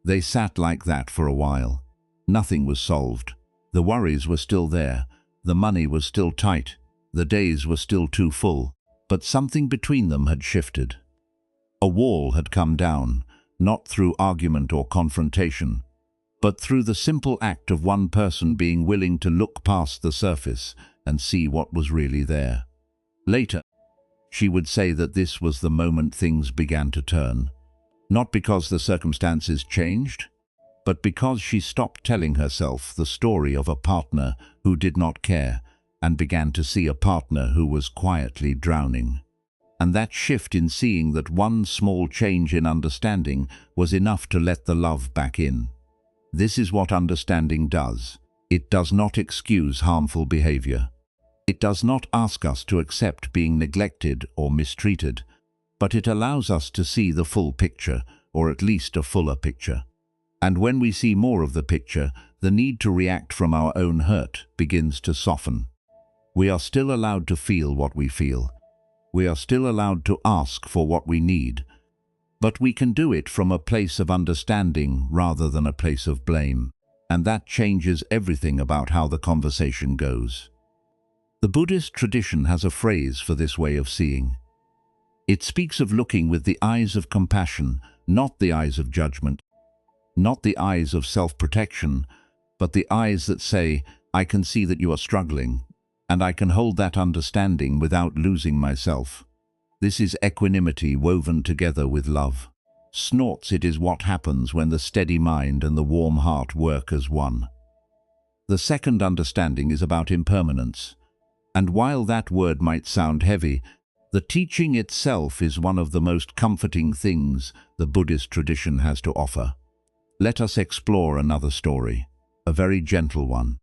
They sat like that for a while. Nothing was solved. The worries were still there. The money was still tight. The days were still too full. But something between them had shifted. A wall had come down, not through argument or confrontation, but through the simple act of one person being willing to look past the surface and see what was really there. Later, she would say that this was the moment things began to turn, not because the circumstances changed, but because she stopped telling herself the story of a partner who did not care and began to see a partner who was quietly drowning. And that shift in seeing that one small change in understanding was enough to let the love back in. This is what understanding does. It does not excuse harmful behavior. It does not ask us to accept being neglected or mistreated, but it allows us to see the full picture, or at least a fuller picture. And when we see more of the picture, the need to react from our own hurt begins to soften. We are still allowed to feel what we feel. We are still allowed to ask for what we need, but we can do it from a place of understanding rather than a place of blame, and that changes everything about how the conversation goes. The Buddhist tradition has a phrase for this way of seeing. It speaks of looking with the eyes of compassion, not the eyes of judgment, not the eyes of self-protection, but the eyes that say, I can see that you are struggling, and I can hold that understanding without losing myself. This is equanimity woven together with love. Snorts, it is what happens when the steady mind and the warm heart work as one. The second understanding is about impermanence. And while that word might sound heavy, the teaching itself is one of the most comforting things the Buddhist tradition has to offer. Let us explore another story, a very gentle one.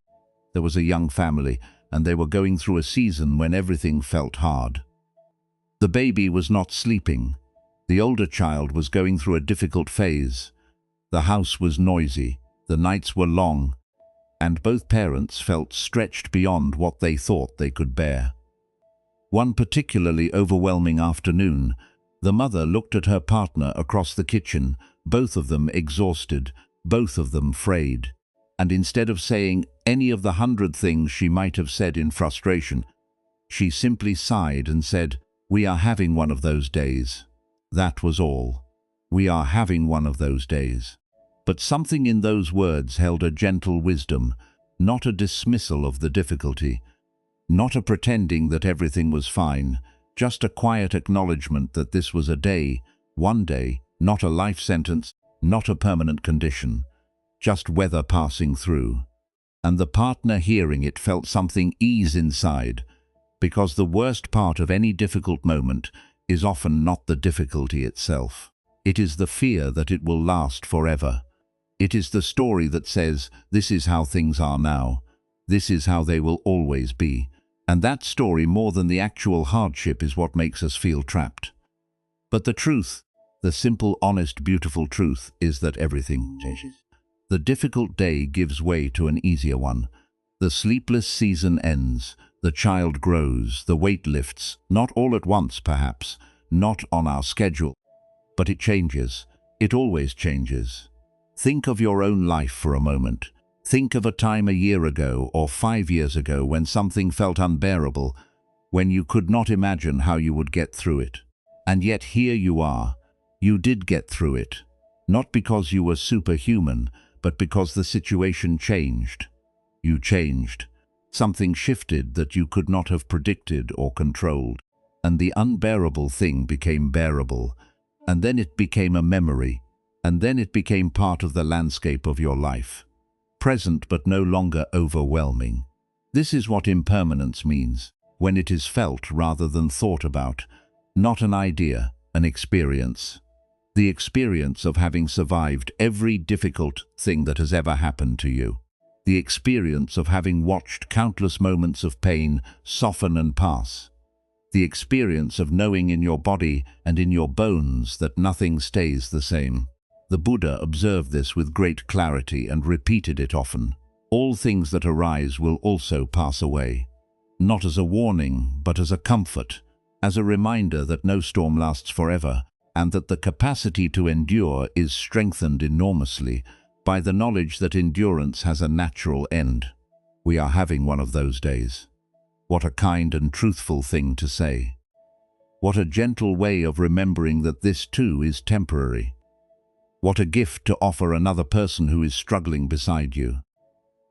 There was a young family, and they were going through a season when everything felt hard. The baby was not sleeping. The older child was going through a difficult phase. The house was noisy, the nights were long, and both parents felt stretched beyond what they thought they could bear. One particularly overwhelming afternoon, the mother looked at her partner across the kitchen, both of them exhausted, both of them frayed. And instead of saying any of the 100 things she might have said in frustration, she simply sighed and said, "We are having one of those days." That was all. We are having one of those days. But something in those words held a gentle wisdom, not a dismissal of the difficulty, not a pretending that everything was fine, just a quiet acknowledgement that this was a day, one day, not a life sentence, not a permanent condition, just weather passing through. And the partner hearing it felt something ease inside, because the worst part of any difficult moment is often not the difficulty itself. It is the fear that it will last forever. It is the story that says, this is how things are now, this is how they will always be. And that story, more than the actual hardship, is what makes us feel trapped. But the truth, the simple, honest, beautiful truth, is that everything changes. The difficult day gives way to an easier one. The sleepless season ends. The child grows. The weight lifts. Not all at once, perhaps. Not on our schedule. But it changes. It always changes. Think of your own life for a moment. Think of a time a year ago or 5 years ago when something felt unbearable, when you could not imagine how you would get through it. And yet here you are. You did get through it. Not because you were superhuman, but because the situation changed. You changed. Something shifted that you could not have predicted or controlled. And the unbearable thing became bearable. And then it became a memory. And then it became part of the landscape of your life. Present but no longer overwhelming. This is what impermanence means, when it is felt rather than thought about. Not an idea, an experience. The experience of having survived every difficult thing that has ever happened to you. The experience of having watched countless moments of pain soften and pass. The experience of knowing in your body and in your bones that nothing stays the same. The Buddha observed this with great clarity and repeated it often. All things that arise will also pass away. Not as a warning, but as a comfort. as a reminder that no storm lasts forever, and that the capacity to endure is strengthened enormously by the knowledge that endurance has a natural end. We are having one of those days. What a kind and truthful thing to say. What a gentle way of remembering that this too is temporary. What a gift to offer another person who is struggling beside you.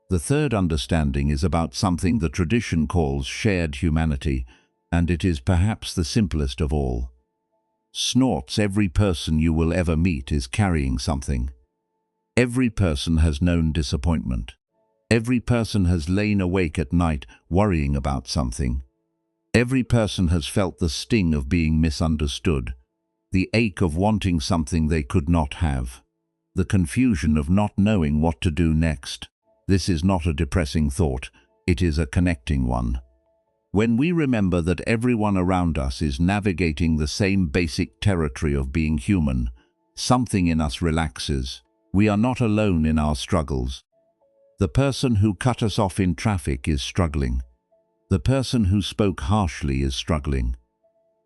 The third understanding is about something the tradition calls shared humanity, and it is perhaps the simplest of all. Snorts, every person you will ever meet is carrying something. Every person has known disappointment. Every person has lain awake at night worrying about something. Every person has felt the sting of being misunderstood, the ache of wanting something they could not have, the confusion of not knowing what to do next. This is not a depressing thought, it is a connecting one. When we remember that everyone around us is navigating the same basic territory of being human, something in us relaxes. We are not alone in our struggles. The person who cut us off in traffic is struggling. The person who spoke harshly is struggling.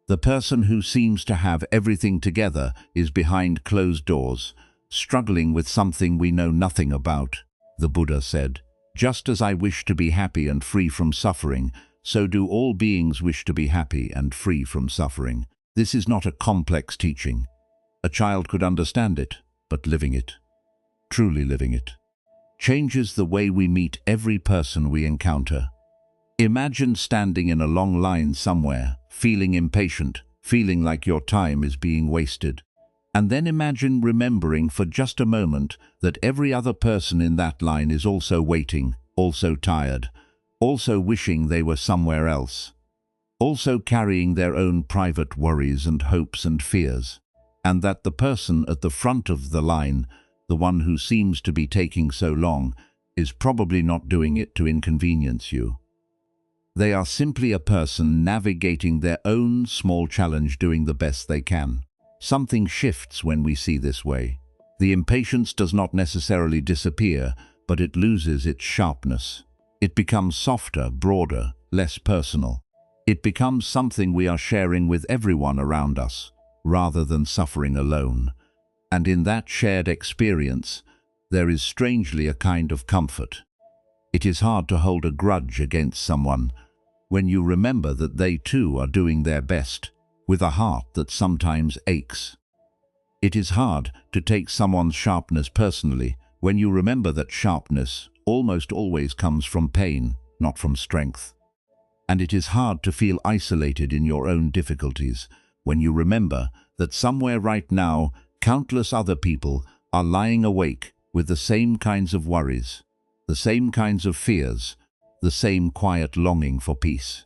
The person who seems to have everything together is behind closed doors, struggling with something we know nothing about. The Buddha said, "Just as I wish to be happy and free from suffering, so do all beings wish to be happy and free from suffering." This is not a complex teaching. A child could understand it, but living it, truly living it, changes the way we meet every person we encounter. Imagine standing in a long line somewhere, feeling impatient, feeling like your time is being wasted. And then imagine remembering for just a moment that every other person in that line is also waiting, also tired, also wishing they were somewhere else, also carrying their own private worries and hopes and fears, and that the person at the front of the line, the one who seems to be taking so long, is probably not doing it to inconvenience you. They are simply a person navigating their own small challenge, doing the best they can. Something shifts when we see this way. The impatience does not necessarily disappear, but it loses its sharpness. It becomes softer, broader, less personal. It becomes something we are sharing with everyone around us, rather than suffering alone. And in that shared experience, there is strangely a kind of comfort. It is hard to hold a grudge against someone when you remember that they too are doing their best, with a heart that sometimes aches. It is hard to take someone's sharpness personally when you remember that sharpness almost always comes from pain, not from strength. And it is hard to feel isolated in your own difficulties when you remember that somewhere right now, countless other people are lying awake with the same kinds of worries, the same kinds of fears, the same quiet longing for peace.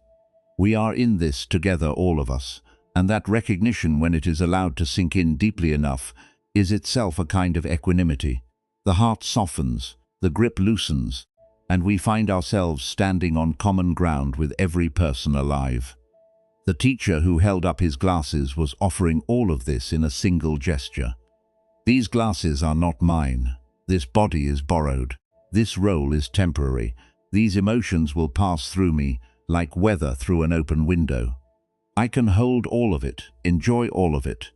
We are in this together, all of us, and that recognition, when it is allowed to sink in deeply enough, is itself a kind of equanimity. The heart softens, the grip loosens, and we find ourselves standing on common ground with every person alive. The teacher who held up his glasses was offering all of this in a single gesture. These glasses are not mine. This body is borrowed. This role is temporary. These emotions will pass through me like weather through an open window. I can hold all of it, enjoy all of it,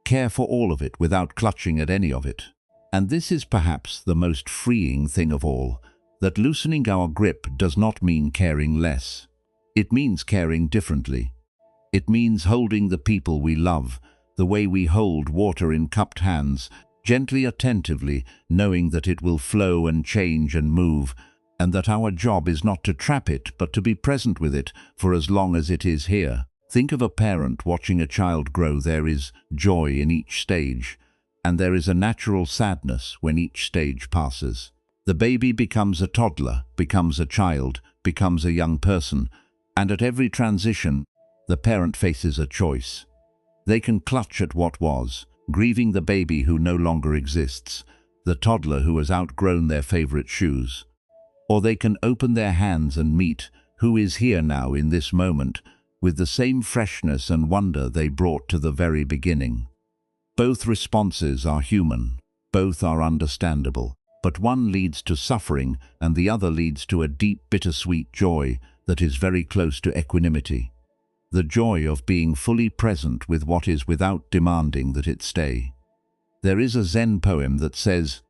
care for all of it without clutching at any of it. And this is perhaps the most freeing thing of all, that loosening our grip does not mean caring less. It means caring differently. It means holding the people we love, the way we hold water in cupped hands, gently, attentively, knowing that it will flow and change and move, and that our job is not to trap it, but to be present with it for as long as it is here. Think of a parent watching a child grow. There is joy in each stage, and there is a natural sadness when each stage passes. The baby becomes a toddler, becomes a child, becomes a young person, and at every transition, the parent faces a choice. They can clutch at what was, grieving the baby who no longer exists, the toddler who has outgrown their favorite shoes. Or they can open their hands and meet who is here now in this moment with the same freshness and wonder they brought to the very beginning. Both responses are human, both are understandable, but one leads to suffering and the other leads to a deep, bittersweet joy that is very close to equanimity. the joy of being fully present with what is without demanding that it stay. There is a Zen poem that says,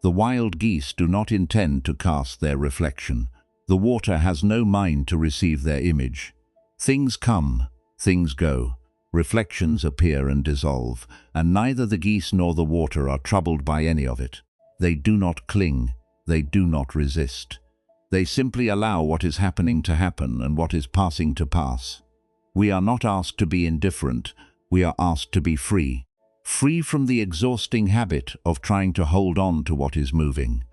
"The wild geese do not intend to cast their reflection. The water has no mind to receive their image. Things come, things go. Reflections appear and dissolve, and neither the geese nor the water are troubled by any of it. They do not cling, they do not resist. They simply allow what is happening to happen and what is passing to pass." We are not asked to be indifferent, we are asked to be free. Free from the exhausting habit of trying to hold on to what is moving,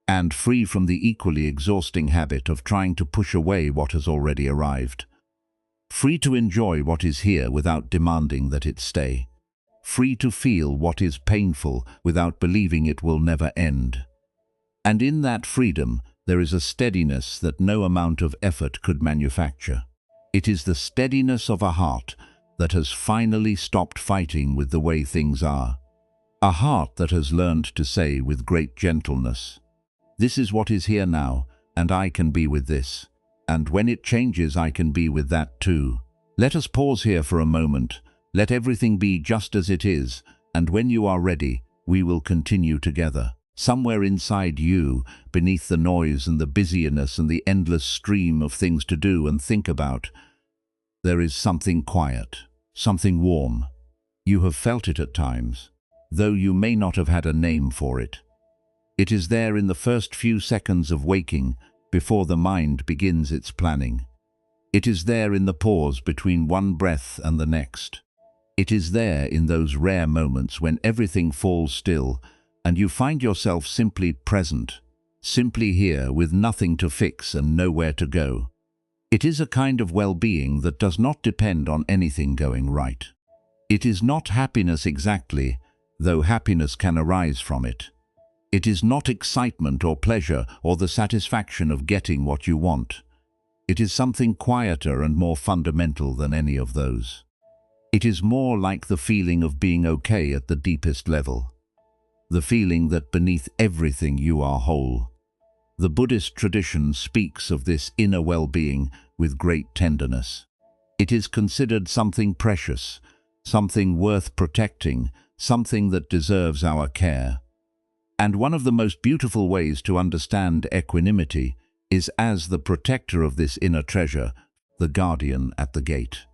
and free from the equally exhausting habit of trying to push away what has already arrived. Free to enjoy what is here without demanding that it stay. Free to feel what is painful without believing it will never end. And in that freedom, there is a steadiness that no amount of effort could manufacture. It is the steadiness of a heart that has finally stopped fighting with the way things are. A heart that has learned to say with great gentleness, "This is what is here now, and I can be with this. And when it changes, I can be with that too." Let us pause here for a moment. Let everything be just as it is, and when you are ready, we will continue together. Somewhere inside you, beneath the noise and the busyness and the endless stream of things to do and think about, there is something quiet, something warm. You have felt it at times, though you may not have had a name for it. It is there in the first few seconds of waking, before the mind begins its planning. It is there in the pause between one breath and the next. It is there in those rare moments when everything falls still and you find yourself simply present, simply here with nothing to fix and nowhere to go. It is a kind of well-being that does not depend on anything going right. It is not happiness exactly, though happiness can arise from it. It is not excitement or pleasure or the satisfaction of getting what you want. It is something quieter and more fundamental than any of those. It is more like the feeling of being okay at the deepest level. The feeling that beneath everything you are whole. The Buddhist tradition speaks of this inner well-being with great tenderness. It is considered something precious, something worth protecting, something that deserves our care. And one of the most beautiful ways to understand equanimity is as the protector of this inner treasure, the guardian at the gate.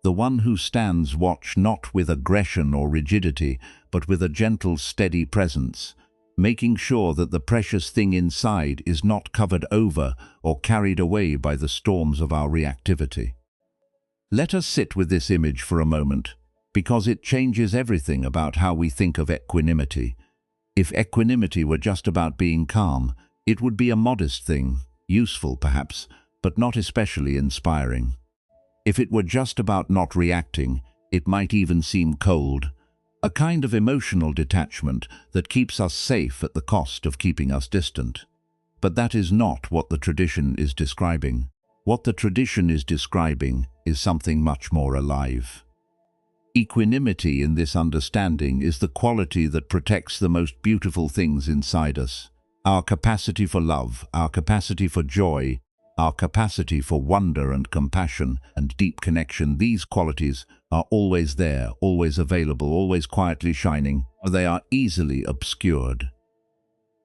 The one who stands watch not with aggression or rigidity, but with a gentle, steady presence, making sure that the precious thing inside is not covered over or carried away by the storms of our reactivity. Let us sit with this image for a moment, because it changes everything about how we think of equanimity. If equanimity were just about being calm, it would be a modest thing, useful perhaps, but not especially inspiring. If it were just about not reacting, it might even seem cold, a kind of emotional detachment that keeps us safe at the cost of keeping us distant. But that is not what the tradition is describing. What the tradition is describing is something much more alive. Equanimity in this understanding is the quality that protects the most beautiful things inside us. Our capacity for love, our capacity for joy, our capacity for wonder and compassion and deep connection. These qualities are always there, always available, always quietly shining, or they are easily obscured.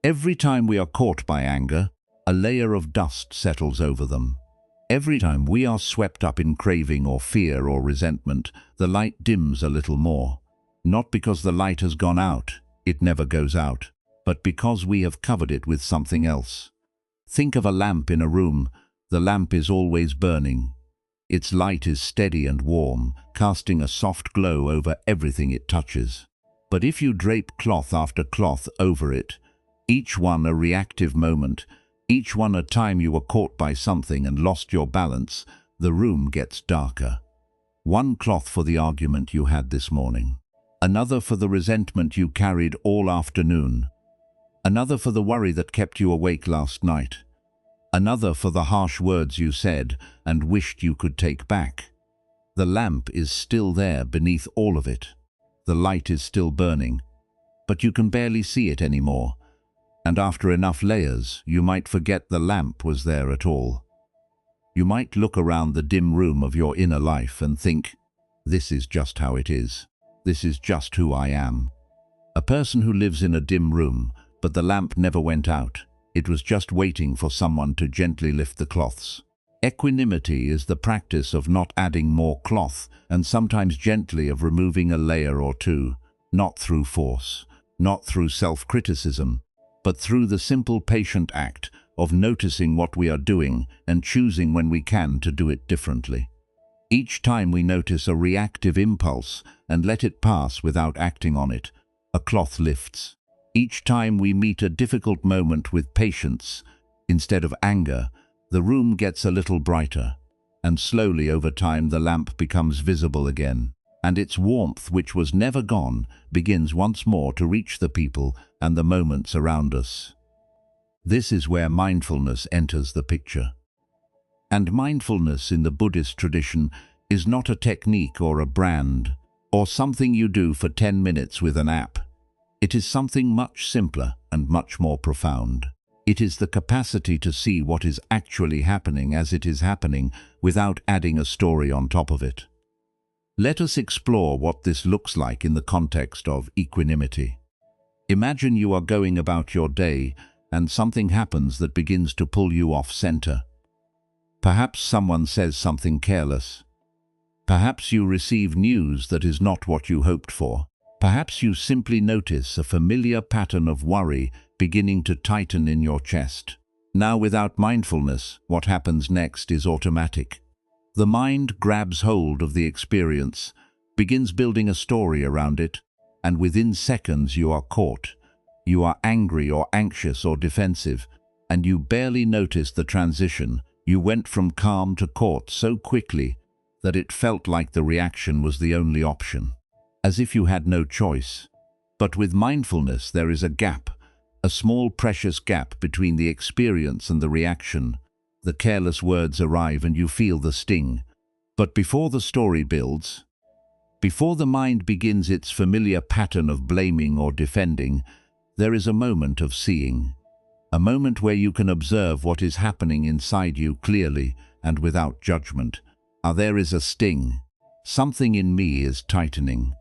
Every time we are caught by anger, a layer of dust settles over them. Every time we are swept up in craving or fear or resentment, the light dims a little more. Not because the light has gone out, it never goes out, but because we have covered it with something else. Think of a lamp in a room. The lamp is always burning. Its light is steady and warm, casting a soft glow over everything it touches. But if you drape cloth after cloth over it, each one a reactive moment, each one a time you were caught by something and lost your balance, the room gets darker. One cloth for the argument you had this morning, another for the resentment you carried all afternoon, another for the worry that kept you awake last night, another for the harsh words you said and wished you could take back. The lamp is still there beneath all of it. The light is still burning, but you can barely see it anymore. And after enough layers, you might forget the lamp was there at all. You might look around the dim room of your inner life and think, this is just how it is. This is just who I am. A person who lives in a dim room, but the lamp never went out. It was just waiting for someone to gently lift the cloths. Equanimity is the practice of not adding more cloth, and sometimes gently of removing a layer or two, not through force, not through self-criticism, but through the simple patient act of noticing what we are doing and choosing when we can to do it differently. Each time we notice a reactive impulse and let it pass without acting on it, a cloth lifts. Each time we meet a difficult moment with patience, instead of anger, the room gets a little brighter, and slowly over time the lamp becomes visible again, and its warmth, which was never gone, begins once more to reach the people and the moments around us. This is where mindfulness enters the picture. And mindfulness in the Buddhist tradition is not a technique or a brand, or something you do for 10 minutes with an app. It is something much simpler and much more profound. It is the capacity to see what is actually happening as it is happening without adding a story on top of it. Let us explore what this looks like in the context of equanimity. Imagine you are going about your day and something happens that begins to pull you off center. Perhaps someone says something careless. Perhaps you receive news that is not what you hoped for. Perhaps you simply notice a familiar pattern of worry beginning to tighten in your chest. Now, without mindfulness, what happens next is automatic. The mind grabs hold of the experience, begins building a story around it, and within seconds you are caught. You are angry or anxious or defensive, and you barely notice the transition. You went from calm to caught so quickly that it felt like the reaction was the only option, as if you had no choice. But with mindfulness there is a gap, a small precious gap between the experience and the reaction. The careless words arrive and you feel the sting. But before the story builds, before the mind begins its familiar pattern of blaming or defending, there is a moment of seeing. A moment where you can observe what is happening inside you clearly and without judgment. There is a sting. Something in me is tightening.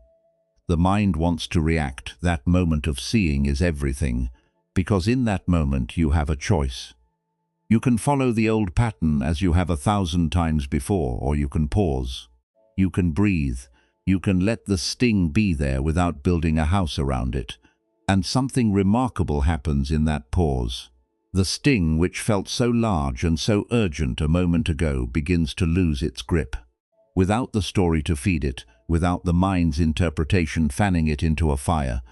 The mind wants to react. That moment of seeing is everything, because in that moment you have a choice. You can follow the old pattern as you have 1,000 times before, or you can pause. You can breathe. You can let the sting be there without building a house around it. And something remarkable happens in that pause. The sting, which felt so large and so urgent a moment ago, begins to lose its grip. Without the story to feed it, without the mind's interpretation fanning it into a fire,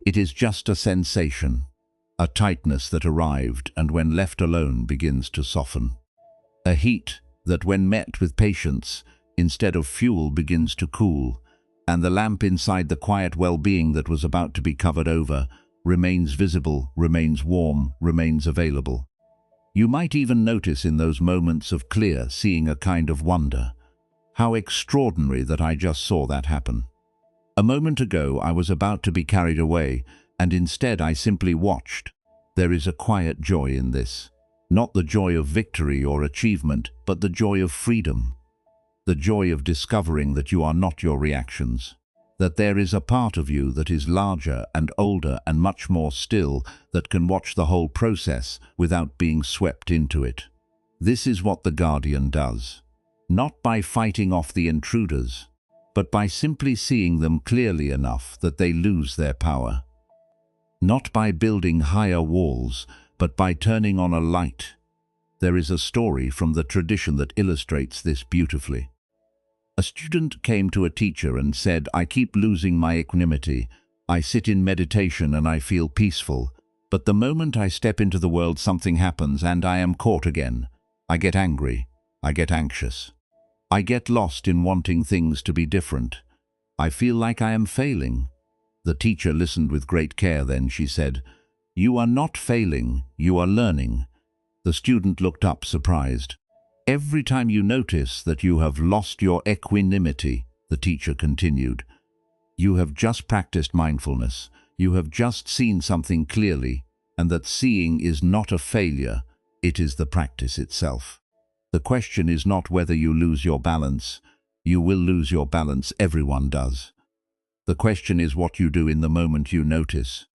it is just a sensation, a tightness that arrived and when left alone begins to soften. A heat that when met with patience, instead of fuel begins to cool, and the lamp inside the quiet well-being that was about to be covered over remains visible, remains warm, remains available. You might even notice in those moments of clear seeing a kind of wonder. How extraordinary that I just saw that happen. A moment ago I was about to be carried away, and instead I simply watched. There is a quiet joy in this. Not the joy of victory or achievement, but the joy of freedom. The joy of discovering that you are not your reactions. That there is a part of you that is larger and older and much more still that can watch the whole process without being swept into it. This is what the guardian does. Not by fighting off the intruders, but by simply seeing them clearly enough that they lose their power. Not by building higher walls, but by turning on a light. There is a story from the tradition that illustrates this beautifully. A student came to a teacher and said, "I keep losing my equanimity. I sit in meditation and I feel peaceful, but the moment I step into the world something happens and I am caught again. I get angry. I get anxious. I get lost in wanting things to be different. I feel like I am failing." The teacher listened with great care. Then she said, "You are not failing, you are learning." The student looked up surprised. "Every time you notice that you have lost your equanimity," the teacher continued, "you have just practiced mindfulness. You have just seen something clearly, and that seeing is not a failure, it is the practice itself." The question is not whether you lose your balance. You will lose your balance, everyone does. The question is what you do in the moment you notice.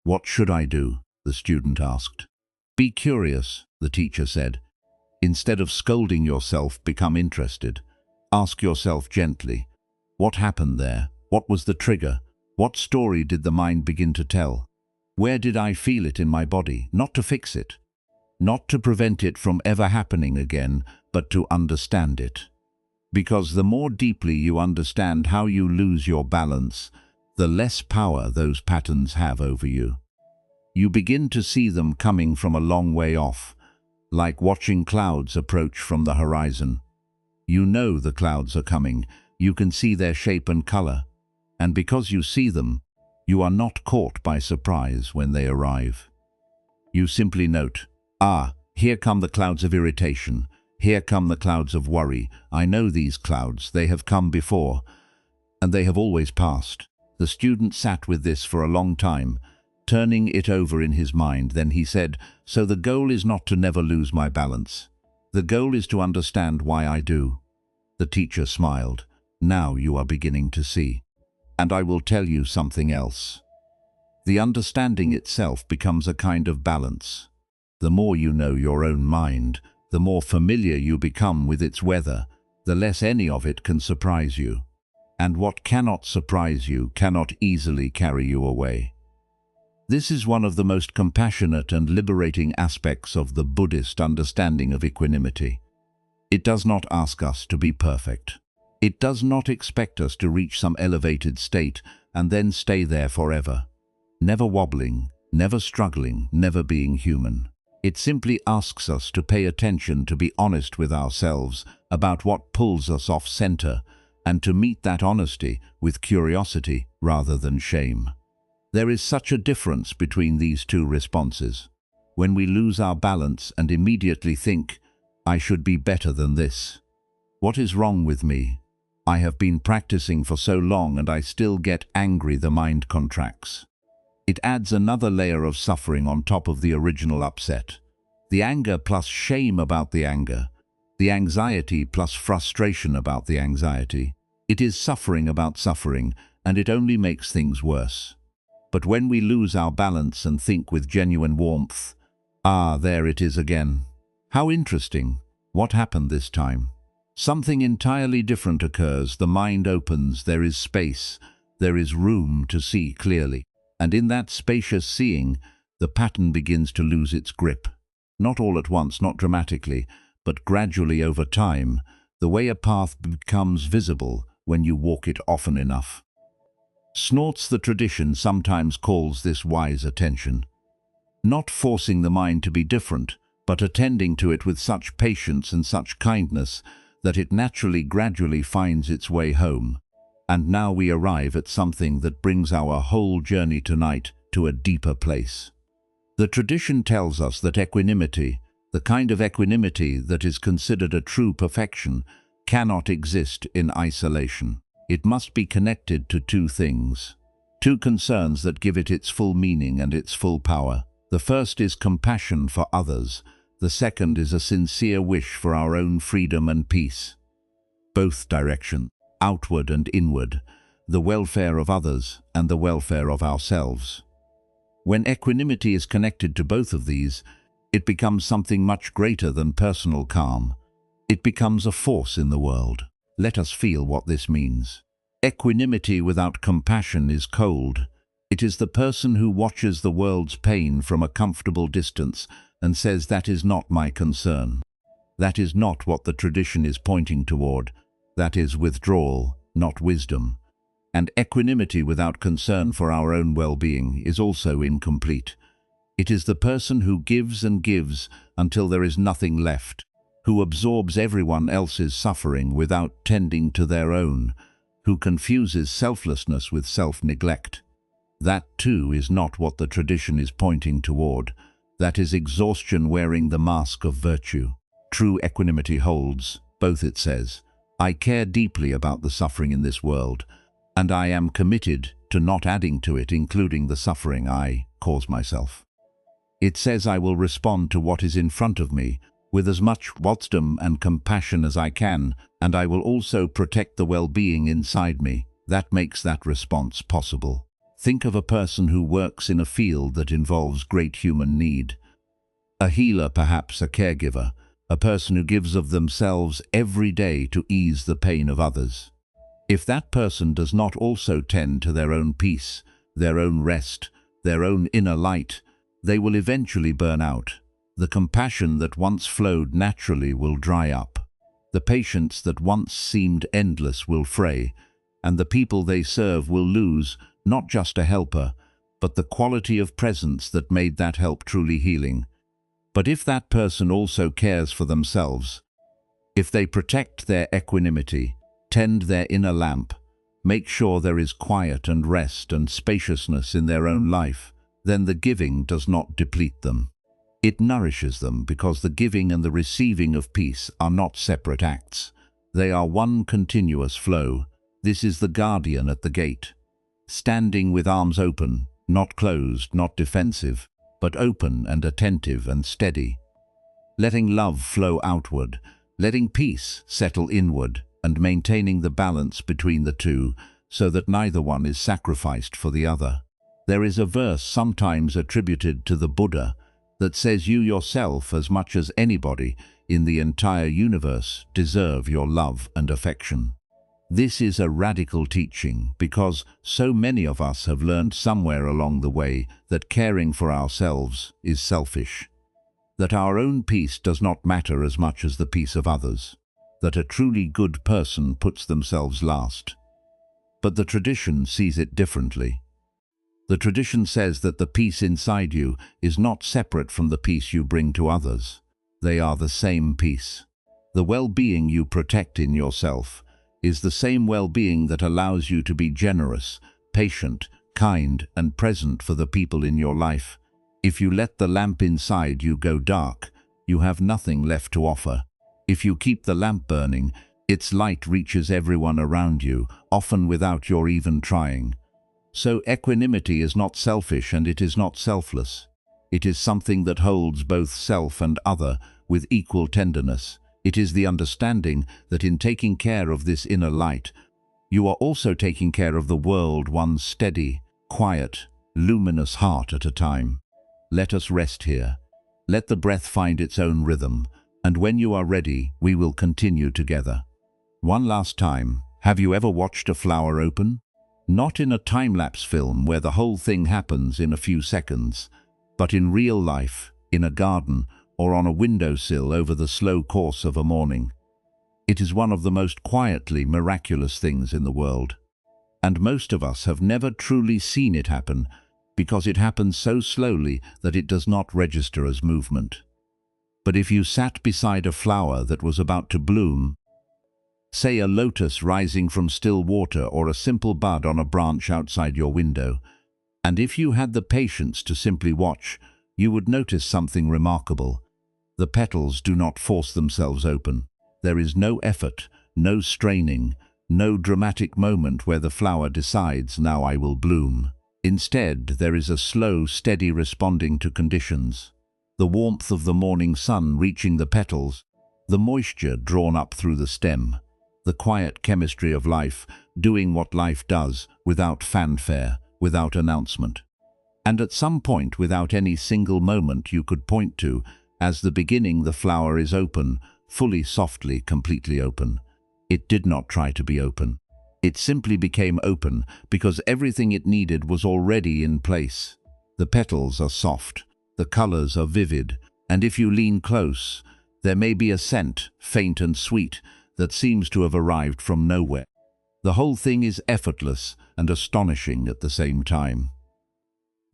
"What should I do?" the student asked. "Be curious," the teacher said. "Instead of scolding yourself, become interested. Ask yourself gently, what happened there? What was the trigger? What story did the mind begin to tell? Where did I feel it in my body? Not to fix it, not to prevent it from ever happening again, but to understand it. Because the more deeply you understand how you lose your balance, the less power those patterns have over you. You begin to see them coming from a long way off, like watching clouds approach from the horizon. You know the clouds are coming, you can see their shape and color, and because you see them, you are not caught by surprise when they arrive. You simply note, here come the clouds of irritation, here come the clouds of worry. I know these clouds, they have come before, and they have always passed. The student sat with this for a long time, turning it over in his mind. Then he said, "So the goal is not to never lose my balance. The goal is to understand why I do." The teacher smiled. "Now you are beginning to see. And I will tell you something else. The understanding itself becomes a kind of balance. The more you know your own mind, the more familiar you become with its weather, the less any of it can surprise you. And what cannot surprise you cannot easily carry you away. This is one of the most compassionate and liberating aspects of the Buddhist understanding of equanimity. It does not ask us to be perfect. It does not expect us to reach some elevated state and then stay there forever, never wobbling, never struggling, never being human. It simply asks us to pay attention, to be honest with ourselves about what pulls us off center, and to meet that honesty with curiosity rather than shame. There is such a difference between these two responses. When we lose our balance and immediately think, "I should be better than this. What is wrong with me? I have been practicing for so long and I still get angry," the mind contracts. It adds another layer of suffering on top of the original upset. The anger plus shame about the anger. The anxiety plus frustration about the anxiety. It is suffering about suffering, and it only makes things worse. But when we lose our balance and think with genuine warmth, there it is again. How interesting. What happened this time? Something entirely different occurs. The mind opens, there is space, there is room to see clearly. And in that spacious seeing, the pattern begins to lose its grip. Not all at once, not dramatically, but gradually over time, the way a path becomes visible when you walk it often enough. Snorts the tradition sometimes calls this wise attention. Not forcing the mind to be different, but attending to it with such patience and such kindness that it naturally, gradually finds its way home. And now we arrive at something that brings our whole journey tonight to a deeper place. The tradition tells us that equanimity, the kind of equanimity that is considered a true perfection, cannot exist in isolation. It must be connected to two things, two concerns that give it its full meaning and its full power. The first is compassion for others. The second is a sincere wish for our own freedom and peace. Both directions, outward and inward, the welfare of others and the welfare of ourselves. When equanimity is connected to both of these, it becomes something much greater than personal calm. It becomes a force in the world. Let us feel what this means. Equanimity without compassion is cold. It is the person who watches the world's pain from a comfortable distance and says, "That is not my concern." That is not what the tradition is pointing toward. That is withdrawal, not wisdom. And equanimity without concern for our own well-being is also incomplete. It is the person who gives and gives until there is nothing left, who absorbs everyone else's suffering without tending to their own, who confuses selflessness with self-neglect. That too is not what the tradition is pointing toward. That is exhaustion wearing the mask of virtue. True equanimity holds both, it says. I care deeply about the suffering in this world, and I am committed to not adding to it, including the suffering I cause myself. It says I will respond to what is in front of me with as much wisdom and compassion as I can, and I will also protect the well-being inside me. That makes that response possible. Think of a person who works in a field that involves great human need. A healer, perhaps a caregiver, a person who gives of themselves every day to ease the pain of others. If that person does not also tend to their own peace, their own rest, their own inner light, they will eventually burn out. The compassion that once flowed naturally will dry up. The patience that once seemed endless will fray, and the people they serve will lose not just a helper, but the quality of presence that made that help truly healing. But if that person also cares for themselves, if they protect their equanimity, tend their inner lamp, make sure there is quiet and rest and spaciousness in their own life, then the giving does not deplete them. It nourishes them, because the giving and the receiving of peace are not separate acts. They are one continuous flow. This is the guardian at the gate, standing with arms open, not closed, not defensive, but open and attentive and steady, letting love flow outward, letting peace settle inward, and maintaining the balance between the two so that neither one is sacrificed for the other. There is a verse sometimes attributed to the Buddha that says you yourself, as much as anybody in the entire universe, deserve your love and affection. This is a radical teaching, because so many of us have learned somewhere along the way that caring for ourselves is selfish, that our own peace does not matter as much as the peace of others, that a truly good person puts themselves last. But the tradition sees it differently. The tradition says that the peace inside you is not separate from the peace you bring to others. They are the same peace. The well-being you protect in yourself is the same well-being that allows you to be generous, patient, kind, and present for the people in your life. If you let the lamp inside you go dark, you have nothing left to offer. If you keep the lamp burning, its light reaches everyone around you, often without your even trying. So equanimity is not selfish, and it is not selfless. It is something that holds both self and other with equal tenderness. It is the understanding that in taking care of this inner light, you are also taking care of the world one steady, quiet, luminous heart at a time. Let us rest here. Let the breath find its own rhythm, and when you are ready, we will continue together. One last time, have you ever watched a flower open? Not in a time-lapse film where the whole thing happens in a few seconds, but in real life, in a garden, or on a windowsill over the slow course of a morning. It is one of the most quietly miraculous things in the world. And most of us have never truly seen it happen, because it happens so slowly that it does not register as movement. But if you sat beside a flower that was about to bloom, say a lotus rising from still water or a simple bud on a branch outside your window, and if you had the patience to simply watch, you would notice something remarkable. The petals do not force themselves open. There is no effort, no straining, no dramatic moment where the flower decides, now I will bloom. Instead, there is a slow, steady responding to conditions. The warmth of the morning sun reaching the petals, the moisture drawn up through the stem, the quiet chemistry of life doing what life does without fanfare, without announcement. And at some point, without any single moment you could point to, as the beginning, the flower is open, fully, softly, completely open. It did not try to be open. It simply became open because everything it needed was already in place. The petals are soft, the colors are vivid, and if you lean close, there may be a scent, faint and sweet, that seems to have arrived from nowhere. The whole thing is effortless and astonishing at the same time.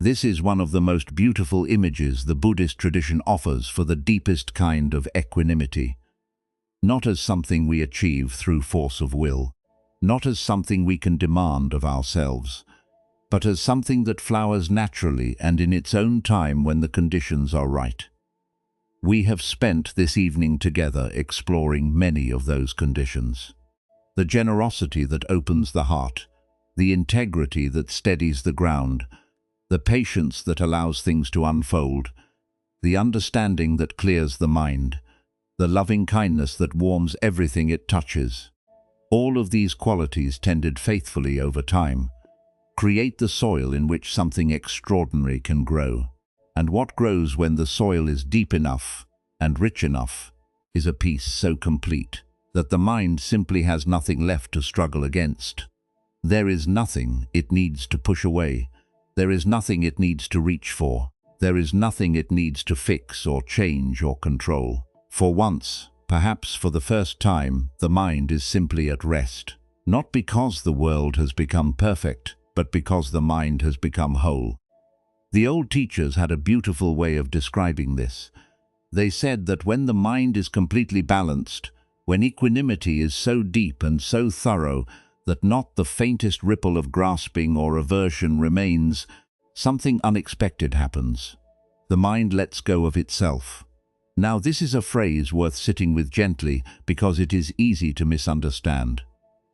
This is one of the most beautiful images the Buddhist tradition offers for the deepest kind of equanimity. Not as something we achieve through force of will, not as something we can demand of ourselves, but as something that flowers naturally and in its own time when the conditions are right. We have spent this evening together exploring many of those conditions. The generosity that opens the heart, the integrity that steadies the ground, the patience that allows things to unfold, the understanding that clears the mind, the loving kindness that warms everything it touches. All of these qualities, tended faithfully over time, create the soil in which something extraordinary can grow. And what grows when the soil is deep enough and rich enough is a peace so complete that the mind simply has nothing left to struggle against. There is nothing it needs to push away. There is nothing it needs to reach for. There is nothing it needs to fix or change or control. For once, perhaps for the first time, the mind is simply at rest. Not because the world has become perfect, but because the mind has become whole. The old teachers had a beautiful way of describing this. They said that when the mind is completely balanced, when equanimity is so deep and so thorough that not the faintest ripple of grasping or aversion remains, something unexpected happens. The mind lets go of itself. Now, this is a phrase worth sitting with gently because it is easy to misunderstand.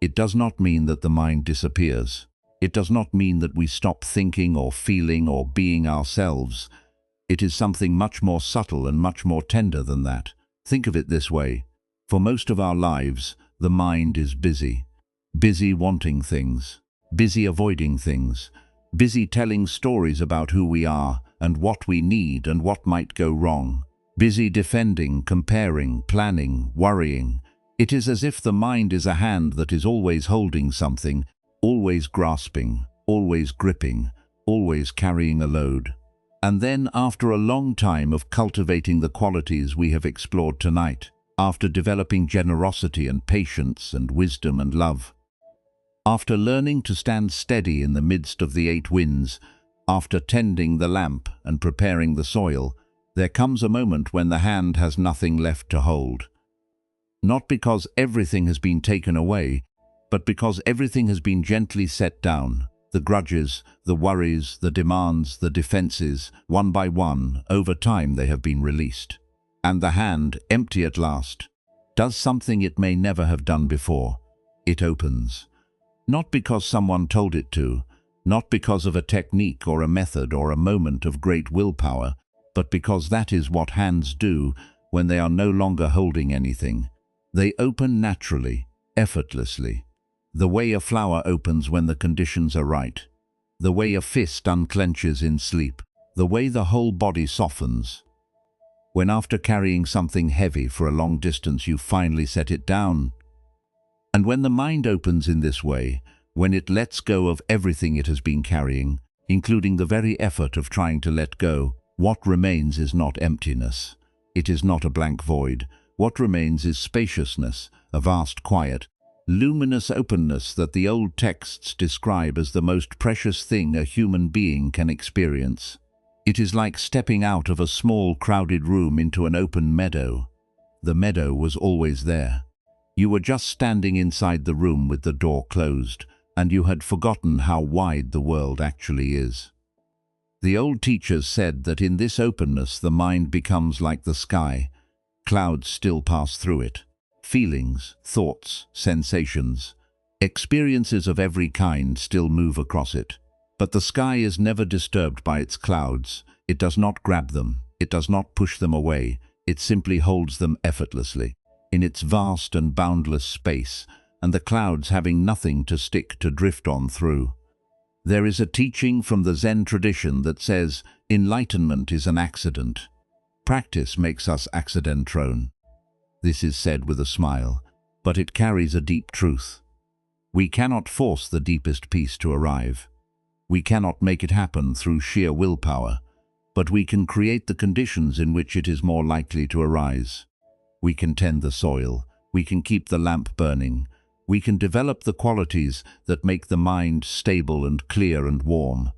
It does not mean that the mind disappears. It does not mean that we stop thinking or feeling or being ourselves. It is something much more subtle and much more tender than that. Think of it this way. For most of our lives, the mind is busy. Busy wanting things. Busy avoiding things. Busy telling stories about who we are and what we need and what might go wrong. Busy defending, comparing, planning, worrying. It is as if the mind is a hand that is always holding something, always grasping, always gripping, always carrying a load. And then, after a long time of cultivating the qualities we have explored tonight, after developing generosity and patience and wisdom and love, after learning to stand steady in the midst of the 8 winds, after tending the lamp and preparing the soil, there comes a moment when the hand has nothing left to hold. Not because everything has been taken away, but because everything has been gently set down. The grudges, the worries, the demands, the defenses, one by one, over time they have been released. And the hand, empty at last, does something it may never have done before. It opens. Not because someone told it to, not because of a technique or a method or a moment of great willpower, but because that is what hands do when they are no longer holding anything. They open naturally, effortlessly. The way a flower opens when the conditions are right. The way a fist unclenches in sleep. The way the whole body softens. When after carrying something heavy for a long distance you finally set it down. And when the mind opens in this way, when it lets go of everything it has been carrying, including the very effort of trying to let go, what remains is not emptiness. It is not a blank void. What remains is spaciousness, a vast quiet, luminous openness that the old texts describe as the most precious thing a human being can experience. It is like stepping out of a small, crowded room into an open meadow. The meadow was always there. You were just standing inside the room with the door closed, and you had forgotten how wide the world actually is. The old teachers said that in this openness the mind becomes like the sky. Clouds still pass through it. Feelings, thoughts, sensations, experiences of every kind still move across it. But the sky is never disturbed by its clouds. It does not grab them. It does not push them away. It simply holds them effortlessly in its vast and boundless space, and the clouds having nothing to stick to drift on through. There is a teaching from the Zen tradition that says enlightenment is an accident. Practice makes us accident-prone. This is said with a smile, but it carries a deep truth. We cannot force the deepest peace to arrive. We cannot make it happen through sheer willpower, but we can create the conditions in which it is more likely to arise. We can tend the soil. We can keep the lamp burning. We can develop the qualities that make the mind stable and clear and warm.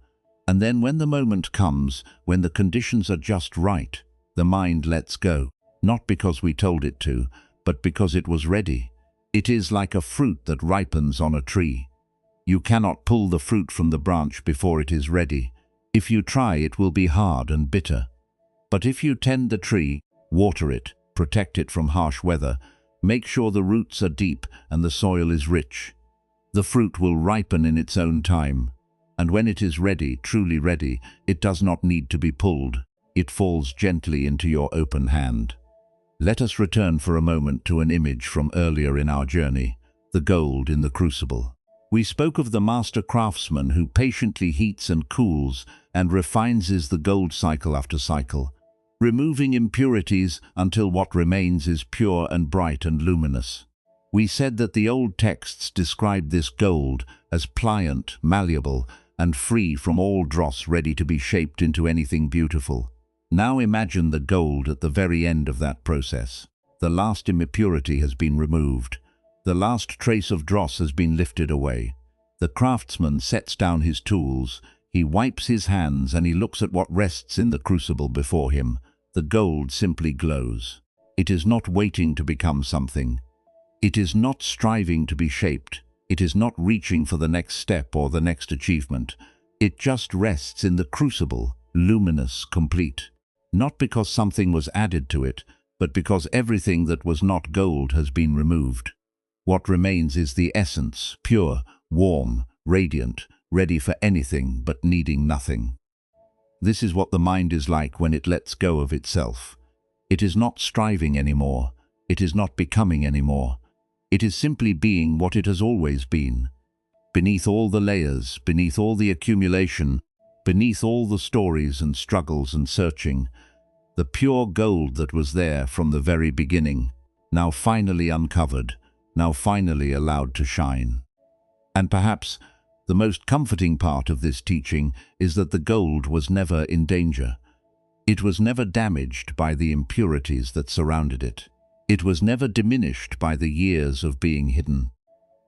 And then when the moment comes, when the conditions are just right, the mind lets go. Not because we told it to, but because it was ready. It is like a fruit that ripens on a tree. You cannot pull the fruit from the branch before it is ready. If you try, it will be hard and bitter. But if you tend the tree, water it, protect it from harsh weather, make sure the roots are deep and the soil is rich, the fruit will ripen in its own time. And when it is ready, truly ready, it does not need to be pulled. It falls gently into your open hand. Let us return for a moment to an image from earlier in our journey, the gold in the crucible. We spoke of the master craftsman who patiently heats and cools and refines the gold cycle after cycle, removing impurities until what remains is pure and bright and luminous. We said that the old texts described this gold as pliant, malleable, and free from all dross, ready to be shaped into anything beautiful. Now imagine the gold at the very end of that process. The last impurity has been removed. The last trace of dross has been lifted away. The craftsman sets down his tools, he wipes his hands, and he looks at what rests in the crucible before him. The gold simply glows. It is not waiting to become something. It is not striving to be shaped. It is not reaching for the next step or the next achievement. It just rests in the crucible, luminous, complete. Not because something was added to it, but because everything that was not gold has been removed. What remains is the essence, pure, warm, radiant, ready for anything but needing nothing. This is what the mind is like when it lets go of itself. It is not striving anymore. It is not becoming anymore. It is simply being what it has always been. Beneath all the layers, beneath all the accumulation, beneath all the stories and struggles and searching, the pure gold that was there from the very beginning, now finally uncovered, now finally allowed to shine. And perhaps the most comforting part of this teaching is that the gold was never in danger. It was never damaged by the impurities that surrounded it. It was never diminished by the years of being hidden.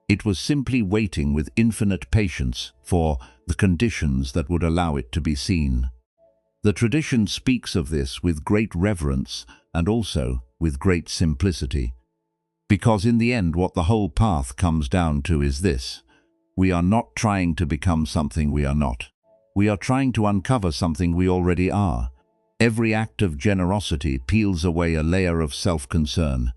It was simply waiting with infinite patience for the conditions that would allow it to be seen. The tradition speaks of this with great reverence and also with great simplicity. Because in the end, what the whole path comes down to is this: we are not trying to become something we are not. We are trying to uncover something we already are. Every act of generosity peels away a layer of self-concern.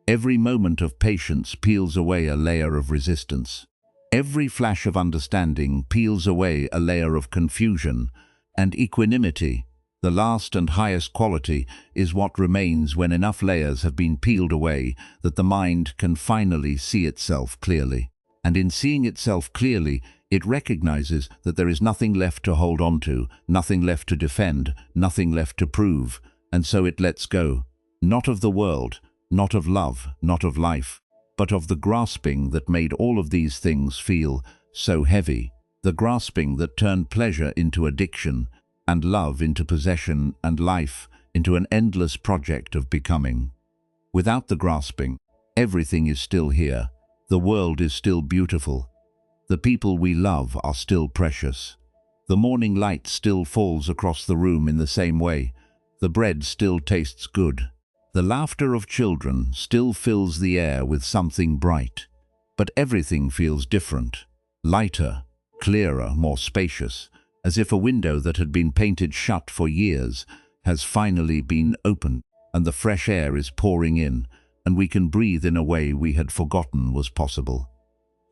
Every moment of patience peels away a layer of resistance. Every flash of understanding peels away a layer of confusion. And equanimity, the last and highest quality, is what remains when enough layers have been peeled away that the mind can finally see itself clearly. And in seeing itself clearly, it recognizes that there is nothing left to hold on to, nothing left to defend, nothing left to prove, and so it lets go, not of the world, not of love, not of life, but of the grasping that made all of these things feel so heavy, the grasping that turned pleasure into addiction, and love into possession, and life into an endless project of becoming. Without the grasping, everything is still here. The world is still beautiful. The people we love are still precious. The morning light still falls across the room in the same way. The bread still tastes good. The laughter of children still fills the air with something bright. But everything feels different, lighter, clearer, more spacious, as if a window that had been painted shut for years has finally been opened, and the fresh air is pouring in, and we can breathe in a way we had forgotten was possible.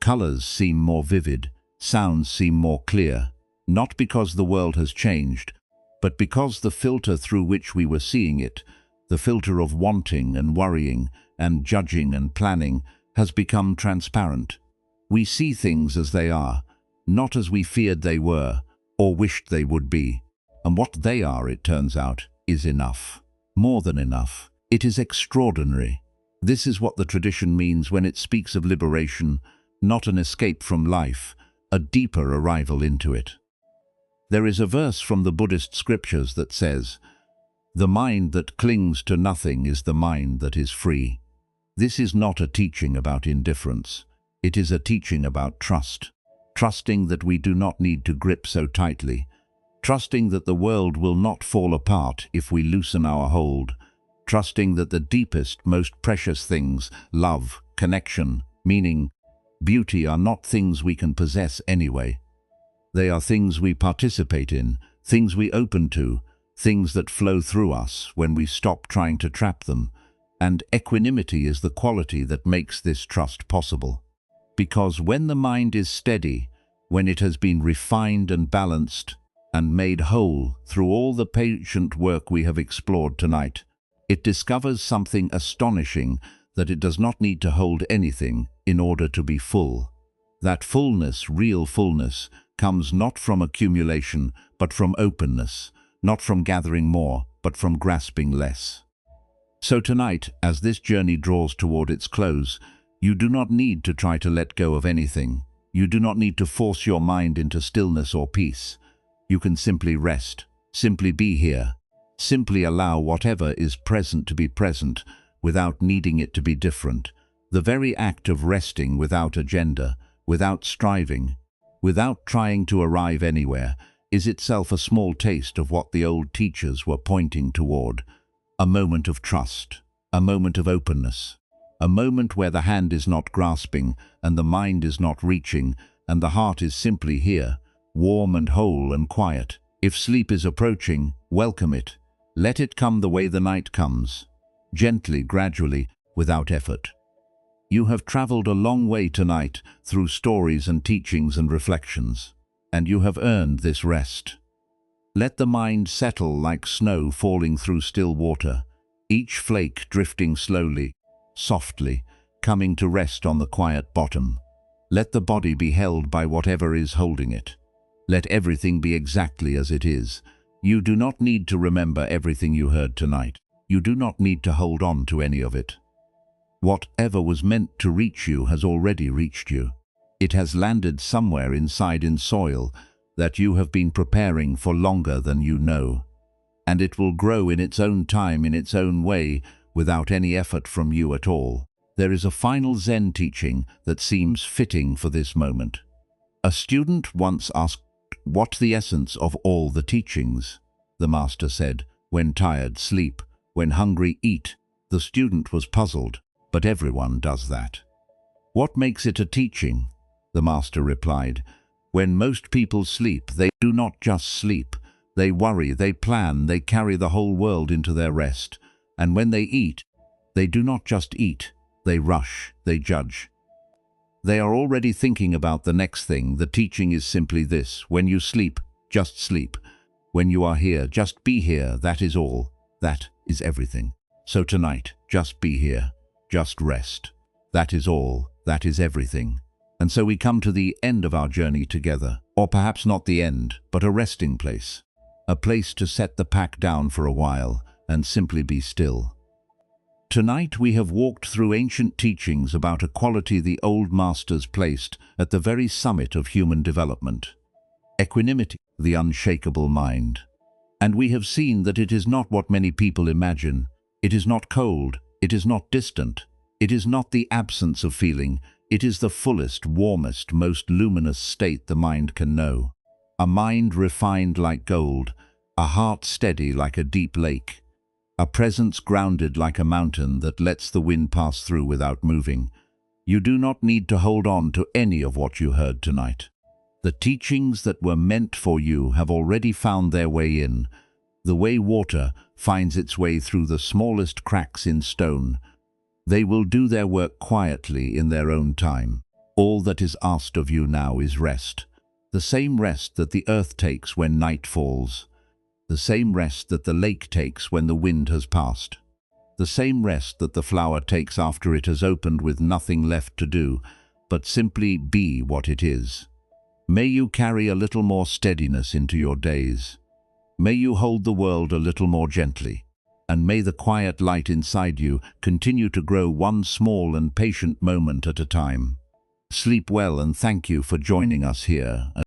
Colors seem more vivid, sounds seem more clear, not because the world has changed, but because the filter through which we were seeing it, the filter of wanting and worrying and judging and planning, has become transparent. We see things as they are, not as we feared they were or wished they would be. And what they are, it turns out, is enough. More than enough. It is extraordinary. This is what the tradition means when it speaks of liberation, not an escape from life, a deeper arrival into it. There is a verse from the Buddhist scriptures that says, "The mind that clings to nothing is the mind that is free." This is not a teaching about indifference. It is a teaching about trust. Trusting that we do not need to grip so tightly. Trusting that the world will not fall apart if we loosen our hold. Trusting that the deepest, most precious things, love, connection, meaning, beauty, are not things we can possess anyway. They are things we participate in, things we open to, things that flow through us when we stop trying to trap them. And equanimity is the quality that makes this trust possible. Because when the mind is steady, when it has been refined and balanced and made whole through all the patient work we have explored tonight, It discovers something astonishing, that it does not need to hold anything in order to be full. That fullness, real fullness, comes not from accumulation, but from openness, not from gathering more, but from grasping less. So tonight, as this journey draws toward its close, you do not need to try to let go of anything. You do not need to force your mind into stillness or peace. You can simply rest, simply be here, simply allow whatever is present to be present, without needing it to be different. The very act of resting without agenda, without striving, without trying to arrive anywhere, is itself a small taste of what the old teachers were pointing toward. A moment of trust, a moment of openness, a moment where the hand is not grasping and the mind is not reaching and the heart is simply here, warm and whole and quiet. If sleep is approaching, welcome it. Let it come the way the night comes, gently, gradually, without effort. You have traveled a long way tonight through stories and teachings and reflections, and you have earned this rest. Let the mind settle like snow falling through still water, each flake drifting slowly, softly, coming to rest on the quiet bottom. Let the body be held by whatever is holding it. Let everything be exactly as it is. You do not need to remember everything you heard tonight. You do not need to hold on to any of it. Whatever was meant to reach you has already reached you. It has landed somewhere inside in soil that you have been preparing for longer than you know. And it will grow in its own time, in its own way, without any effort from you at all. There is a final Zen teaching that seems fitting for this moment. A student once asked, "What's the essence of all the teachings?" The master said, "When tired, sleep. When hungry, eat." The student was puzzled, but everyone does that. "What makes it a teaching?" The master replied, "When most people sleep, they do not just sleep. They worry, they plan, they carry the whole world into their rest. And when they eat, they do not just eat, they rush, they judge. They are already thinking about the next thing." The teaching is simply this: when you sleep, just sleep. When you are here, just be here. That is all. That is everything. So tonight, just be here. Just rest. That is all. That is everything. And so we come to the end of our journey together. Or perhaps not the end, but a resting place. A place to set the pack down for a while and simply be still. Tonight we have walked through ancient teachings about a quality the old masters placed at the very summit of human development. Equanimity, the unshakable mind. And we have seen that it is not what many people imagine. It is not cold. It is not distant. It is not the absence of feeling. It is the fullest, warmest, most luminous state the mind can know. A mind refined like gold, a heart steady like a deep lake, a presence grounded like a mountain that lets the wind pass through without moving. You do not need to hold on to any of what you heard tonight. The teachings that were meant for you have already found their way in, the way water finds its way through the smallest cracks in stone. They will do their work quietly in their own time. All that is asked of you now is rest. The same rest that the earth takes when night falls. The same rest that the lake takes when the wind has passed. The same rest that the flower takes after it has opened with nothing left to do, but simply be what it is. May you carry a little more steadiness into your days. May you hold the world a little more gently. And may the quiet light inside you continue to grow one small and patient moment at a time. Sleep well, and thank you for joining us here.